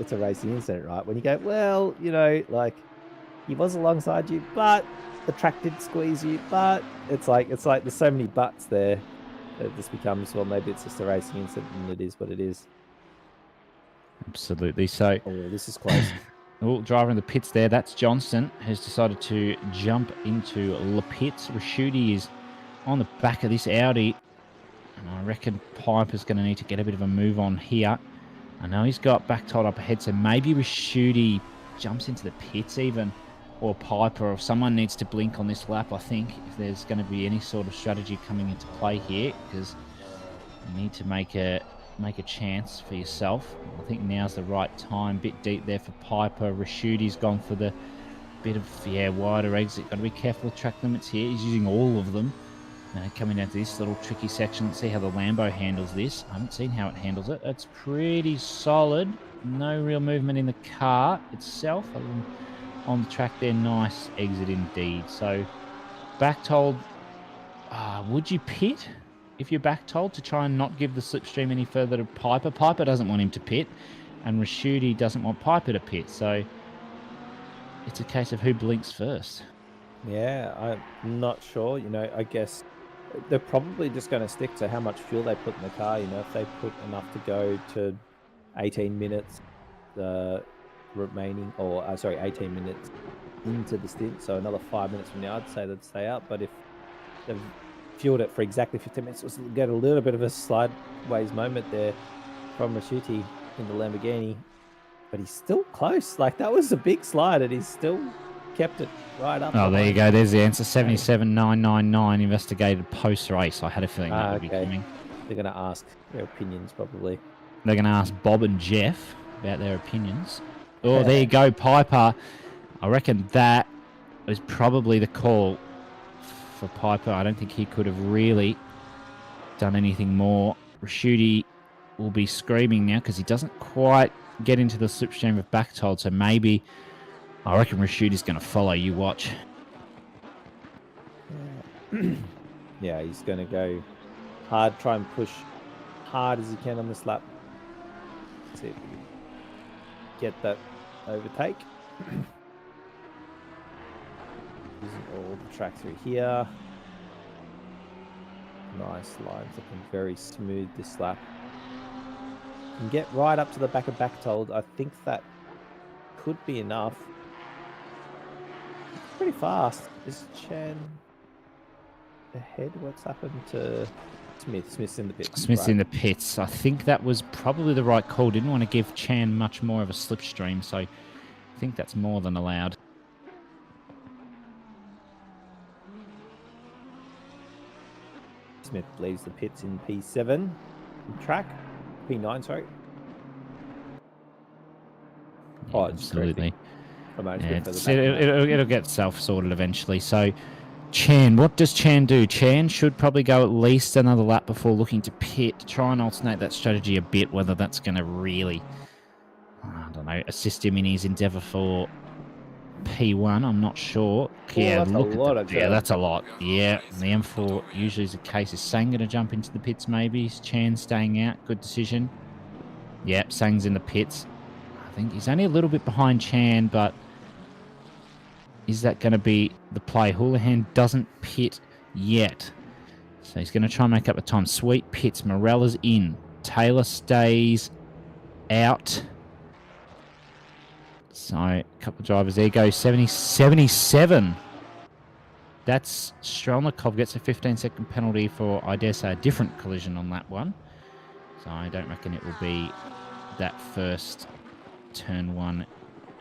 it's a racing incident, right? When you go, well, like he was alongside you, but the track did squeeze you, but it's like there's so many buts there that this becomes, well, maybe it's just a racing incident and it is what it is. Absolutely. So this is close. Driver in the pits there, that's Johnson, has decided to jump into the pits. Raschuti is on the back of this Audi, and I reckon Piper's going to need to get a bit of a move on here. I know he's got Bechtold up ahead, so maybe Raschuti jumps into the pits even, or Piper, or someone needs to blink on this lap, I think, if there's going to be any sort of strategy coming into play here, because you need to make a chance for yourself. I think now's the right time. Bit deep there for Piper. Rashuti's gone for the bit of wider exit. Got to be careful with track limits here. He's using all of them. Coming down to this little tricky section. Let's see how the Lambo handles this. I haven't seen how it handles it. It's pretty solid. No real movement in the car itself. On the track there, nice exit indeed. So Bechtold, would you pit if you're Bechtold to try and not give the slipstream any further to Piper? Piper doesn't want him to pit, and Raschuti doesn't want Piper to pit. So it's a case of who blinks first. Yeah, I'm not sure. I guess they're probably just going to stick to how much fuel they put in the car. If they put enough to go to 18 minutes remaining, or 18 minutes into the stint, so another 5 minutes from now, I'd say they'd stay up. But if they've fueled it for exactly 15 minutes, we'll get a little bit of a sideways moment there from Rashuti in the Lamborghini. But he's still close. Like, that was a big slide, and he's still kept it right up. Oh, there you go. There's the answer. 77,999 investigated post-race. I had a feeling that would be coming. They're going to ask their opinions, probably. They're going to ask Bob and Jeff about their opinions. Oh, there you go, Piper. I reckon that is probably the call for Piper. I don't think he could have really done anything more. Rashuti will be screaming now because he doesn't quite get into the slipstream of Bechtold, so maybe I reckon Rashuti's going to follow. You watch. Yeah, he's going to go hard, try and push hard as he can on this lap. See if we can get that overtake. Using all the track through here. Nice lines, looking very smooth this lap. Can get right up to the back of Bechtold. I think that could be enough. It's pretty fast. Is Chan ahead? What's happened to Smith? Smith's in the pits. Smith's in the pits. I think that was probably the right call. Didn't want to give Chan much more of a slipstream, so I think that's more than allowed. Smith leaves the pits in P7 track. P9, sorry. Yeah, absolutely. Yeah, it'll get self-sorted eventually. So, Chan, what does Chan do? Chan should probably go at least another lap before looking to pit, try and alternate that strategy a bit, whether that's going to really, I don't know, assist him in his endeavour for P1. I'm not sure. Yeah, that's a lot. Yeah, that's a lot. Yeah, and the M4 usually is the case. Is Sang going to jump into the pits maybe? Is Chan staying out? Good decision. Yep, Sang's in the pits. I think he's only a little bit behind Chan, but is that going to be the play? Houlihan doesn't pit yet, so he's going to try and make up the time. Sweet pits. Morella's in. Taylor stays out. So, a couple of drivers. There goes 77. That's Strelnikov gets a 15-second penalty for, I dare say, a different collision on that one. So, I don't reckon it will be that first turn one.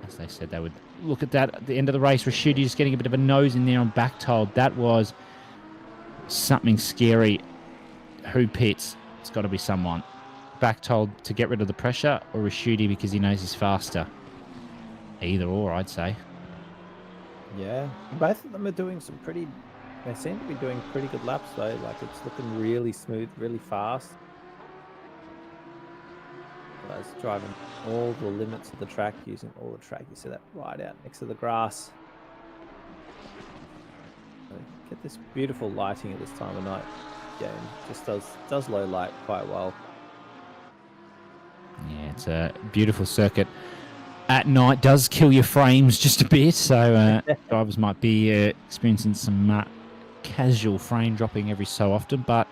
As they said, they would look at that at the end of the race. Rashuti just getting a bit of a nose in there on Bechtold. That was something scary. Who pits? It's got to be someone. Bechtold to get rid of the pressure, or Rashuti because he knows he's faster. Either or, I'd say. Yeah, both of them are doing some pretty... They seem to be doing pretty good laps, though. Like, it's looking really smooth, really fast. Guys driving all the limits of the track, using all the track. You see that right out next to the grass. Get this beautiful lighting at this time of night. Game just does low light quite well. Yeah, it's a beautiful circuit. At night does kill your frames just a bit, so drivers might be experiencing some casual frame dropping every so often, but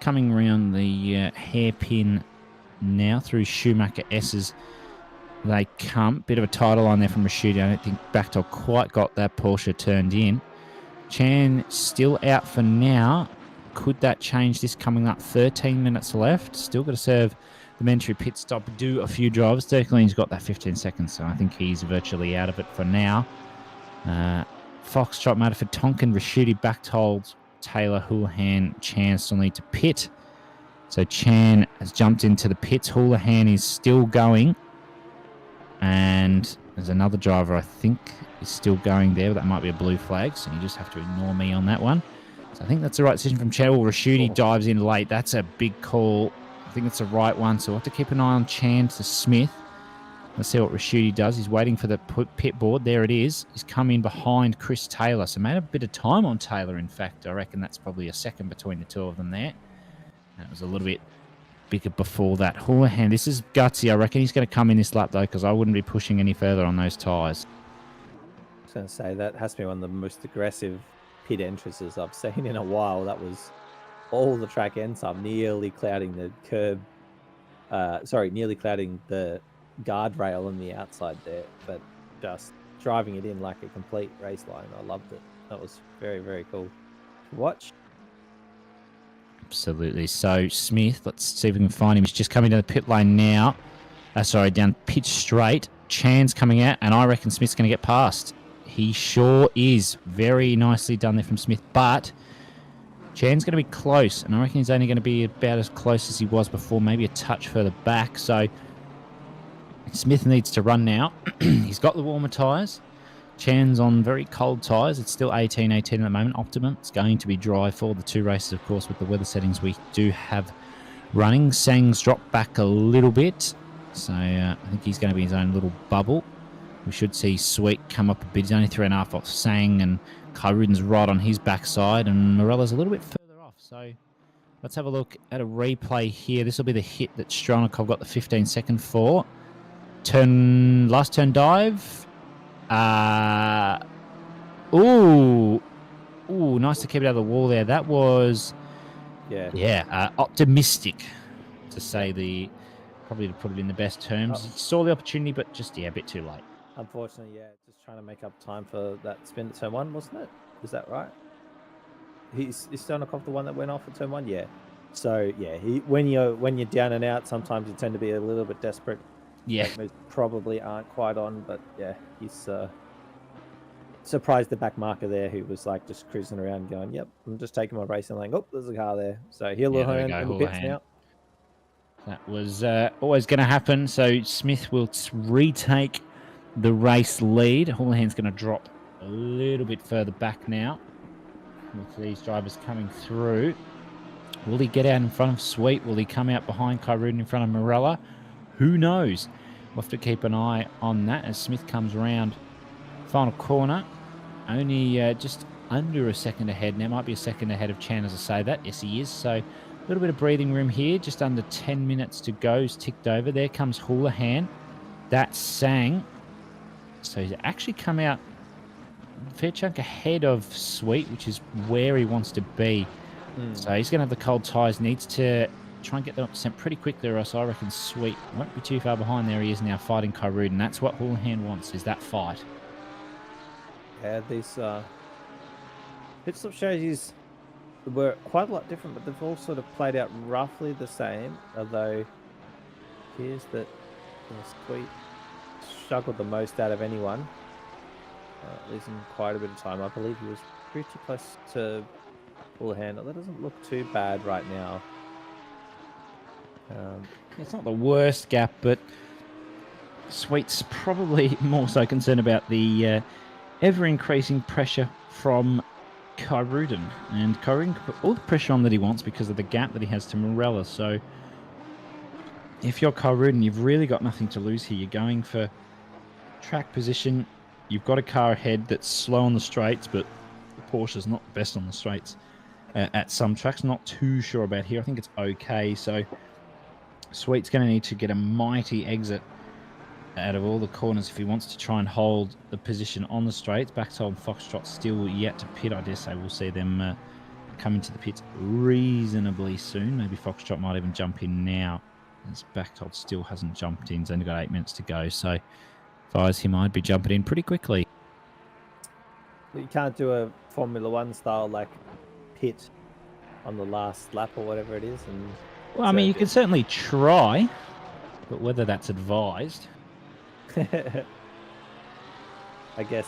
coming around the hairpin now through Schumacher S's, they come. Bit of a title line there from Rashuti. I don't think Bechtold quite got that Porsche turned in. Chan still out for now. Could that change this coming up? 13 minutes left. Still got to serve the mandatory pit stop, do a few drivers. Dirklean's got that 15 seconds, so I think he's virtually out of it for now. Foxtrot, Matterford, Tonkin, Rashuti, Bechtold, Taylor, Houlihan, Chan still need to pit. So Chan has jumped into the pits. Houlihan is still going. And there's another driver, I think, is still going there. That might be a blue flag, so you just have to ignore me on that one. So I think that's the right decision from Chan. Rashuti dives in late. That's a big call. I think it's the right one, so we'll have to keep an eye on Chan to Smith. Let's see what Rashuti does. He's waiting for the pit board. There it is. He's come in behind Chris Taylor, so made a bit of time on Taylor, in fact. I reckon that's probably a second between the two of them there. That was a little bit bigger before that. Houlihan, this is gutsy. I reckon he's going to come in this lap, though, because I wouldn't be pushing any further on those tyres. was going to say, that has to be one of the most aggressive pit entrances I've seen in a while. That was all the track ends up nearly clouding the curb. Nearly clouding the guardrail on the outside there, but just driving it in like a complete race line. I loved it. That was very, very cool to watch. Absolutely. So Smith, let's see if we can find him. He's just coming down the pit lane now. Down pitch straight. Chan's coming out, and I reckon Smith's going to get past. He sure is. Very nicely done there from Smith, but Chan's going to be close, and I reckon he's only going to be about as close as he was before, maybe a touch further back. So Smith needs to run now. He's got the warmer tyres. Chan's on very cold tyres. It's still 18 at the moment. Optimum. It's going to be dry for the two races, of course, with the weather settings we do have running. Sang's dropped back a little bit. So I think he's going to be in his own little bubble. We should see Sweet come up a bit. He's only 3.5 off Sang, and Kyrudin's right on his backside, and Morella's a little bit further off. So let's have a look at a replay here. This will be the hit that Stronikov got the 15-second for. Last turn dive. Ooh, nice to keep it out of the wall there. That was, optimistic, to say probably to put it in the best terms. He saw the opportunity, but just, a bit too late. Unfortunately, just trying to make up time for that spin at turn 1, wasn't it? Is that right? Is Stronikov the one that went off at turn 1? Yeah. So, when you're down and out, sometimes you tend to be a little bit desperate. Yeah. Moves probably aren't quite on, but he's surprised the back marker there, who was like just cruising around going, yep, I'm just taking my racing lane. Oh, there's a car there. So he'll in the pits now. That was always going to happen. So Smith will retake the race lead. Houlihan's going to drop a little bit further back now with these drivers coming through. Will he get out in front of Sweet? Will he come out behind Kyrudin in front of Morella? Who knows? We'll have to keep an eye on that as Smith comes around final corner. Only just under a second ahead now. Might be a second ahead of Chan as I say that. Yes, he is. So a little bit of breathing room here. Just under 10 minutes to go. He's ticked over. There comes Houlihan. That's Sang. So he's actually come out a fair chunk ahead of Sweet, which is where he wants to be. So he's going to have the cold tyres. Needs to try and get them up % pretty quickly, or else I reckon Sweet won't be too far behind. There he is now fighting Kyrudin. That's what Houlihan wants, is that fight. Yeah, these pit stop strategies were quite a lot different, but they've all sort of played out roughly the same, although here's that Sweet struggled the most out of anyone, losing quite a bit of time. I believe he was pretty close to Houlihan. That doesn't look too bad right now. It's not the worst gap, but Sweet's probably more so concerned about the ever-increasing pressure from Kyrudin. And Kyrudin can put all the pressure on that he wants because of the gap that he has to Morella. So if you're Kyrudin, you've really got nothing to lose here. You're going for track position. You've got a car ahead that's slow on the straights, but the Porsche's not the best on the straights at some tracks. Not too sure about here. I think it's okay. So Sweet's going to need to get a mighty exit out of all the corners if he wants to try and hold the position on the straights. Bechtold and Foxtrot still yet to pit. I dare say we'll see them come into the pits reasonably soon. Maybe Foxtrot might even jump in now, as Bechtold still hasn't jumped in. He's only got 8 minutes to go. So if I was him, I'd be jumping in pretty quickly. You can't do a Formula 1 style like pit on the last lap or whatever it is. And well, I mean, you can certainly try, but whether that's advised. I guess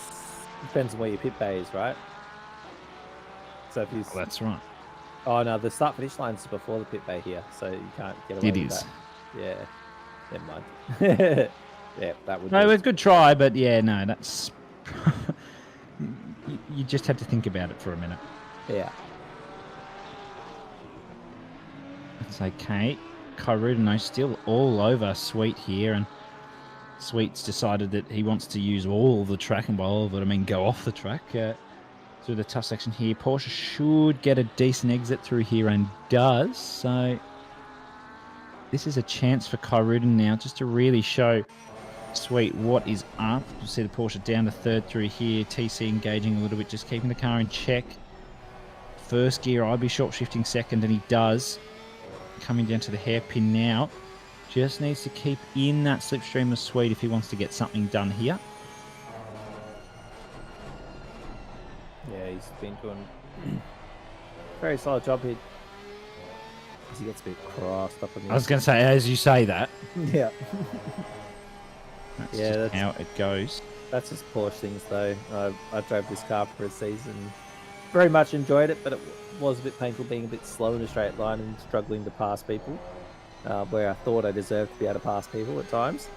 depends on where your pit bay is, right? So if you... Well, that's right. Oh, no, the start finish line is before the pit bay here, so you can't get away with that. Yeah, never mind. Yeah, that would. No, it was a good try, but yeah, no, that's. You just have to think about it for a minute. Yeah. It's okay. Kyrudin still all over Sweet here, and Sweet's decided that he wants to use all the track, and by all of it, I mean go off the track through the tough section here. Porsche should get a decent exit through here, and does. So this is a chance for Kyrudin now just to really show Sweet, what is up? You see the Porsche down to third through here. TC engaging a little bit, just keeping the car in check. First gear, I'd be short shifting second, and he does. Coming down to the hairpin now. Just needs to keep in that slipstream of Sweet if he wants to get something done here. Yeah, he's been doing very solid job here. As he gets a bit crossed up on the I was going to say, as you say that, yeah. that's Yeah, just that's- how it goes. That's just Porsche things, though. I drove this car for a season. Very much enjoyed it, but it was a bit painful being a bit slow in a straight line and struggling to pass people, where I thought I deserved to be able to pass people at times.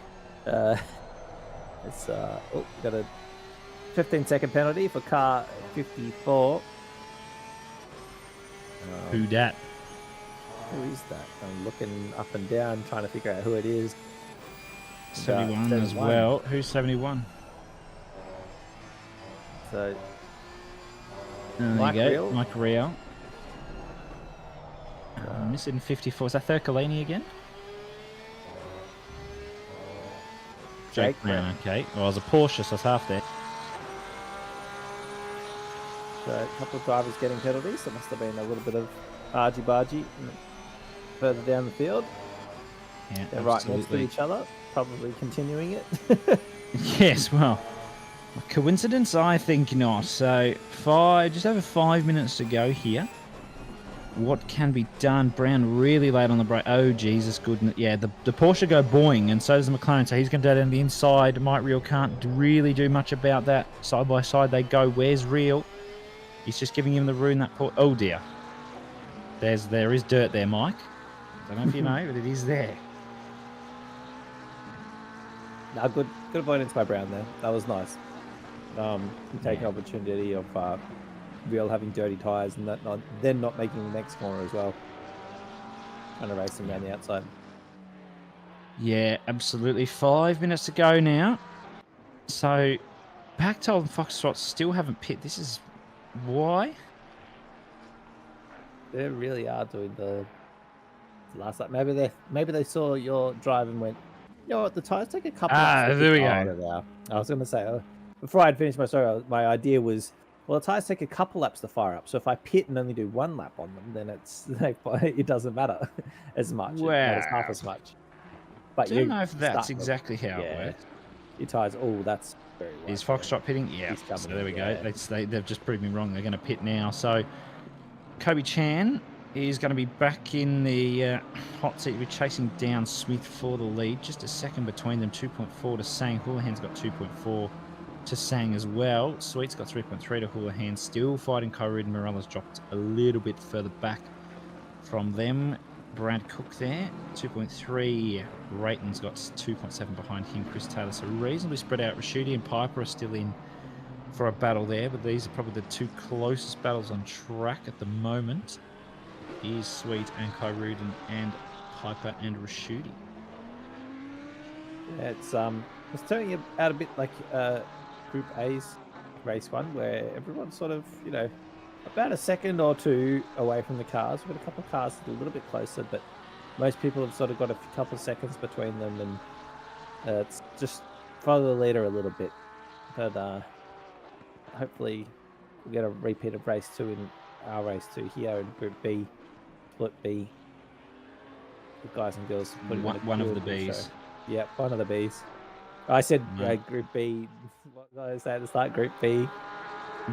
Got a 15-second penalty for car 54. Who dat? Who is that? I'm looking up and down, trying to figure out who it is. 71 as well. Who's 71? So There Mike you go, Real? Mike Real. Missing 54. Is that Thurcolini again? Jake Brown, okay. Well, it was a Porsche, so it's half there. So a couple of drivers getting penalties. There must have been a little bit of argy-bargy further down the field. Yeah, They're right next to absolutely. each other, probably continuing it. Yes, well, a coincidence? I think not. So, just over 5 minutes to go here. What can be done? Brown really late on the brake. Oh, Jesus, goodness. Yeah, the Porsche go boing, and so does the McLaren. So he's going to go down the inside. Mike Real can't really do much about that. Side by side they go. Where's Real? He's just giving him the room that Porsche. Oh, dear. There is dirt there, Mike. Don't know if you know, but it is there. No, good avoidance by Brown there. That was nice. Taking opportunity of Real having dirty tyres and then not making the next corner as well. Trying to race him down the outside. Yeah, absolutely. 5 minutes to go now. So, Pactol and Foxtrot still haven't pit. This is why? They really are doing the last lap. Maybe they saw your drive and went, you know what, the tyres take a couple of there we go. now. I was going to say, before I'd finished my story, my idea was, well, the tyres take a couple laps to fire up. So if I pit and only do one lap on them, then it's like, it doesn't matter as much. It matters half as much. But I don't know if that's exactly how it yeah, works. your tyres, that's very Is wide. Foxtrot pitting? Yeah. He's coming So there we in, go. yeah. They've just proved me wrong. They're going to pit now. So Kobe Chan is going to be back in the hot seat. We're chasing down Smith for the lead. Just a second between them. 2.4 to Sang. Houlihan's got 2.4 to Sang as well. Sweet's got 3.3 to Houlihan. Still fighting Kyrud, and Morella's dropped a little bit further back from them. Brad Cook there, 2.3. Rayton's got 2.7 behind him. Chris Taylor, so reasonably spread out. Raschuti and Piper are still in for a battle there, but these are probably the two closest battles on track at the moment. Is Sweet and Kyrudin and Piper and Raschuti. Yeah, it's turning out a bit like Group A's race one, where everyone's sort of, about a second or two away from the cars. We've got a couple of cars that are a little bit closer, but most people have sort of got a couple of seconds between them, and it's just follow the leader a little bit. But hopefully we'll get a repeat of race 2 in our race 2 here in Group B, Split B. The guys and girls putting in a One of the good Bs. show. Yeah, one of the Bs. I said No. Group B. What did I say at the start? Group B.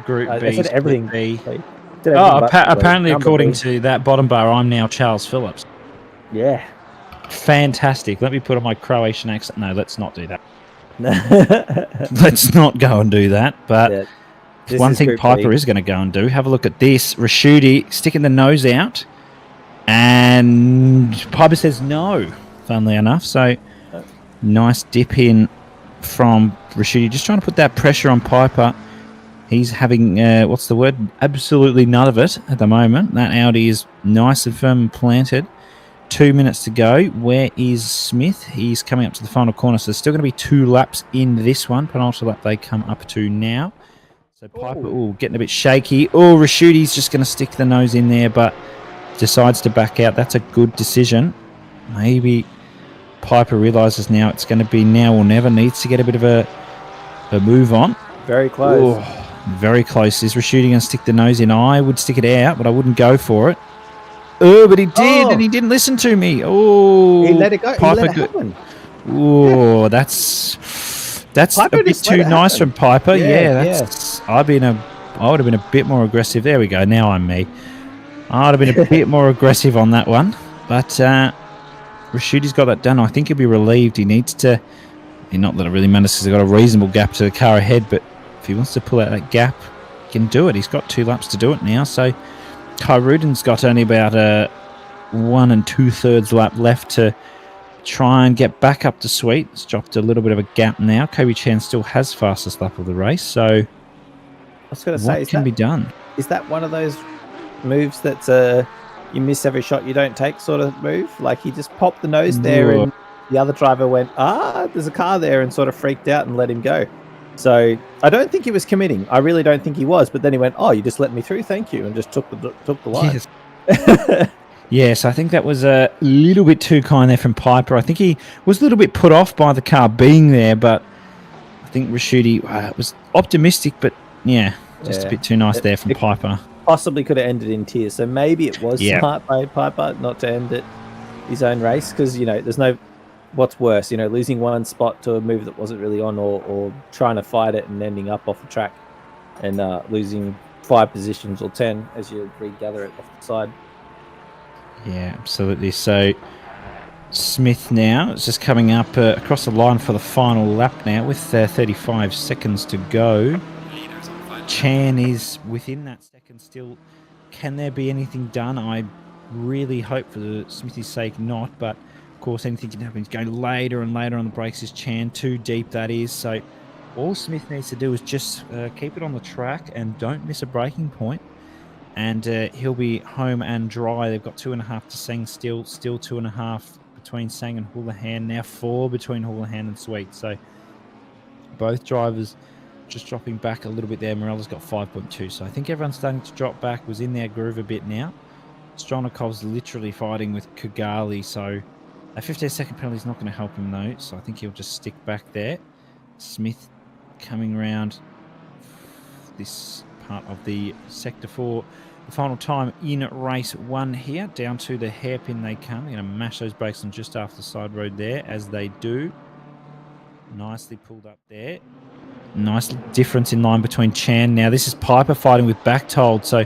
Group I B. said Split everything. B. Did everything but Apparently, number according B. to that bottom bar, I'm now Charles Phillips. Yeah. Fantastic. Let me put on my Croatian accent. No, let's not do that. Yeah, Let's not go and do that. But this one is thing Group Piper B. is going to go and do, have a look at this. Raschuti sticking the nose out. And Piper says no, funnily enough. So, nice dip in from Raschuti. Just trying to put that pressure on Piper. He's having, what's the word? Absolutely none of it at the moment. That Audi is nice and firm and planted. 2 minutes to go. Where is Smith? He's coming up to the final corner. So there's still going to be 2 laps in this one. Penultimate lap they come up to now. So Piper, getting a bit shaky. Oh, Raschuti's just going to stick the nose in there, but decides to back out. That's a good decision. Maybe Piper realises now it's going to be now or never. Needs to get a bit of a move on. Very close. Oh, very close. Is Rashidi going to stick the nose in? I would stick it out, but I wouldn't go for it. Oh, but he did, and he didn't listen to me. Oh, He let it go. Piper He let it happen. Oh, that's Piper a bit just let too it nice happen. from Piper. Yeah, That's. I would have been a bit more aggressive. There we go. Now I'm me. I would have been a bit more aggressive on that one, but Rashidi's got that done. I think he'll be relieved. He needs to. Not that it really matters because they've got a reasonable gap to the car ahead, but if he wants to pull out that gap, he can do it. He's got 2 laps to do it now, so Kai Ruden's got only about a 1 2/3 lap left to try and get back up to Sweet. It's dropped a little bit of a gap now. Kobe Chan still has fastest lap of the race, so I was going to say, what can be done? Is that one of those moves that's you miss every shot you don't take sort of move? Like he just popped the nose there and the other driver went, there's a car there, and sort of freaked out and let him go. So I don't think he was committing. I really don't think he was. But then he went, you just let me through, thank you, and just took the line. Yes. Yes, I think that was a little bit too kind there from Piper. I think he was a little bit put off by the car being there, but I think Rashidi was optimistic, but just a bit too nice there from Piper. Possibly could have ended in tears. So maybe it was smart by Piper not to end it his own race, because there's no what's worse, losing one spot to a move that wasn't really on, or trying to fight it and ending up off the track and losing 5 positions or 10 as you regather it off the side. Yeah, absolutely. So Smith now is just coming up across the line for the final lap now with 35 seconds to go. Chan is within that second still. Can there be anything done? I really hope for Smithy's sake not, but of course anything can happen. He's going later and later on the brakes. Is Chan too deep? That is. So all Smith needs to do is just keep it on the track and don't miss a braking point. And he'll be home and dry. They've got 2.5 to Sang still 2.5 between Sang and Houlihan. Now 4 between Houlihan and Sweet. So both drivers just dropping back a little bit there. Morella's got 5.2. So I think everyone's starting to drop back. Was in their groove a bit now. Stronikov's literally fighting with Kugali. So a 15-second penalty is not going to help him though. So I think he'll just stick back there. Smith coming around this part of the sector 4. The final time in race 1 here. Down to the hairpin they come. They're going to mash those brakes on just after the side road there, as they do. Nicely pulled up there. Nice difference in line between Chan. Now this is Piper fighting with Bachtold. So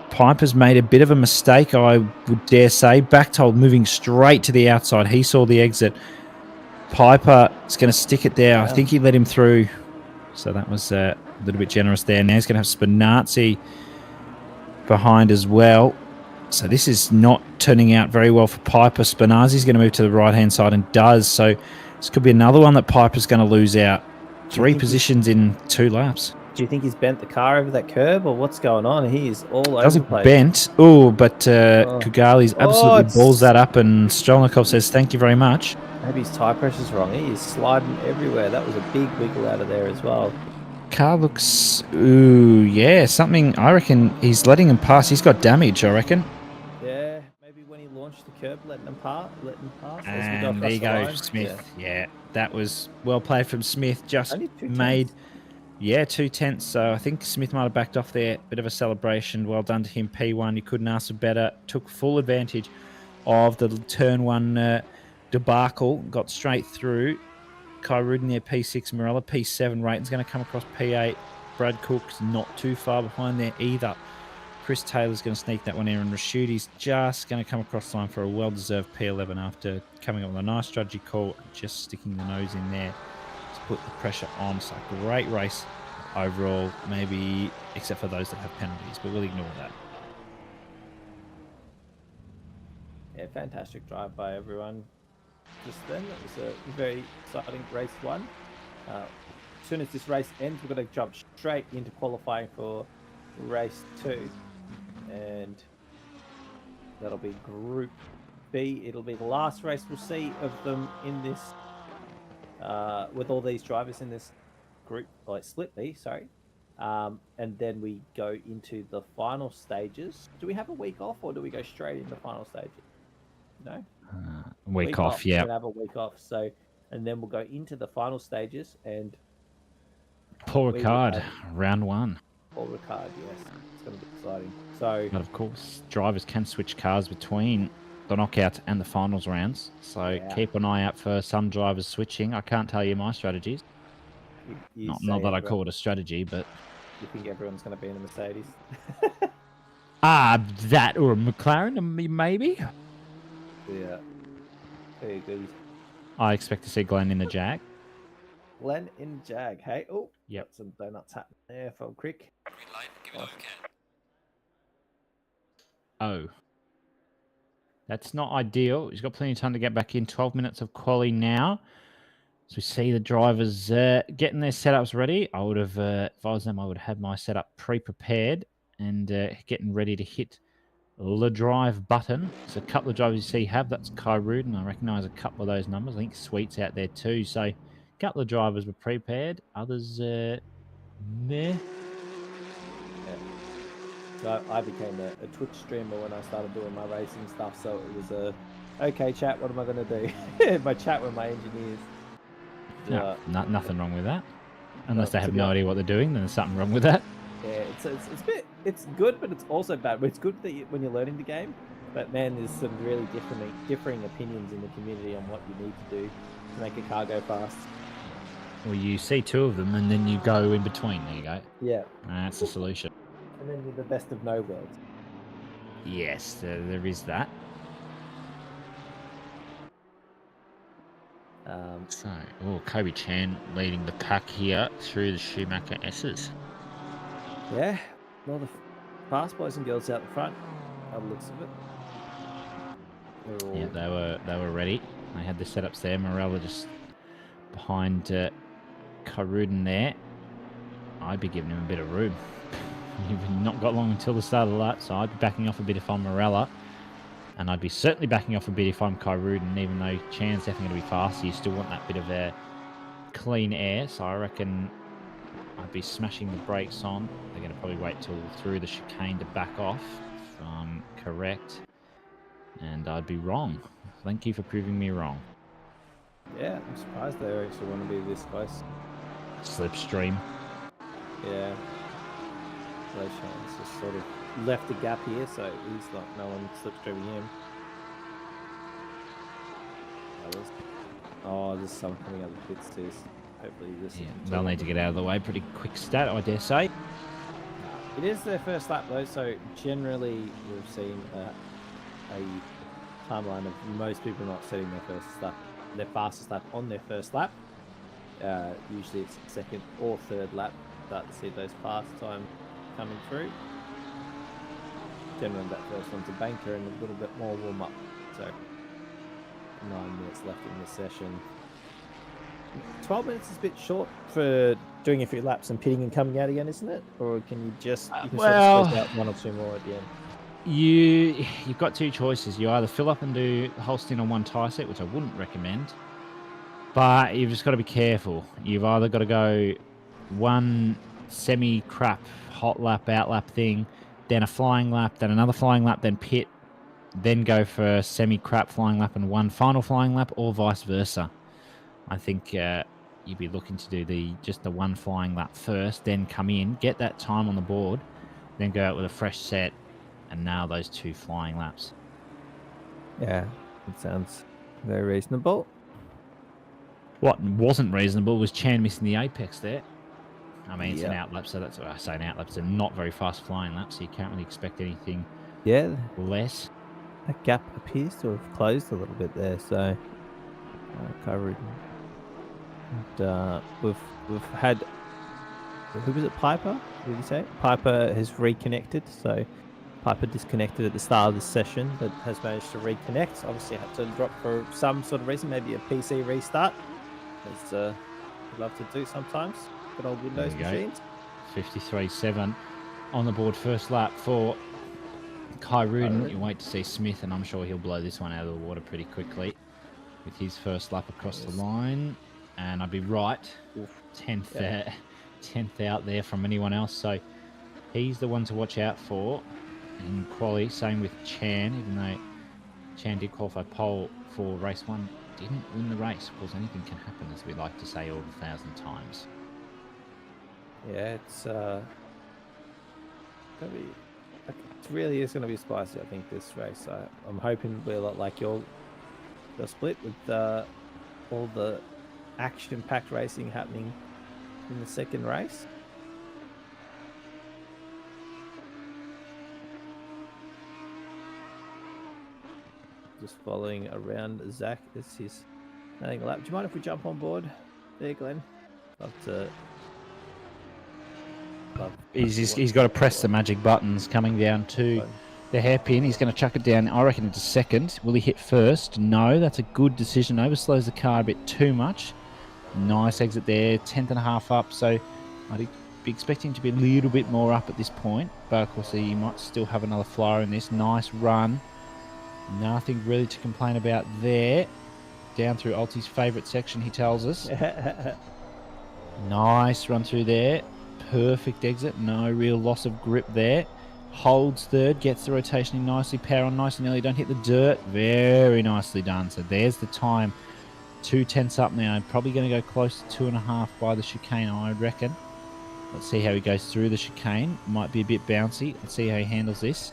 Piper's made a bit of a mistake, I would dare say. Bachtold moving straight to the outside. He saw the exit. Piper is going to stick it there. I think he let him through. So that was a little bit generous there. Now he's going to have Spinazzi behind as well. So this is not turning out very well for Piper. Spinazzi's going to move to the right-hand side and does. So this could be another one that Piper's going to lose out. 3 positions in 2 laps. Do you think he's bent the car over that curb, or what's going on? He is all over Doesn't the place. Bent. Oh, but Kugali's absolutely balls that up, and Strelnikov says thank you very much. Maybe his tyre pressure's wrong. He is sliding everywhere. That was a big wiggle out of there as well. Car looks... something... I reckon he's letting him pass. He's got damage, I reckon. Yeah, maybe when he launched the curb, letting him pass. And there you go, Smith. Yeah, that was well played from Smith. Just made... 2/10. So I think Smith might have backed off there. Bit of a celebration. Well done to him, P1. You couldn't ask for better. Took full advantage of the turn 1 debacle. Got straight through. Kai Rudin there, P6. Morella, P7. Rayton's going to come across P8. Brad Cook's not too far behind there either. Chris Taylor's going to sneak that one in, and Rashudi's just going to come across the line for a well-deserved P11 after coming up with a nice strategy call, just sticking the nose in there to put the pressure on. So great race overall, maybe except for those that have penalties, but we'll ignore that. Yeah, fantastic drive by everyone just then. That was a very exciting race 1. As soon as this race ends, we're going to jump straight into qualifying for race 2. And that'll be Group B. It'll be the last race we'll see of them in this, with all these drivers in this group, like split B, sorry. And then we go into the final stages. Do we have a week off, or do we go straight into the final stages? No? Week off, We're yeah. gonna have a week off. So, and then we'll go into the final stages and Paul we will Ricard, have- round 1. Paul Ricard. Yes, it's gonna be exciting. So, But of course, drivers can switch cars between the knockout and the finals rounds. So Yeah. keep an eye out for some drivers switching. I can't tell you my strategies. you Not say that I everyone- call it a strategy, but You think everyone's gonna be in a Mercedes? that or a McLaren, maybe. Yeah. Very good. I expect to see Glenn in the Jag. Glenn in Jag. Hey, oh, Yep. got some donuts happening there from Crick. Oh. That's not ideal. He's got plenty of time to get back in. 12 minutes of quali now. So we see the drivers getting their setups ready. I would have, if I was them, I would have had my setup pre-prepared and getting ready to hit the drive button. So a couple of drivers you see have. That's Kai Rudin. I recognise a couple of those numbers. I think Sweet's out there too. So a couple of drivers were prepared. Others, meh. So I became a Twitch streamer when I started doing my racing stuff. So it was okay, chat, what am I going to do? My chat with my engineers. No, nothing wrong with that. Unless No, they have to no be idea what they're doing, then there's something wrong with that. Yeah, it's good, but it's also bad. But it's good that when you're learning the game. But man, there's some really differing opinions in the community on what you need to do to make a car go fast. Well, you see two of them, and then you go in between. There you go. Yeah. That's the solution. And then you're the best of no worlds. Yes, there is that. So, Kobe Chan leading the pack here through the Schumacher S's. Yeah, all the fast boys and girls out the front. By the looks of it. Yeah, they were ready. They had the setups there. Morella just behind Karuden there. I'd be giving him a bit of room. You've not got long until the start of the lap, so I'd be backing off a bit if I'm Morella. And I'd be certainly backing off a bit if I'm Kyruden, even though Chan's definitely going to be faster. You still want that bit of clean air, so I reckon I'd be smashing the brakes on. They're going to probably wait till through the chicane to back off, if I'm correct. And I'd be wrong. Thank you for proving me wrong. Yeah, I'm surprised they actually want to be this close. Slipstream. Yeah. It's just sort of left a gap here, so he's like no one slipstreaming him. Oh, there's someone coming out of the pits too. Hopefully this. Yeah, they'll need to get out of the way. Pretty quick stat, I dare say. It is their first lap though, so generally we've seen a timeline of most people not setting their fastest lap on their first lap. Usually it's second or third lap. Start to see those fast time coming through. Generally that first one's a banker and a little bit more warm up. So 9 minutes left in this session. 12 minutes is a bit short for doing a few laps and pitting and coming out again, isn't it? Or can you just sort of squeeze out one or two more at the end? You've got two choices. You either fill up and do the whole stint on one tyre set, which I wouldn't recommend, but you've just got to be careful. You've either got to go one semi-crap hot lap, out lap thing, then a flying lap, then another flying lap, then pit, then go for a semi-crap flying lap and one final flying lap, or vice versa. I think you'd be looking to do just the one flying lap first, then come in, get that time on the board, then go out with a fresh set and nail those two flying laps. Yeah, it sounds very reasonable. What wasn't reasonable was Chan missing the apex there. I mean, it's an outlap, so that's what I say, an outlap. It's a not very fast flying lap, so you can't really expect anything less. That gap appears to have closed a little bit there, so covered. And we've had, who was it, Piper? What did you say? Piper has reconnected, so Piper disconnected at the start of the session, but has managed to reconnect. Obviously had to drop for some sort of reason, maybe a PC restart, as we love to do sometimes. Good old Windows machines. 53.7 on the board first lap for Kai Rudin. You wait to see Smith, and I'm sure he'll blow this one out of the water pretty quickly with his first lap across the line. And I'd be right, 10th out there from anyone else. So he's the one to watch out for in quali. Same with Chan, even though Chan did qualify pole for race 1. Didn't win the race. Of course, anything can happen, as we like to say all 1,000 times. Yeah, it's gonna be. It really is gonna be spicy. I think this race. I'm hoping we're like your split with all the action-packed racing happening in the second race. Just following around Zach as his running lap. Do you mind if we jump on board there, Glenn? He's got to press the magic buttons coming down to the hairpin. He's going to chuck it down, I reckon, into second. Will he hit first? No, that's a good decision. Overslows the car a bit too much. Nice exit there, 10th and a half up. So I'd be expecting to be a little bit more up at this point. But of course, he might still have another flyer in this. Nice run. Nothing really to complain about there. Down through Altie's favourite section, he tells us. Nice run through there. Perfect exit. No real loss of grip there. Holds third. Gets the rotation in nicely. Power on nice and early. Don't hit the dirt. Very nicely done. So there's the time. 2/10 up now. Probably going to go close to 2.5 by the chicane, I reckon. Let's see how he goes through the chicane. Might be a bit bouncy. Let's see how he handles this.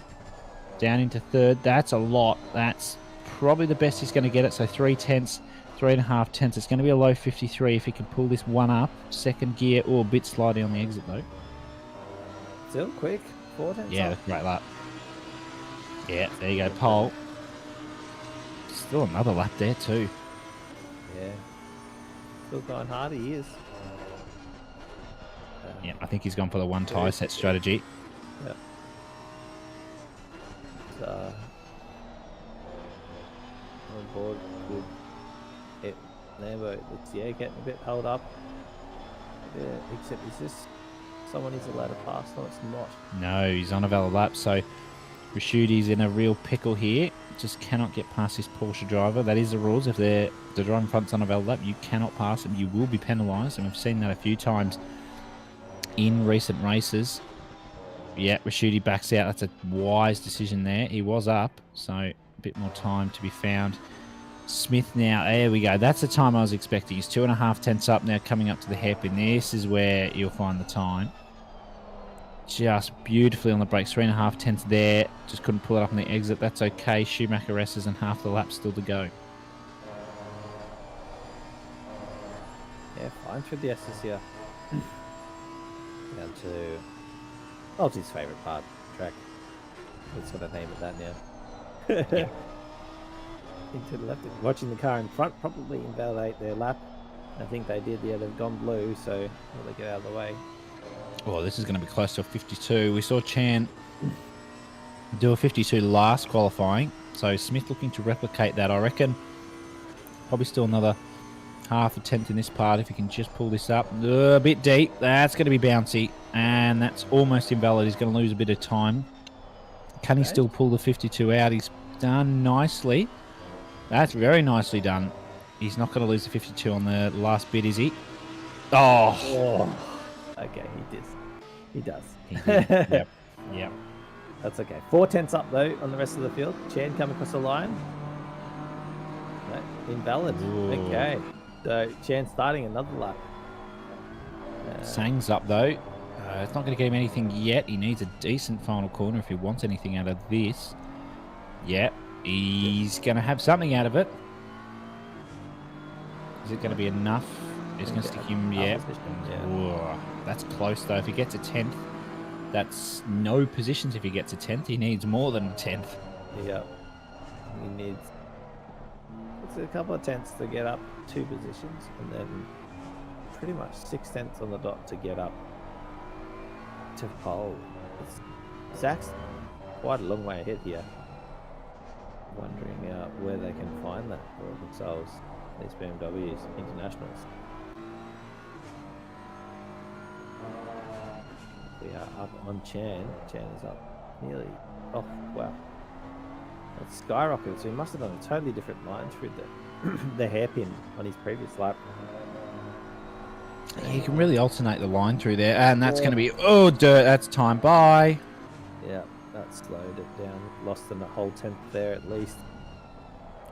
Down into third. That's a lot. That's probably the best he's going to get it. So 3/10, 3.5 tenths. It's going to be a low 53 if he can pull this one up. Second gear, or a bit slidey on the exit though. Still quick. 4/10. Yeah, that's a great lap. Yeah, there you go, pole. Still another lap there too. Yeah. Still going hard, he is. Yeah, I think he's gone for the one tyre set strategy. Yeah. On board with it. Lambo, it's getting a bit held up. Yeah, except is this someone he's allowed to pass? No, it's not. No, he's on a valid lap, so Rashudi's in a real pickle here. Just cannot get past this Porsche driver. That is the rules. If the driver in front's on a valid lap, you cannot pass him. You will be penalised, and we've seen that a few times in recent races. Yeah, Rashudi backs out. That's a wise decision there. He was up, so a bit more time to be found. Smith now, there we go. That's the time I was expecting. He's 2.5 tenths up now, coming up to the hairpin. This is where you'll find the time. Just beautifully on the brakes. 3.5 tenths there. Just couldn't pull it up on the exit. That's okay. Schumacher S's and half the lap still to go. Yeah, fine through the S's here. Down to Altie's favourite part track. We're going to name it that now. Yeah. Into the left. Watching the car in front probably invalidate their lap. I think they did. Yeah, they've gone blue, so will they get out of the way? Oh, this is going to be close to a 52. We saw Chan do a 52 last qualifying, so Smith looking to replicate that, I reckon. Probably still another half a tenth in this part if he can just pull this up. A bit deep. That's going to be bouncy, and that's almost invalid. He's going to lose a bit of time. Can he still pull the 52 out? He's done nicely. That's very nicely done. He's not going to lose the 52 on the last bit, is he? Oh. Okay, he does. He did. Yep. Yep. That's okay. 4 tenths up though on the rest of the field. Chan come across the line. No, invalid. Ooh. Okay. So Chan starting another lap. Sang's up though. It's not going to get him anything yet. He needs a decent final corner if he wants anything out of this. Yep. He's going to have something out of it. Is it going to be enough? It's going to stick him, yeah. Whoa, that's close though. If he gets a 10th, that's no positions if he gets a 10th. He needs more than a 10th. Yeah. He needs a couple of tenths to get up 2 positions, and then pretty much 6 tenths on the dot to get up to pole. Zach's quite a long way ahead here. Wondering where they can find that for themselves, these BMWs internationals. We are up on Chan. Chan is up nearly. Oh wow! That's skyrocketed. So he must have done a totally different line through the hairpin on his previous lap. You can really alternate the line through there, and that's going to be dirt. That's time. Bye. Yeah, that slowed it down. Lost a whole tenth there at least.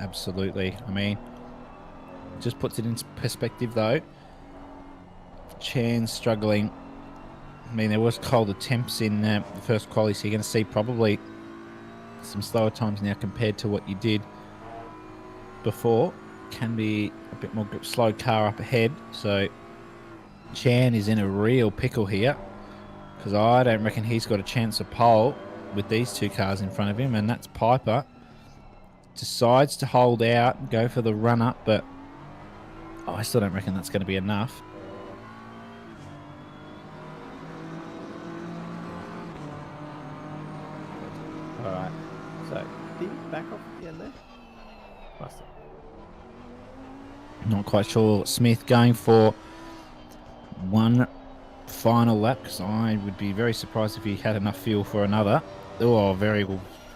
absolutely. I mean, just puts it into perspective, though. Chan's struggling. I mean, there was colder temps in the first quali, so you're going to see probably some slower times now compared to what you did before. Can be a bit more slow car up ahead, so Chan is in a real pickle here, because I don't reckon he's got a chance of pole with these two cars in front of him, and that's Piper. Decides to hold out, go for the run-up, but I still don't reckon that's going to be enough. All right. So, did he back off at the end there? Must have. Not quite sure. Smith going for one final lap, because I would be very surprised if he had enough fuel for another. Oh, very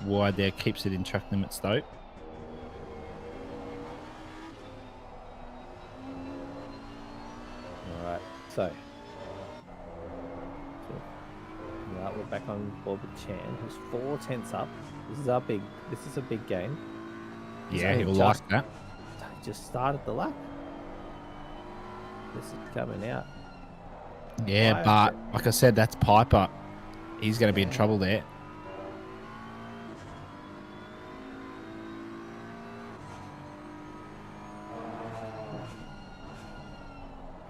wide there. Keeps it in track limits, though. All right. So, now we're back on board with Chan, who's 4 tenths up. This is a big game. Yeah, So he'll like that. Just started the lap. This is coming out. Yeah, but like I said, that's Piper. He's going to be in trouble there.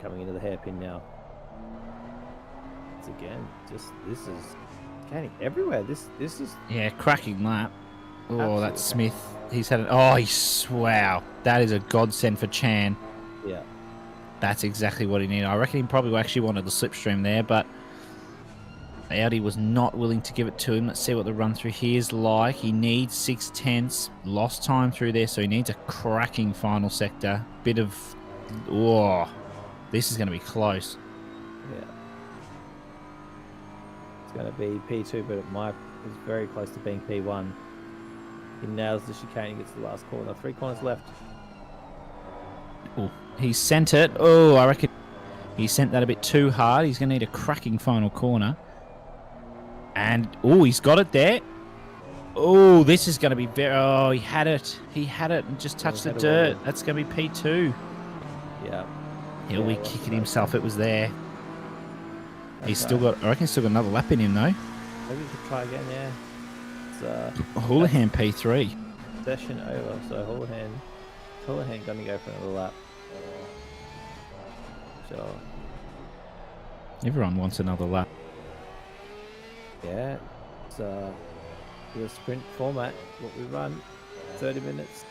Coming into the hairpin now. It's again, this is getting everywhere. This is Yeah, cracking lap. Oh, Absolutely. that's Smith. He's had an... Oh, wow. That is a godsend for Chan. yeah. That's exactly what he needed. I reckon he probably actually wanted the slipstream there, but Audi was not willing to give it to him. Let's see what the run through here is like. He needs 6 tenths. Lost time through there, so he needs a cracking final sector. Bit of... Oh, this is going to be close. Yeah. It's going to be P2, but it's very close to being P1. He nails the chicane. He gets the last corner. 3 corners left. Oh, he sent it. Oh, I reckon he sent that a bit too hard. He's going to need a cracking final corner. And, oh, he's got it there. Oh, this is going to be very... Oh, he had it. He had it and just touched the dirt. That's going to be P2. Yeah. He'll be kicking himself. It was there. He's Okay. still got... I reckon he's still got another lap in him, though. Maybe we could try again, yeah. It's Houlihan P3. session over, so Houlihan gonna go for another lap. Sure. Everyone wants another lap. Yeah. It's the sprint format, what we run, 30 minutes.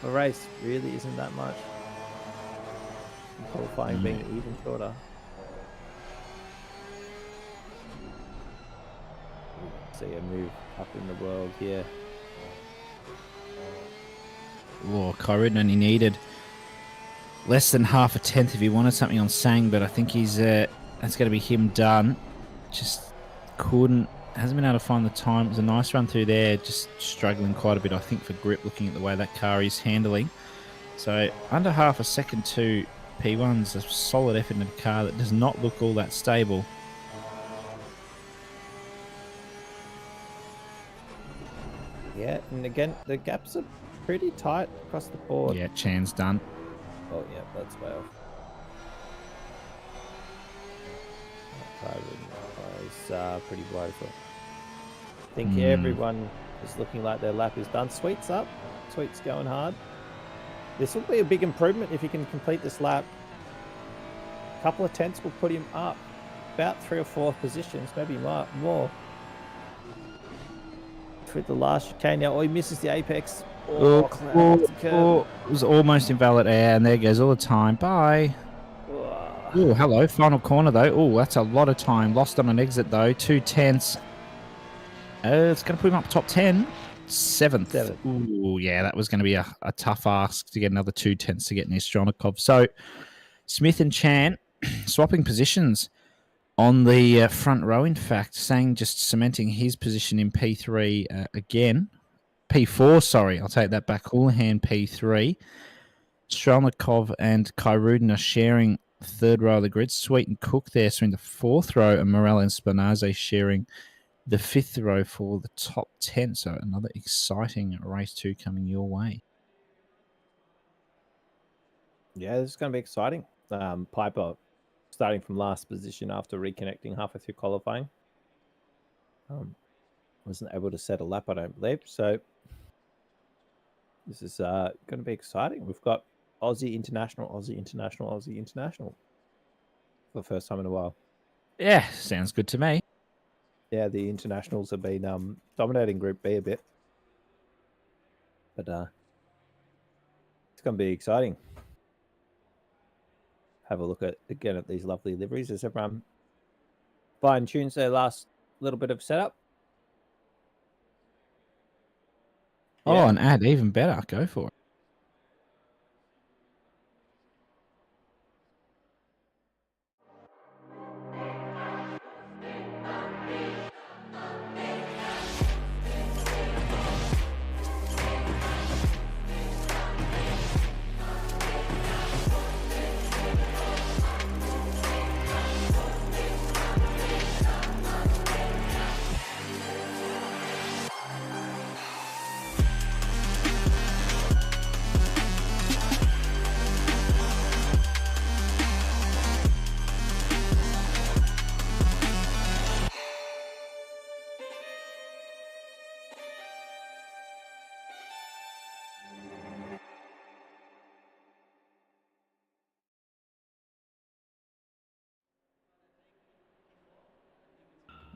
A race really isn't that much. Qualifying being even shorter. See a move up in the world here. Oh, Kyron only needed less than half a tenth if he wanted something on Sang, but I think he's that's going to be him done. Just hasn't been able to find the time. It was a nice run through there, just struggling quite a bit, I think, for grip, looking at the way that car is handling. So under half a second to P1's a solid effort in a car that does not look all that stable. Yeah, and again, the gaps are pretty tight across the board. Yeah, Chan's done. Oh, yeah, that's way off. Is pretty woeful. I think everyone is looking like their lap is done. Sweet's up. Sweet's going hard. This will be a big improvement if he can complete this lap. A couple of tenths will put him up about 3 or 4 positions, maybe more. With the last chicane now. Oh, he misses the apex. It was almost invalid air, and there goes all the time. Bye. Oh, hello. Final corner, though. Oh, that's a lot of time. Lost on an exit, though. 2 tenths. It's going to put him up top 10. 7th. Ooh, yeah, that was going to be a tough ask to get another 2 tenths to get near Stronikov. So, Smith and Chan swapping positions on the front row, in fact. Sang just cementing his position in P3 again. P4, sorry. I'll take that back. Houlihan P3. Strelnikov and Kyrudin are sharing third row of the grid. Sweet and Cook there, so in the 4th row, and Morel and Spinaze sharing the 5th row for the top 10. So another exciting race 2 coming your way. Yeah, this is going to be exciting. Piper starting from last position after reconnecting halfway through qualifying. Wasn't able to set a lap, I don't believe. So this is going to be exciting. We've got Aussie International for the first time in a while. Yeah, sounds good to me. Yeah, the internationals have been dominating Group B a bit. But it's going to be exciting. Have a look at these lovely liveries. As everyone fine tunes their last little bit of setup. Oh, an ad, even better. Go for it.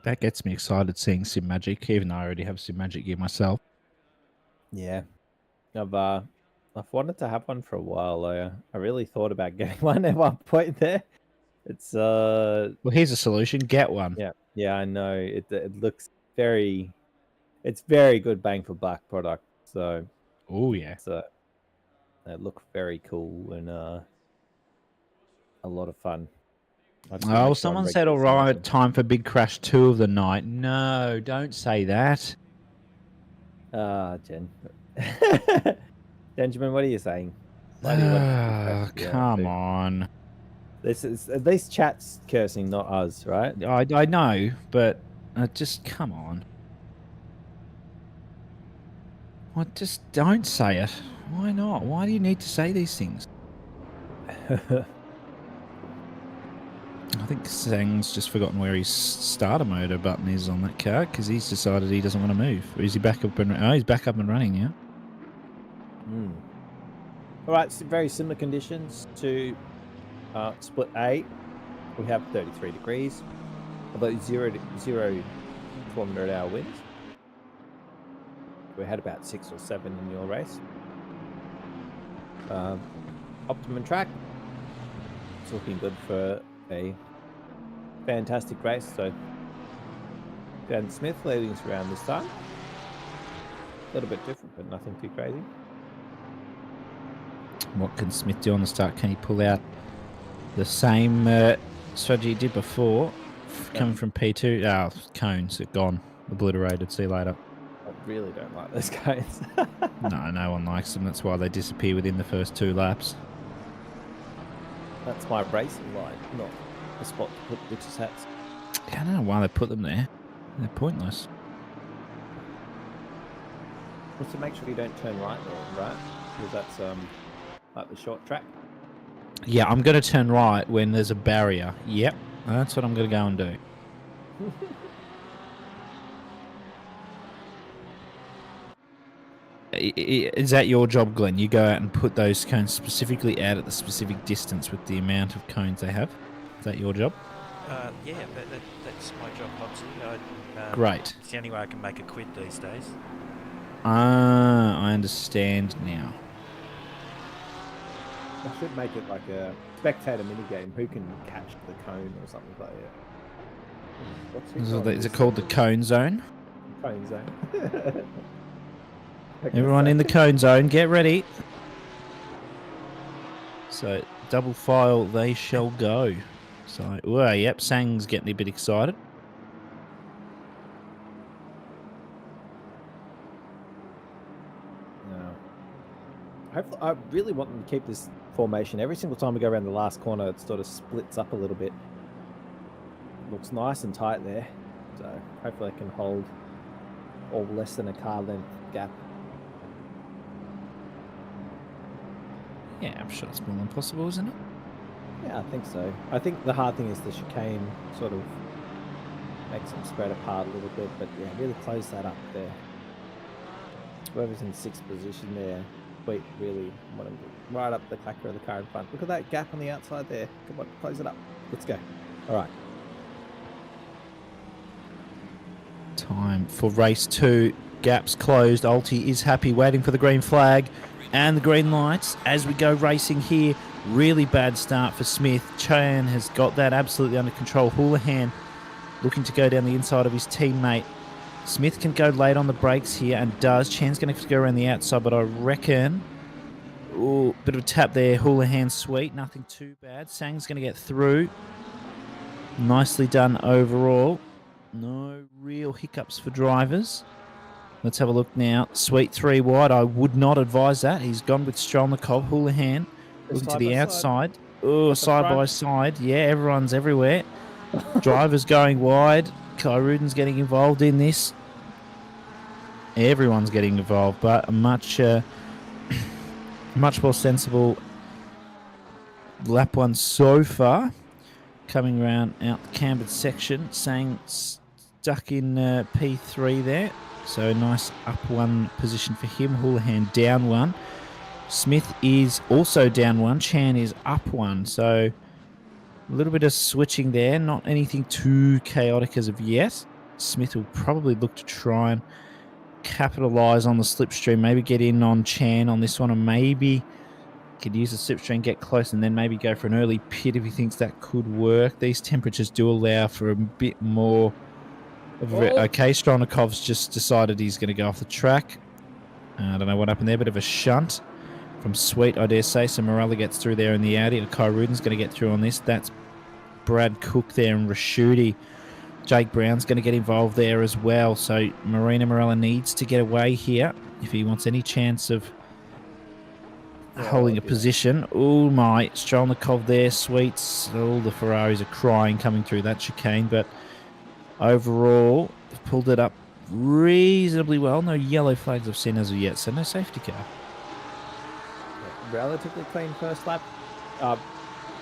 That gets me excited seeing Simagic, even though I already have Simagic gear myself. Yeah, I've wanted to have one for a while. I really thought about getting one at one point there. It's Well, here's a solution: get one. yeah, I know it looks it's very good bang for buck product. So Oh yeah, they look very cool and a lot of fun. Oh, someone said, all right, time for Big Crash 2 of the night. No, don't say that. Jen. Benjamin, what are you saying? Why do you want Big Crash 2? Come on. This is at least chat's cursing, not us, right? I know, but just come on. Well, just don't say it. Why not? Why do you need to say these things? I think Sang's just forgotten where his starter motor button is on that car because he's decided he doesn't want to move. Or is he back up and? Oh, he's back up and running now. All right, so very similar conditions to split A. We have 33 degrees, about 0 km/h winds. We had about 6 or 7 in your race. Optimum track. It's looking good for a fantastic race. So Dan Smith leading us around this time. A little bit different, but nothing too crazy. What can Smith do on the start? Can he pull out the same strategy he did before? Coming from P2. Oh, cones are gone. Obliterated. See you later. I really don't like those cones. No one likes them. That's why they disappear within the first 2 laps. That's my racing line, not a spot to put witches' hats. I don't know why they put them there. They're pointless. Just to make sure you don't turn right there, right? Because that's like the short track. Yeah, I'm going to turn right when there's a barrier. Yep, that's what I'm going to go and do. Is that your job, Glenn? You go out and put those cones specifically out at the specific distance with the amount of cones they have? Is that your job? Yeah, that's my job, Hobbsy. Great. It's the only way I can make a quid these days. I understand now. I should make it like a spectator minigame. Who can catch the cone or something like that? Is it called the cone zone? Cone zone. Everyone in the cone zone, get ready. So, double file, they shall go. So, well, yep, Sang's getting a bit excited. Hopefully, I really want them to keep this formation. Every single time we go around the last corner, it sort of splits up a little bit. Looks nice and tight there. So hopefully I can hold all less than a car length gap. Yeah, I'm sure it's more than possible, isn't it? Yeah, I think so. I think the hard thing is the chicane sort of makes them spread apart a little bit, but yeah, really close that up there. Whoever's in sixth position there, wait, really want him to right up the clacker of the car in front. Look at that gap on the outside there. Come on, close it up. Let's go. All right. Time for race 2. Gaps closed. Alti is happy, waiting for the green flag and the green lights as we go racing here. Really bad start for Smith. Chan has got that absolutely under control. Houlihan looking to go down the inside of his teammate. Smith can go late on the brakes here and does. Chan's going to go around the outside, but I reckon... Ooh, bit of a tap there. Houlihan sweet. Nothing too bad. Sang's going to get through. Nicely done overall. No real hiccups for drivers. Let's have a look now. Sweet 3 wide. I would not advise that. He's gone with Strelnikov. Houlihan looking to the outside. Oh, side by side. Yeah, everyone's everywhere. Drivers going wide. Kai Ruden's getting involved in this. Everyone's getting involved, but a much more sensible lap 1 so far. Coming around out the cambered section. Sang stuck in P3 there. So nice up 1 position for him. Houlihan down 1. Smith is also down 1. Chan is up 1. So a little bit of switching there. Not anything too chaotic as of yet. Smith will probably look to try and capitalise on the slipstream. Maybe get in on Chan on this one, or maybe could use the slipstream, get close, and then maybe go for an early pit if he thinks that could work. These temperatures do allow for a bit more of a... Okay, Strelnikov's just decided he's going to go off the track. I don't know what happened there. Bit of a shunt from Sweet, I dare say. So Morella gets through there in the Audi. Kai Ruden's going to get through on this. That's Brad Cook there and Rashuti. Jake Brown's going to get involved there as well. So Marina Morella needs to get away here if he wants any chance of holding a position. Oh my, Strelnikov there, Sweets. All the Ferraris are crying coming through that chicane, but overall, they've pulled it up reasonably well. No yellow flags I've seen as of yet, so no safety car. Relatively clean first lap.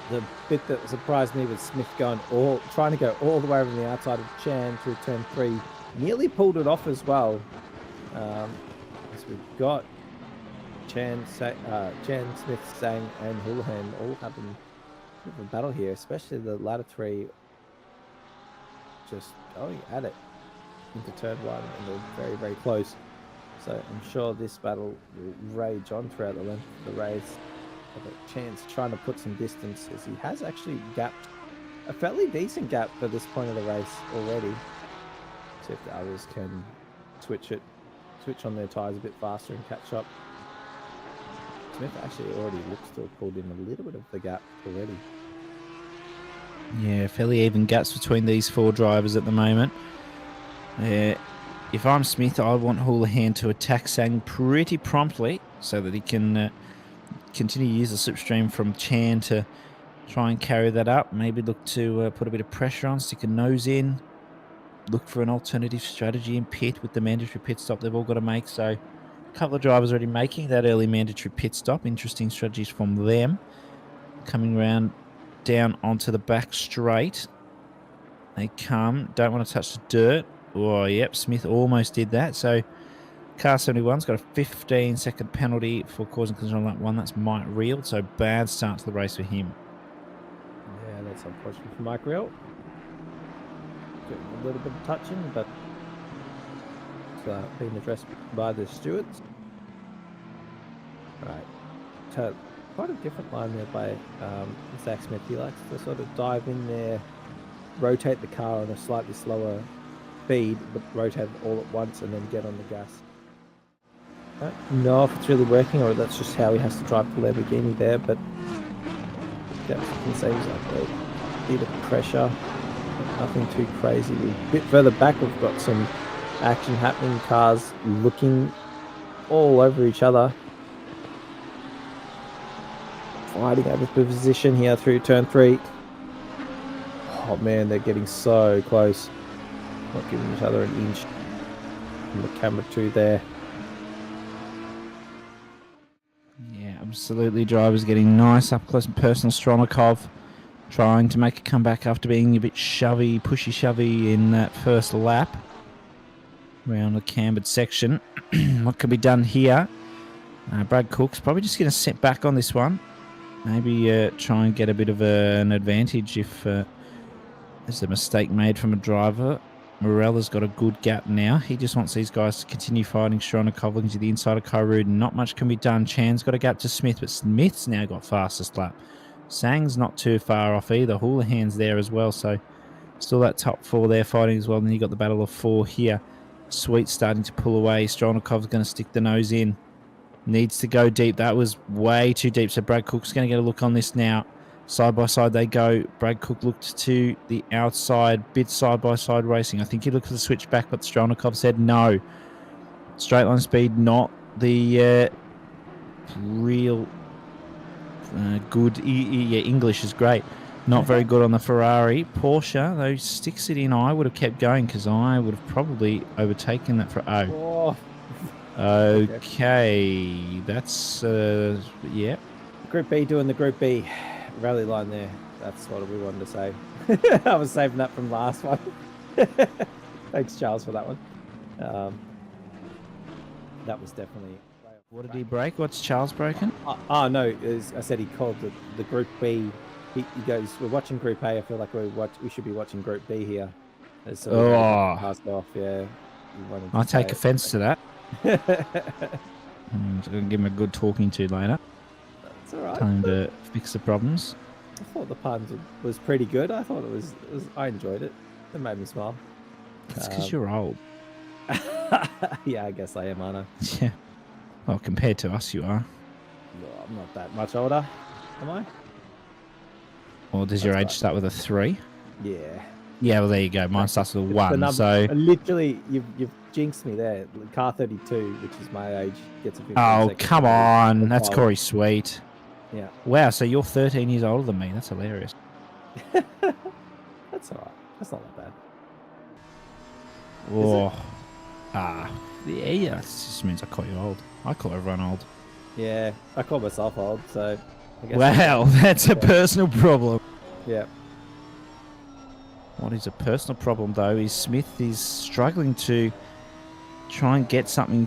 The bit that surprised me was Smith trying to go all the way over the outside of Chan through turn 3. Nearly pulled it off as well. As we've got Chan, Smith, Sang, and Houlihan all having a battle here, especially the latter 3 just going at it into turn 1, and they're very, very close. So I'm sure this battle will rage on throughout the length of the race. A chance trying to put some distance, as he has actually gapped a fairly decent gap for this point of the race already. See if the others can switch on their tyres a bit faster and catch up. Smith actually already looks to have pulled in a little bit of the gap already. Yeah, fairly even gaps between these 4 drivers at the moment. If I'm Smith, I want Houlihan to attack Sang pretty promptly so that he can continue to use the slipstream from Chan to try and carry that up. Maybe look to put a bit of pressure on, stick a nose in, look for an alternative strategy in pit with the mandatory pit stop they've all got to make. So a couple of drivers already making that early mandatory pit stop. Interesting strategies from them. Coming around down onto the back straight. They come, don't want to touch the dirt. Oh, yep, Smith almost did that. So Car 71's got a 15-second penalty for causing collision on lap 1. That's Mike Reel. So bad start to the race for him. Yeah, that's unfortunate for Mike Reel. Getting a little bit of touching, but it's being addressed by the stewards. Right. So quite a different line there by Zach Smith. He likes to sort of dive in there, rotate the car on a slightly slower speed, but rotate it all at once and then get on the gas. I don't know if it's really working or that's just how he has to drive the Lamborghini there, but yeah, you can say he's like a bit of pressure, but nothing too crazy. A bit further back, we've got some action happening, cars looking all over each other, fighting over position here through turn 3. Oh man, they're getting so close, not giving each other an inch. From the camera 2 there. Yeah, I'm Absolutely, drivers getting nice up close and personal. Stronikov trying to make a comeback after being a bit pushy-shovey in that first lap around the cambered section. What can be done here? Brad Cook's probably just going to sit back on this one. Maybe try and get a bit of an advantage if there's a mistake made from a driver. Morella's got a good gap now. He just wants these guys to continue fighting. Stronikov looking to the inside of Kyrud. Not much can be done. Chan's got a gap to Smith, but Smith's now got fastest lap. Sang's not too far off either. Houlihan's there as well, so still that top four there fighting as well. And then you got the battle of four here. Sweet starting to pull away. Stronikov's going to stick the nose in. Needs to go deep. That was way too deep, so Brad Cook's going to get a look on this now. Side by side they go. Brad Cook looked to the outside, bit side by side racing. I think he looked for the switchback, but Stronikov said no. Straight line speed, not the real good. Yeah, English is great. Not very good on the Ferrari. Porsche, though, sticks it in. I would have kept going because I would have probably overtaken that for Oh. Okay, that's yeah. Group B doing the Group B rally line there. That's what we wanted to say. I was saving that from last one. Thanks, Charles, for that one. That was definitely. What did he break? What's Charles broken? No, I said he called the Group B. He goes, we're watching Group A. I feel like we should be watching Group B here. So passed off. Yeah. I take offence to that. I'm going to give him a good talking to later. That's all right. Time to fix the problems. I thought the puns was pretty good. I thought it was I enjoyed it. It made me smile. That's because you're old. Yeah, I guess I am, aren't I? Yeah. Well, compared to us, you are. Well, I'm not that much older, am I? Or does your age start with a 3? Yeah. Yeah, well, there you go. Mine starts with a 1. So literally, you've jinxed me there. Car 32, which is my age, gets a 15 Oh, second come on. That's Corey Sweet. Yeah. Wow, so you're 13 years older than me. That's hilarious. That's all right. That's not that bad. Oh. Yeah, that just means I call you old. I call everyone old. Yeah, I call myself old, so I guess. Wow, that's a personal problem. Yeah. What is a personal problem, though, is Smith is struggling to try and get something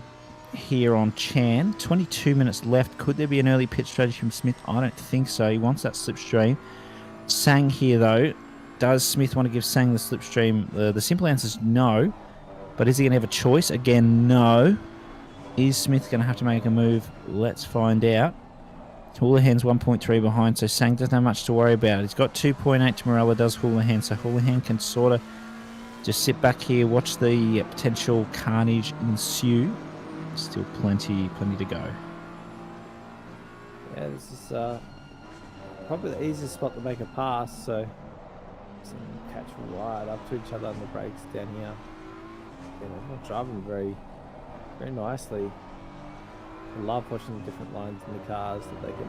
here on Chan. 22 minutes left. Could there be an early pit strategy from Smith? I don't think so. He wants that slipstream. Sang here, though. Does Smith want to give Sang the slipstream? The simple answer is no. But is he going to have a choice? Again, no. Is Smith going to have to make a move? Let's find out. Houlihan's 1.3 behind, so Sang doesn't have much to worry about. He's got 2.8 to Morella, does Houlihan, so Houlihan can sort of just sit back here, watch the potential carnage ensue. Still plenty to go. Yeah, this is probably the easiest spot to make a pass, so catch right up to each other on the brakes down here. You know, not driving very nicely. I love pushing the different lines in the cars that they can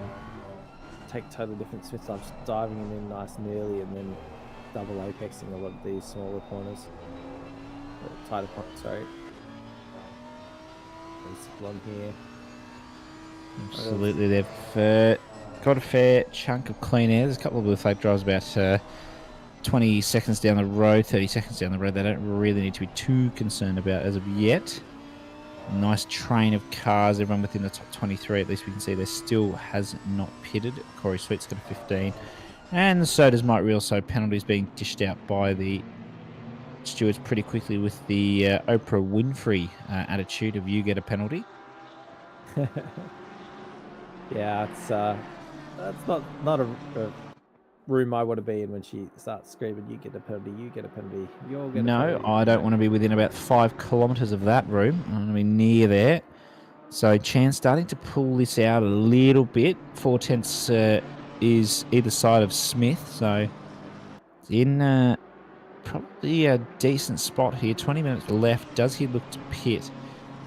take totally different switch ups, diving in nice and early, and then double apexing a lot of these smaller corners, tighter corners. Sorry. On here. Absolutely, they've got a fair chunk of clean air. There's a couple of blue flag drives about 20 seconds down the road, 30 seconds down the road. They don't really need to be too concerned about as of yet. Nice train of cars, everyone within the top 23. At least we can see there still has not pitted. Corey Sweet's got a 15. And so does Mike Real, so penalties being dished out by the stewards pretty quickly with the Oprah Winfrey attitude of you get a penalty. Yeah, it's that's not a room I want to be in when she starts screaming, "You get a penalty! You get a penalty! You'll get a penalty!" No, I don't want to be within about 5 kilometres of that room. I want to be near there. So Chan starting to pull this out a little bit. 4/10 is either side of Smith, so it's in probably a decent spot here. 20 minutes left. Does he look to pit?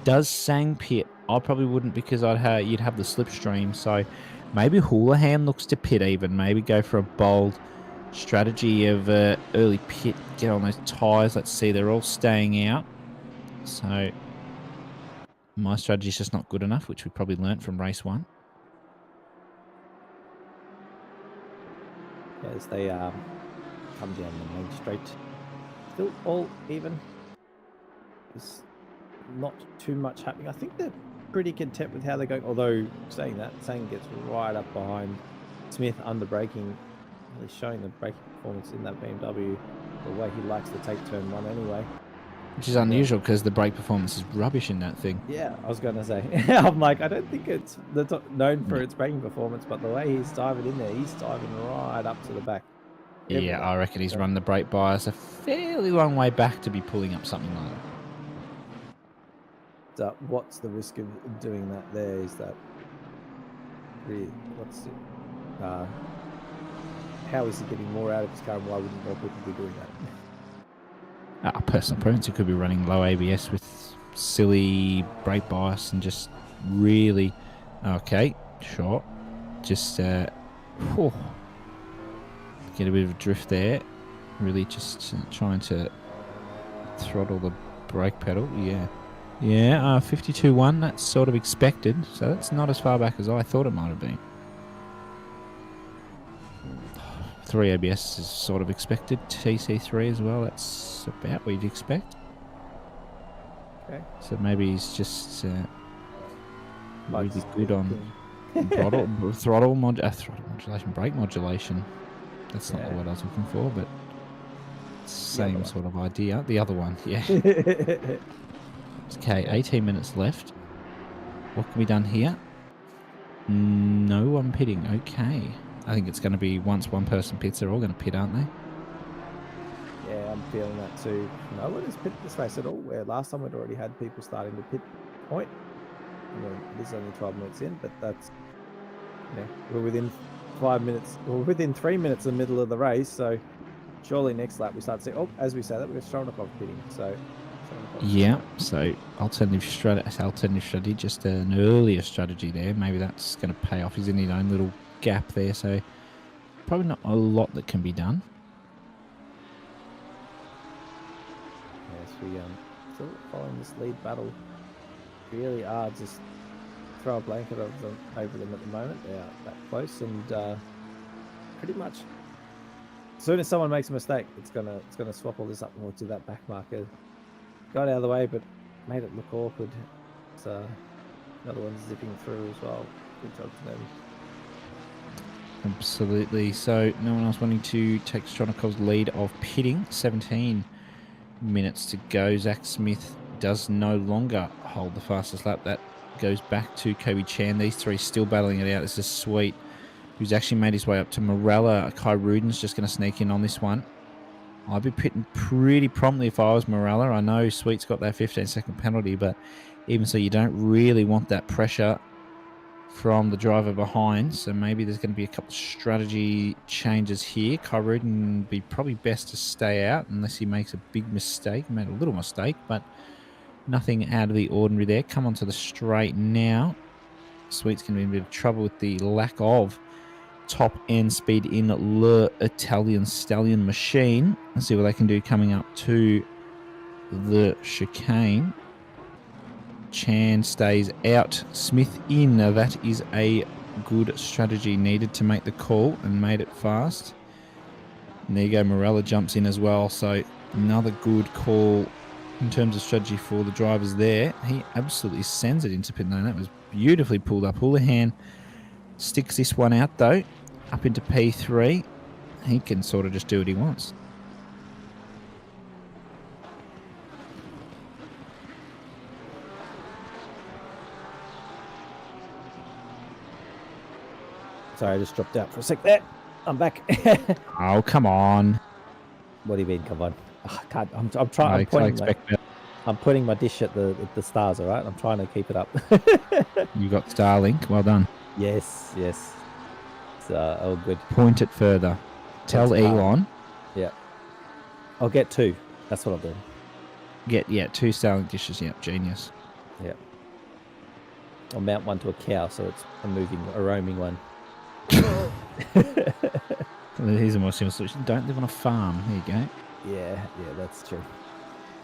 Does Sang pit? I probably wouldn't, because you'd have the slipstream. So maybe Houlihan looks to pit even. Maybe go for a bold strategy of early pit. Get on those tyres. Let's see. They're all staying out. So my strategy is just not good enough, which we probably learnt from race 1. as they come down the main straight. Still all even. There's not too much happening. I think they're pretty content with how they're going. Although saying that, Sang gets right up behind Smith under braking, really showing the braking performance in that BMW the way he likes to take turn one anyway. Which is unusual because the brake performance is rubbish in that thing. Yeah, I was going to say. I'm like, I don't think it's known for its braking performance, but the way he's diving in there, he's diving right up to the back. Yeah, I reckon he's run the brake bias a fairly long way back to be pulling up something like that. So what's the risk of doing that there? Is that really, what's it? How is he getting more out of his car, and why wouldn't more people be doing that? Personal preference, he could be running low ABS with silly brake bias and just really... Okay, sure. Just get a bit of a drift there. Really just trying to throttle the brake pedal. Yeah. Yeah, 52.1, that's sort of expected. So that's not as far back as I thought it might have been. 3 ABS is sort of expected. TC3 as well, that's about what you'd expect. Okay. So maybe he's just really good on throttle modulation, brake modulation. That's not the word I was looking for, but same sort of idea. The other one, yeah. Okay, 18 minutes left. What can be done here? No one pitting. Okay. I think it's going to be once one person pits, they're all going to pit, aren't they? Yeah, I'm feeling that too. No one has pitted this race at all, where last time we'd already had people starting to pit point. It is only 12 minutes in, but that's, we're within 5 minutes, or within 3 minutes of the middle of the race, so surely next lap we start to see, as we say that, we've got Stronakov pitting, so... Yeah, so alternative strategy, just an earlier strategy there. Maybe that's going to pay off. He's in his own little gap there, so probably not a lot that can be done. Yes, we still following this lead battle. Really are just throw a blanket of them over them at the moment. They are that close, and pretty much as soon as someone makes a mistake, it's gonna swap all this up more to that back marker. Got out of the way, but made it look awkward. So another one zipping through as well. Good job to them. Absolutely. So no one else wanting to take Stronakov's lead of pitting. 17 minutes to go. Zach Smith does no longer hold the fastest lap. That goes back to Kobe Chan. These three still battling it out. This is Sweet, who's actually made his way up to Morella. Kai Ruden's just going to sneak in on this one. I'd be pitting pretty promptly if I was Morella. I know Sweet's got that 15-second penalty, but even so, you don't really want that pressure from the driver behind. So maybe there's going to be a couple of strategy changes here. Kai Ruden would be probably best to stay out unless he makes a big mistake. He made a little mistake, but nothing out of the ordinary there. Come onto the straight now. Sweet's going to be in a bit of trouble with the lack of top end speed in Le Italian Stallion machine. Let's see what they can do coming up to the chicane. Chan stays out, Smith in. Now that is a good strategy. Needed to make the call and made it fast. And there you go, Morella jumps in as well. So another good call in terms of strategy for the drivers there. He absolutely sends it into pit lane. That was beautifully pulled up. Houlihan sticks this one out though, up into P3. He can sort of just do what he wants. Sorry, I just dropped out for a sec there. I'm back. Oh, come on. What do you mean, come on? Oh, I can't. I'm trying. I'm putting my dish at the stars. All right. I'm trying to keep it up. You got Starlink. Well done. Yes. It's all good. Point it further. Tell Elon. Yeah. I'll get 2. That's what I'll do. Get 2 Starlink dishes. Yeah, genius. Yeah. I'll mount one to a cow, so it's a roaming one. Here's a more simple solution. Don't live on a farm. There you go. Yeah, that's true.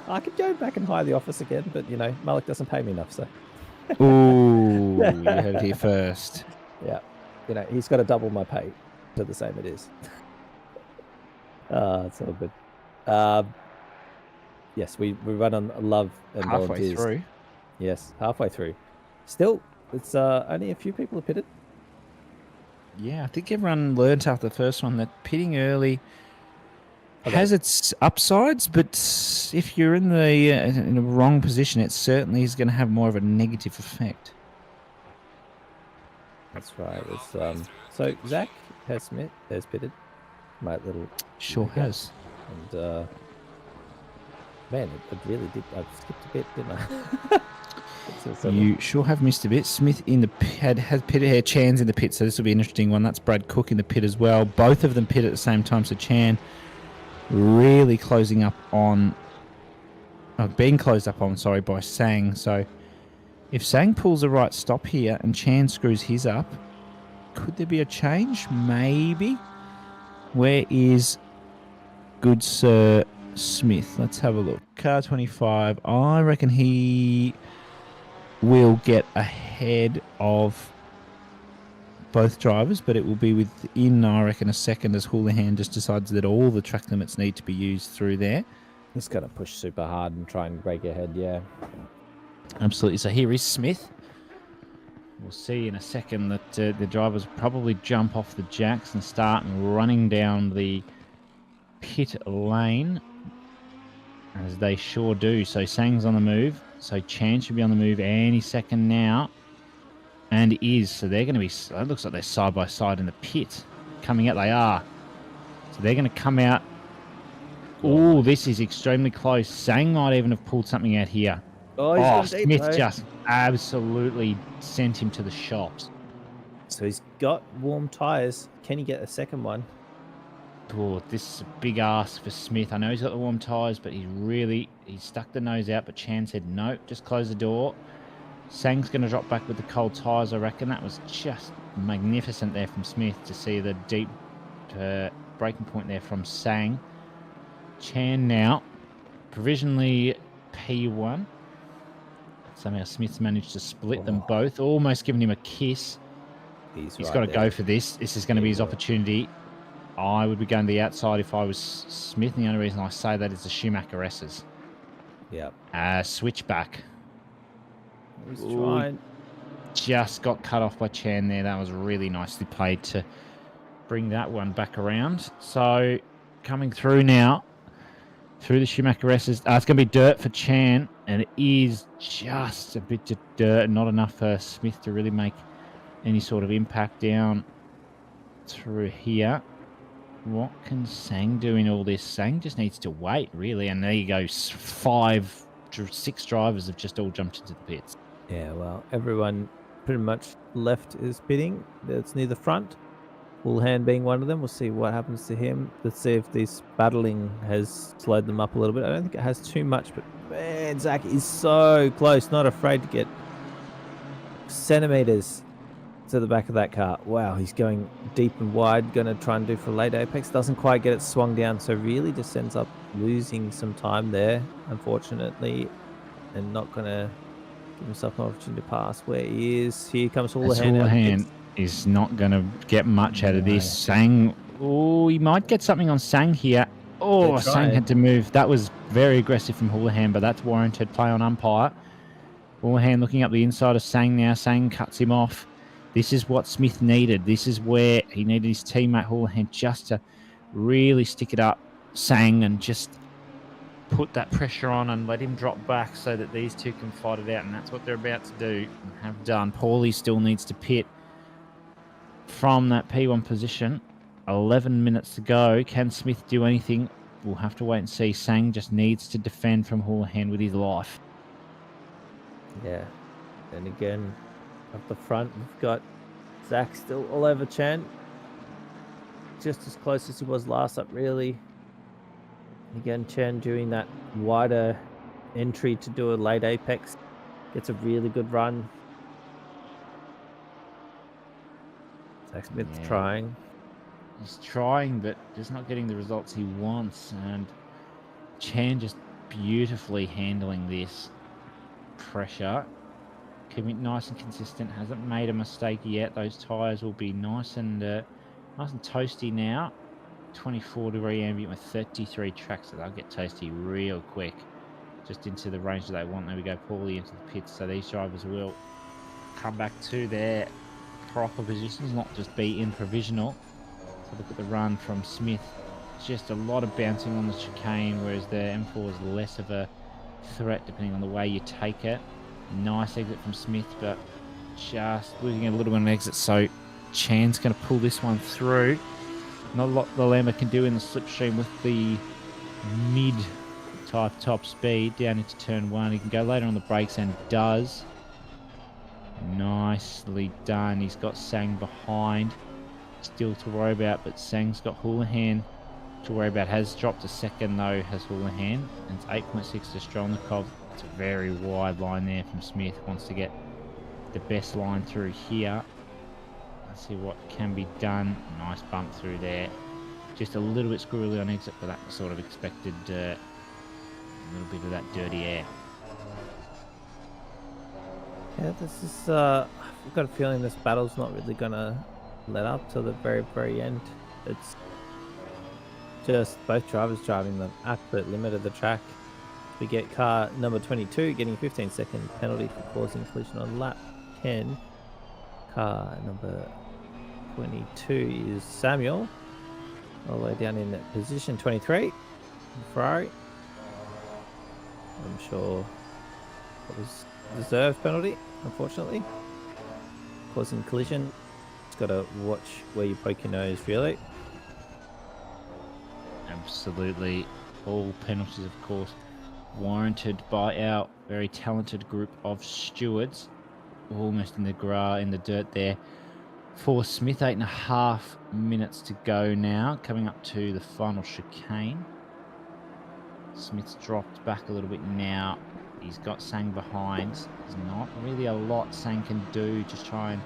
I could go back and hire the office again, but Malik doesn't pay me enough, so. Ooh, you heard it here first. Yeah, he's got to double my pay to the same it is. It's all good. Yes, we run on love and Halfway volunteers. through. Yes, halfway through. Still, it's only a few people have pitted. Yeah, I think everyone learnt after the first one that pitting early Okay. has its upsides, but if you're in the wrong position, it certainly is going to have more of a negative effect. That's right. It's so Zach has pitted. My little Sure figure. has. And man, it really did. I skipped a bit, didn't I? You sure have missed a bit. Smith in the pit has pitted here. Chan's in the pit, so this will be an interesting one. That's Brad Cook in the pit as well. Both of them pit at the same time, so Chan really closing up on... being closed up on, sorry, by Sang. So if Sang pulls the right stop here and Chan screws his up, could there be a change? Maybe. Where is good Sir Smith? Let's have a look. Car 25. I reckon he will get ahead of both drivers, but it will be within, I reckon, a second as Houlihan just decides that all the track limits need to be used through there. He's going to push super hard and try and break ahead, yeah. Absolutely. So here is Smith. We'll see in a second that the drivers probably jump off the jacks and start running down the pit lane, as they sure do. So Sang's on the move. So Chan should be on the move any second now. And is. So they're going to be... It looks like they're side by side in the pit. Coming out, they are. So they're going to come out. Oh, this is extremely close. Sang might even have pulled something out here. Oh, Smith just absolutely sent him to the shops. So he's got warm tyres. Can he get a second one? Oh, this is a big ask for Smith. I know he's got the warm tyres, but he stuck the nose out, but Chan said, no, just close the door. Sang's going to drop back with the cold tyres, I reckon. That was just magnificent there from Smith to see the deep braking point there from Sang. Chan now, provisionally P1. Somehow Smith's managed to split them both, almost giving him a kiss. He's right got to there. go for this. This is going to be his opportunity. I would be going to the outside if I was Smith. And the only reason I say that is the Schumacher S's. Yeah. Switch back. He's trying. Just got cut off by Chan there. That was really nicely played to bring that one back around. So coming through now, through the Schumacher S's. It's going to be dirt for Chan, and it is just a bit of dirt, not enough for Smith to really make any sort of impact down through here. What can Sang do in all this? Sang just needs to wait, really, and there you go. 5, 6 drivers have just all jumped into the pits. Yeah, well, everyone pretty much left is pitting. That's near the front. Houlihan being one of them. We'll see what happens to him. Let's see if this battling has slowed them up a little bit. I don't think it has too much, but man, Zach is so close. Not afraid to get centimeters to the back of that car. Wow, he's going deep and wide. Going to try and do for late apex. Doesn't quite get it swung down, so really just ends up losing some time there, unfortunately, and not going to give himself an opportunity to pass where he is. Here comes Houlihan. Houlihan is not going to get much out of this. Sang, oh, he might get something on Sang here. Oh, Sang had to move. That was very aggressive from Houlihan, but that's warranted play on umpire. Houlihan looking up the inside of Sang now. Sang cuts him off. This is what Smith needed. This is where he needed his teammate Houlihan just to really stick it up Sang and just put that pressure on and let him drop back so that these two can fight it out, and that's what they're about to do and have done. Paulie still needs to pit from that P1 position. 11 minutes to go. Can Smith do anything? We'll have to wait and see. Sang just needs to defend from Houlihan with his life. Yeah. And again, up the front, we've got Zach still all over Chan. Just as close as he was last up, really. Again, Chan doing that wider entry to do a late apex. Gets a really good run. Zach Smith's trying. He's trying, but just not getting the results he wants. And Chan just beautifully handling this pressure. Keeping it nice and consistent. Hasn't made a mistake yet. Those tyres will be nice and toasty now. 24-degree ambient with 33 tracks, so they'll get toasty real quick. Just into the range that they want. There we go, Paulie into the pits. So these drivers will come back to their proper positions, not just be in provisional. So look at the run from Smith. Just a lot of bouncing on the chicane, whereas the M4 is less of a threat depending on the way you take it. Nice exit from Smith, but just losing a little bit on exit. So Chan's going to pull this one through. Not a lot the Lambo can do in the slipstream with the mid-type top speed down into turn 1. He can go later on the brakes and does. Nicely done. He's got Sang behind. Still to worry about, but Sang's got Houlihan to worry about. Has dropped a second though, has Houlihan. And it's 8.6 to Strelnikov. It's a very wide line there from Smith. Wants to get the best line through here. Let's see what can be done. Nice bump through there. Just a little bit squirrely on exit, but that was sort of expected. A little bit of that dirty air. Yeah, this is. I've got a feeling this battle's not really gonna let up till the very, very end. It's just both drivers driving the absolute limit of the track. We get car number 22 getting a 15-second penalty for causing collision on lap 10. Car number 22 is Samuel, all the way down in position 23. Ferrari. I'm sure it was deserved penalty, unfortunately. Causing collision. Just got to watch where you poke your nose, really. Absolutely. All penalties, of course, warranted by our very talented group of stewards. Almost in the dirt there for Smith. 8.5 minutes to go now, coming up to the final chicane. Smith's dropped back a little bit now. He's got Sang behind. There's not really a lot Sang can do to try and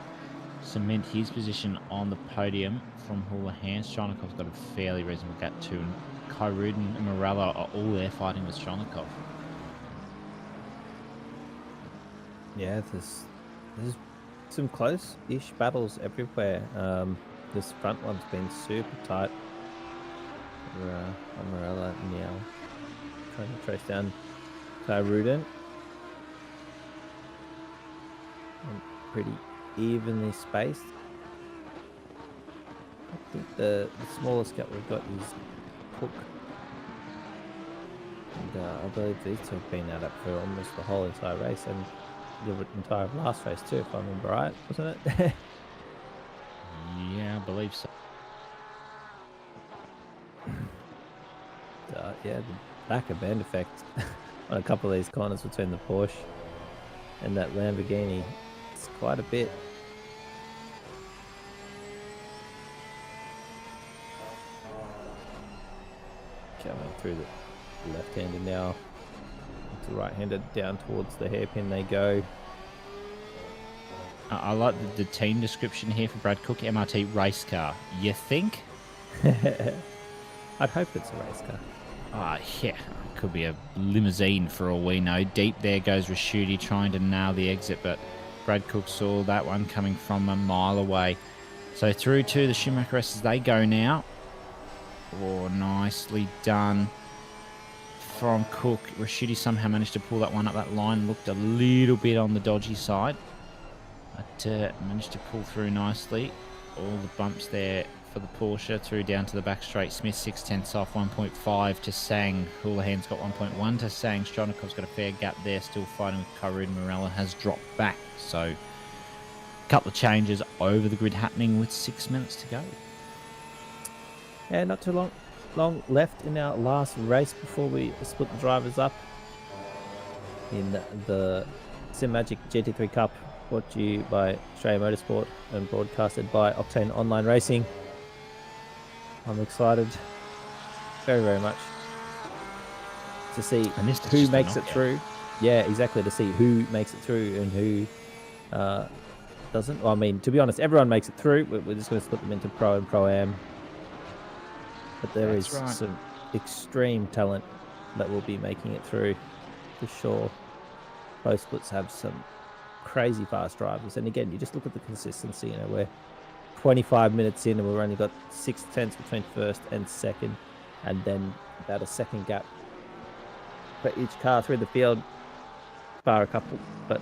cement his position on the podium from Houlihan. Strelnikov's got a fairly reasonable gap too, and Kyrudin and Morella are all there fighting with Strelnikov. Yeah, there's some close-ish battles everywhere. This front one's been super tight. Morella now trying to trace down Kyrudin. And pretty evenly spaced. I think the smallest gap we've got is Cook. And I believe these two have been out up for almost the whole entire race and the entire last race too, if I remember right, wasn't it? Yeah, I believe so. Yeah, the back of bend effect on a couple of these corners between the Porsche and that Lamborghini. It's quite a bit. Coming through the left-handed now. To right-handed down towards the hairpin they go. I like the team description here for Brad Cook. MRT race car. You think? I'd hope it's a race car. Ah, yeah. It could be a limousine for all we know. Deep there goes Raschuti trying to nail the exit, but Brad Cook saw that one coming from a mile away. So through to the Schumacher as they go now. Oh, nicely done from Cook. Raschuti somehow managed to pull that one up that line. Looked a little bit on the dodgy side, but managed to pull through nicely. All the bumps there for the Porsche through down to the back straight. Smith 6/10 off, 1.5 to Sang. Houlihan's got 1.1 to Sang. Strelnikov's got a fair gap there, still fighting with Kyrud. Morella has dropped back. So a couple of changes over the grid happening with 6 minutes to go. Yeah, not too long left in our last race before we split the drivers up in the Simagic GT3 Cup, brought to you by Australia Motorsport and broadcasted by Octane Online Racing. I'm excited very, very much to see who makes it through. Yeah, exactly, to see who makes it through and who doesn't. Well, I mean, to be honest, everyone makes it through. We're just going to split them into Pro and Pro-Am. But there is some extreme talent that will be making it through, for sure. Both splits have some crazy fast drivers. And again, you just look at the consistency, we're 25 minutes in and we've only got 6 tenths between first and second, and then about a second gap for each car through the field, bar a couple. But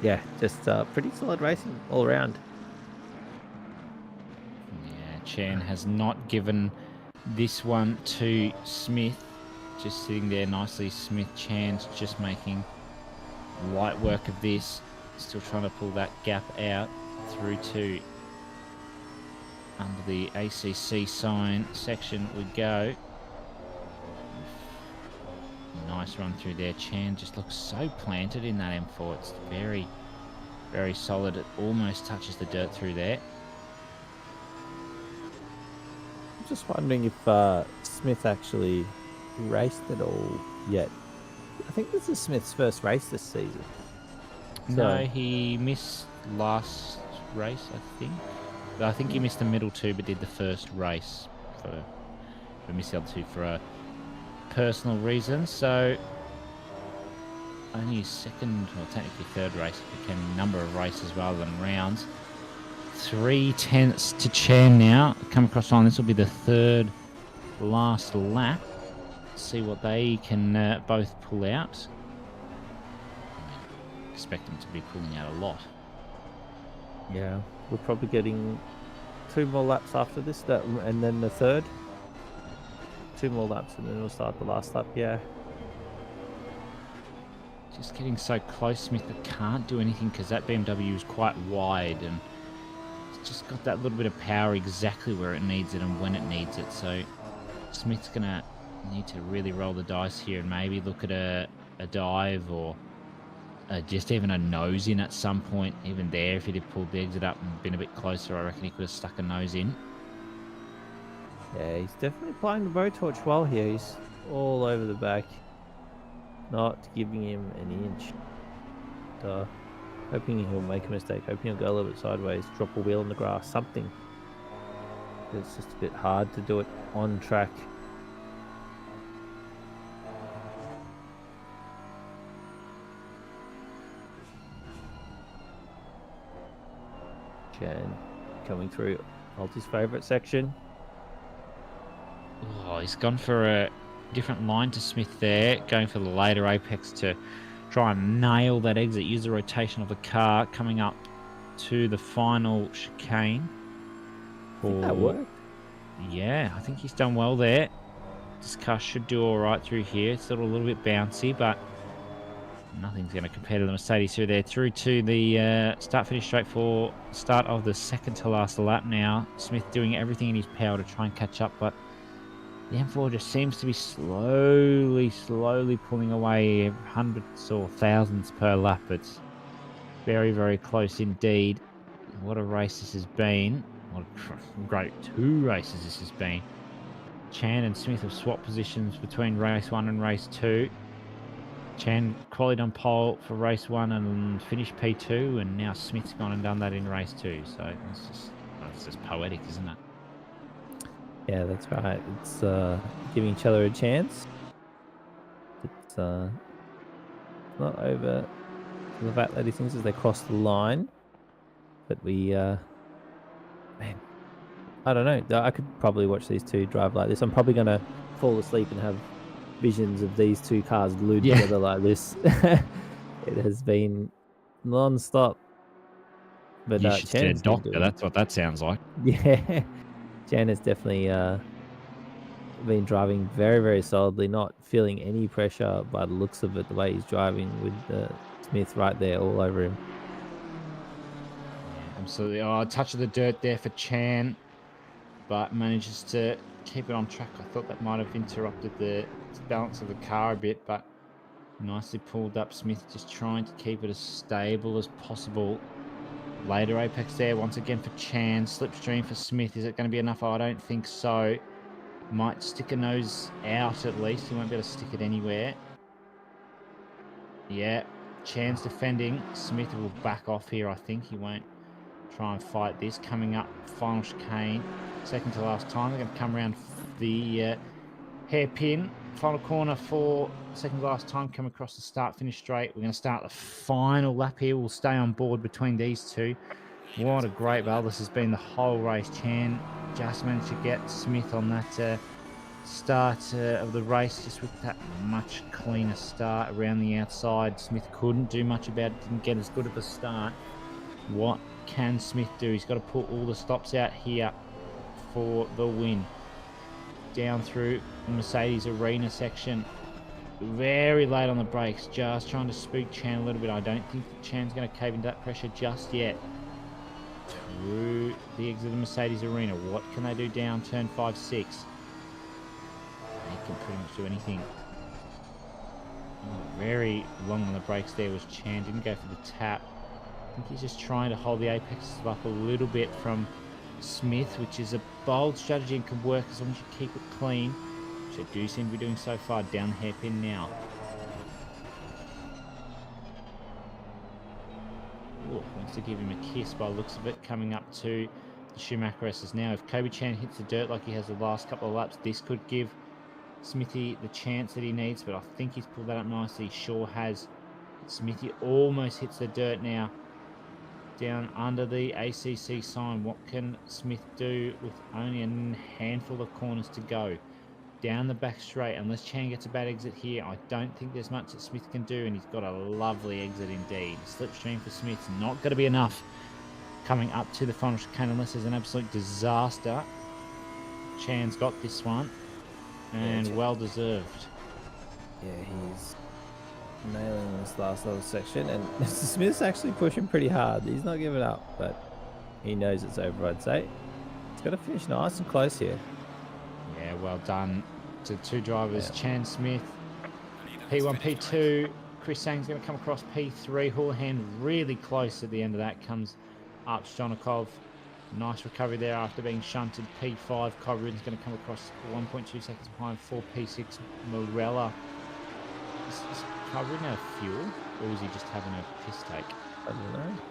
yeah, just pretty solid racing all around. Yeah, Chan has not given this one to Smith. Just sitting there nicely. Smith, Chan's just making light work of this. Still trying to pull that gap out through to under the ACC sign section we go. Nice run through there. Chan just looks so planted in that M4. It's very, very solid. It almost touches the dirt through there. I'm just wondering if Smith actually raced at all yet. I think this is Smith's first race this season. No, he missed last race, I think. I think he missed the middle two, but did the first race. But missed the other two for a personal reason. So only his second, or technically third race, became a number of races rather than rounds. 3 tenths to Chan now. Come across line. This will be the third last lap. See what they can both pull out. Expect them to be pulling out a lot. Yeah, we're probably getting 2 more laps after this, and then the third. 2 more laps, and then we'll start the last lap. Yeah. Just getting so close, Smith, that can't do anything because that BMW is quite wide and it's just got that little bit of power exactly where it needs it and when it needs it. So Smith's going to need to really roll the dice here and maybe look at a dive or just even a nose in at some point. Even there, if he'd have pulled the exit up and been a bit closer, I reckon he could have stuck a nose in. Yeah, he's definitely playing the blowtorch well here. He's all over the back, not giving him an inch. So, hoping he'll make a mistake, hoping he'll go a little bit sideways, drop a wheel in the grass, something. It's just a bit hard to do it on track. Chan coming through Alti's favourite section. Oh, he's gone for a different line to Smith there, going for the later apex to try and nail that exit, use the rotation of the car, coming up to the final chicane. I think that worked. Yeah, I think he's done well there. This car should do all right through here. It's still a little bit bouncy, but nothing's going to compare to the Mercedes through there. Through to the start-finish straight for start of the second to last lap now. Smith doing everything in his power to try and catch up, but the M4 just seems to be slowly pulling away hundreds or thousands per lap. It's very, very close indeed. What a race this has been. What a great 2 races this has been. Chan and Smith have swapped positions between race 1 and race 2. Chan qualified on pole for race 1 and finished P2, and now Smith's gone and done that in race 2. So it's just poetic, isn't it? Yeah, that's right. It's giving each other a chance. It's not over the vat lady things as they cross the line. But we, man, I don't know. I could probably watch these two drive like this. I'm probably going to fall asleep and have visions of these two cars glued together like this. It has been non-stop. But you should see a doctor. That's what that sounds like. Yeah. Jan has definitely been driving very, very solidly, not feeling any pressure by the looks of it, the way he's driving with Smith right there all over him. Yeah, absolutely. Oh, a touch of the dirt there for Chan, but manages to keep it on track. I thought that might have interrupted the balance of the car a bit, but nicely pulled up. Smith just trying to keep it as stable as possible. Later apex there once again for Chan. Slipstream for Smith. Is it going to be enough? I don't think so. Might stick a nose out at least. He won't be able to stick it anywhere. Yeah, Chan's defending. Smith will back off here, I think. He won't try and fight this. Coming up, final chicane. Second to last time. They're going to come around the hairpin. Final corner for second last time. Come across the start-finish straight. We're going to start the final lap here. We'll stay on board between these two. What a great battle this has been the whole race. Chan just managed to get Smith on that start of the race, just with that much cleaner start around the outside. Smith couldn't do much about it, didn't get as good of a start. What can Smith do? He's got to put all the stops out here for the win. Down through the Mercedes Arena section. Very late on the brakes, just trying to spook Chan a little bit. I don't think that Chan's going to cave into that pressure just yet. Through the exit of the Mercedes Arena. What can they do down turn 5-6? They can pretty much do anything. Oh, very long on the brakes there was Chan. Didn't go for the tap. I think he's just trying to hold the apexes up a little bit from Smith, which is a bold strategy and can work as long as you keep it clean, which I do seem to be doing so far. Down the hairpin now. Ooh, wants to give him a kiss by the looks of it, coming up to the Schumacher S's now. If Kobe Chan hits the dirt like he has the last couple of laps, this could give Smithy the chance that he needs, but I think he's pulled that up nicely. He sure has. Smithy almost hits the dirt now. Down under the ACC sign. What can Smith do with only a handful of corners to go? Down the back straight. Unless Chan gets a bad exit here, I don't think there's much that Smith can do, and he's got a lovely exit indeed. Slipstream for Smith's not going to be enough coming up to the final chicane unless there's an absolute disaster. Chan's got this one, and well deserved. Yeah, he's nailing this last little section, and Smith's actually pushing pretty hard. He's not giving up, but he knows it's over, I'd say. He's got to finish nice and close here. Yeah, well done to two drivers. Yeah. Chan Smith, P1, P2. Chris Sang's going to come across P3. Houlihan really close at the end of that. Comes up Stonikov. Nice recovery there after being shunted. P5. Corin's going to come across 1.2 seconds behind 4P6. Morella. Is Corin out of fuel, or is he just having a piss take? I don't know.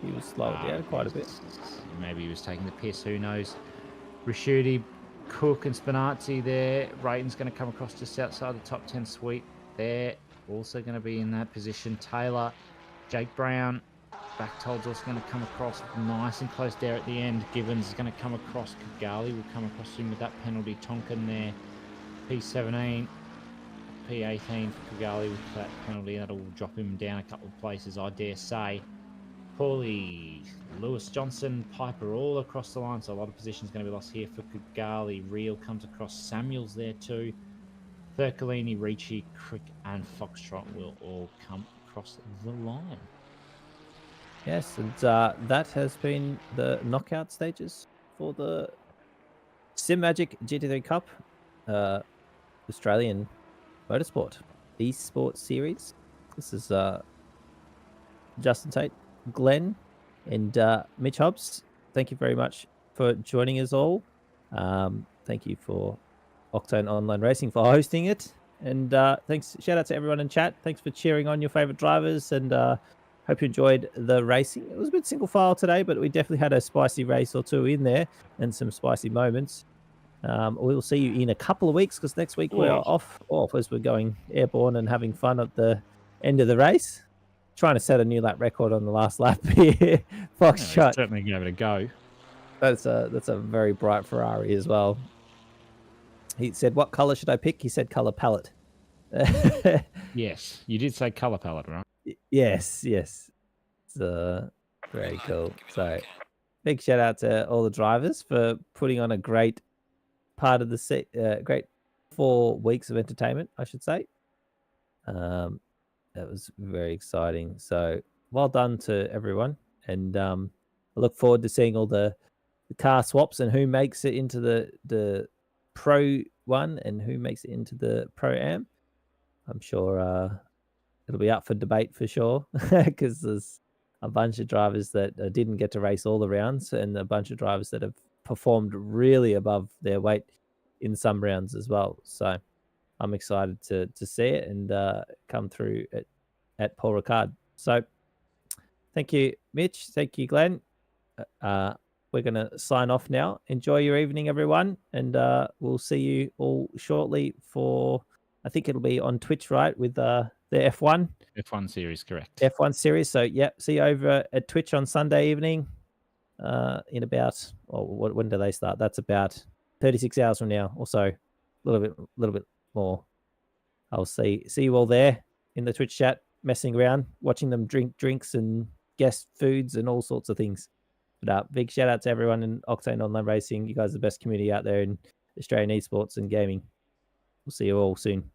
He was slowed down quite a bit. Maybe he was taking the piss, who knows. Risciuti, Cook and Spinazzi there. Rayton's going to come across just outside the top 10 suite. They're also going to be in that position. Taylor, Jake Brown, Bachtold's also going to come across nice and close there at the end. Givens is going to come across. Kigali will come across him with that penalty. Tonkin there. P17, P18 for Kigali with that penalty. That'll drop him down a couple of places, I dare say. Paulie, Lewis Johnson, Piper all across the line, so a lot of positions going to be lost here for Kigali. Real comes across. Samuels there too. Thurcolini, Ricci, Crick and Foxtrot will all come across the line. Yes, and that has been the knockout stages for the Simagic GT3 Cup Australian Motorsport Esport Series. This is Justin Tate, Glenn, and Mitch Hobbs. Thank you very much for joining us all. Thank you for Octane Online Racing for hosting it. And thanks, shout out to everyone in chat. Thanks for cheering on your favorite drivers, and hope you enjoyed the racing. It was a bit single file today, but we definitely had a spicy race or two in there and some spicy moments. We'll see you in a couple of weeks, because next week we're off as we're going airborne and having fun at the end of the race. Trying to set a new lap record on the last lap here. Foxtrot. Certainly give it a go. That's a very bright Ferrari as well. He said, what color should I pick? He said color palette. Yes, you did say color palette, right? Yes. It's very cool. So big shout out to all the drivers for putting on a great part of the great 4 weeks of entertainment, I should say. That was very exciting. So well done to everyone. And I look forward to seeing all the car swaps and who makes it into the Pro 1 and who makes it into the Pro Am. I'm sure it'll be up for debate for sure, because there's a bunch of drivers that didn't get to race all the rounds, and a bunch of drivers that have performed really above their weight in some rounds as well. So I'm excited to see it and come through at Paul Ricard. So thank you, Mitch. Thank you, Glenn. We're going to sign off now. Enjoy your evening, everyone. And we'll see you all shortly for, I think it'll be on Twitch, right? With the F1. F1 series, correct. F1 series. So, yeah, see you over at Twitch on Sunday evening. in about, when do they start? That's about 36 hours from now or so. A little bit more. I'll see you all there in the Twitch chat, messing around, watching them drink drinks and guest foods and all sorts of things. But big shout out to everyone in Octane Online Racing. You guys are the best community out there in Australian esports and gaming. We'll see you all soon.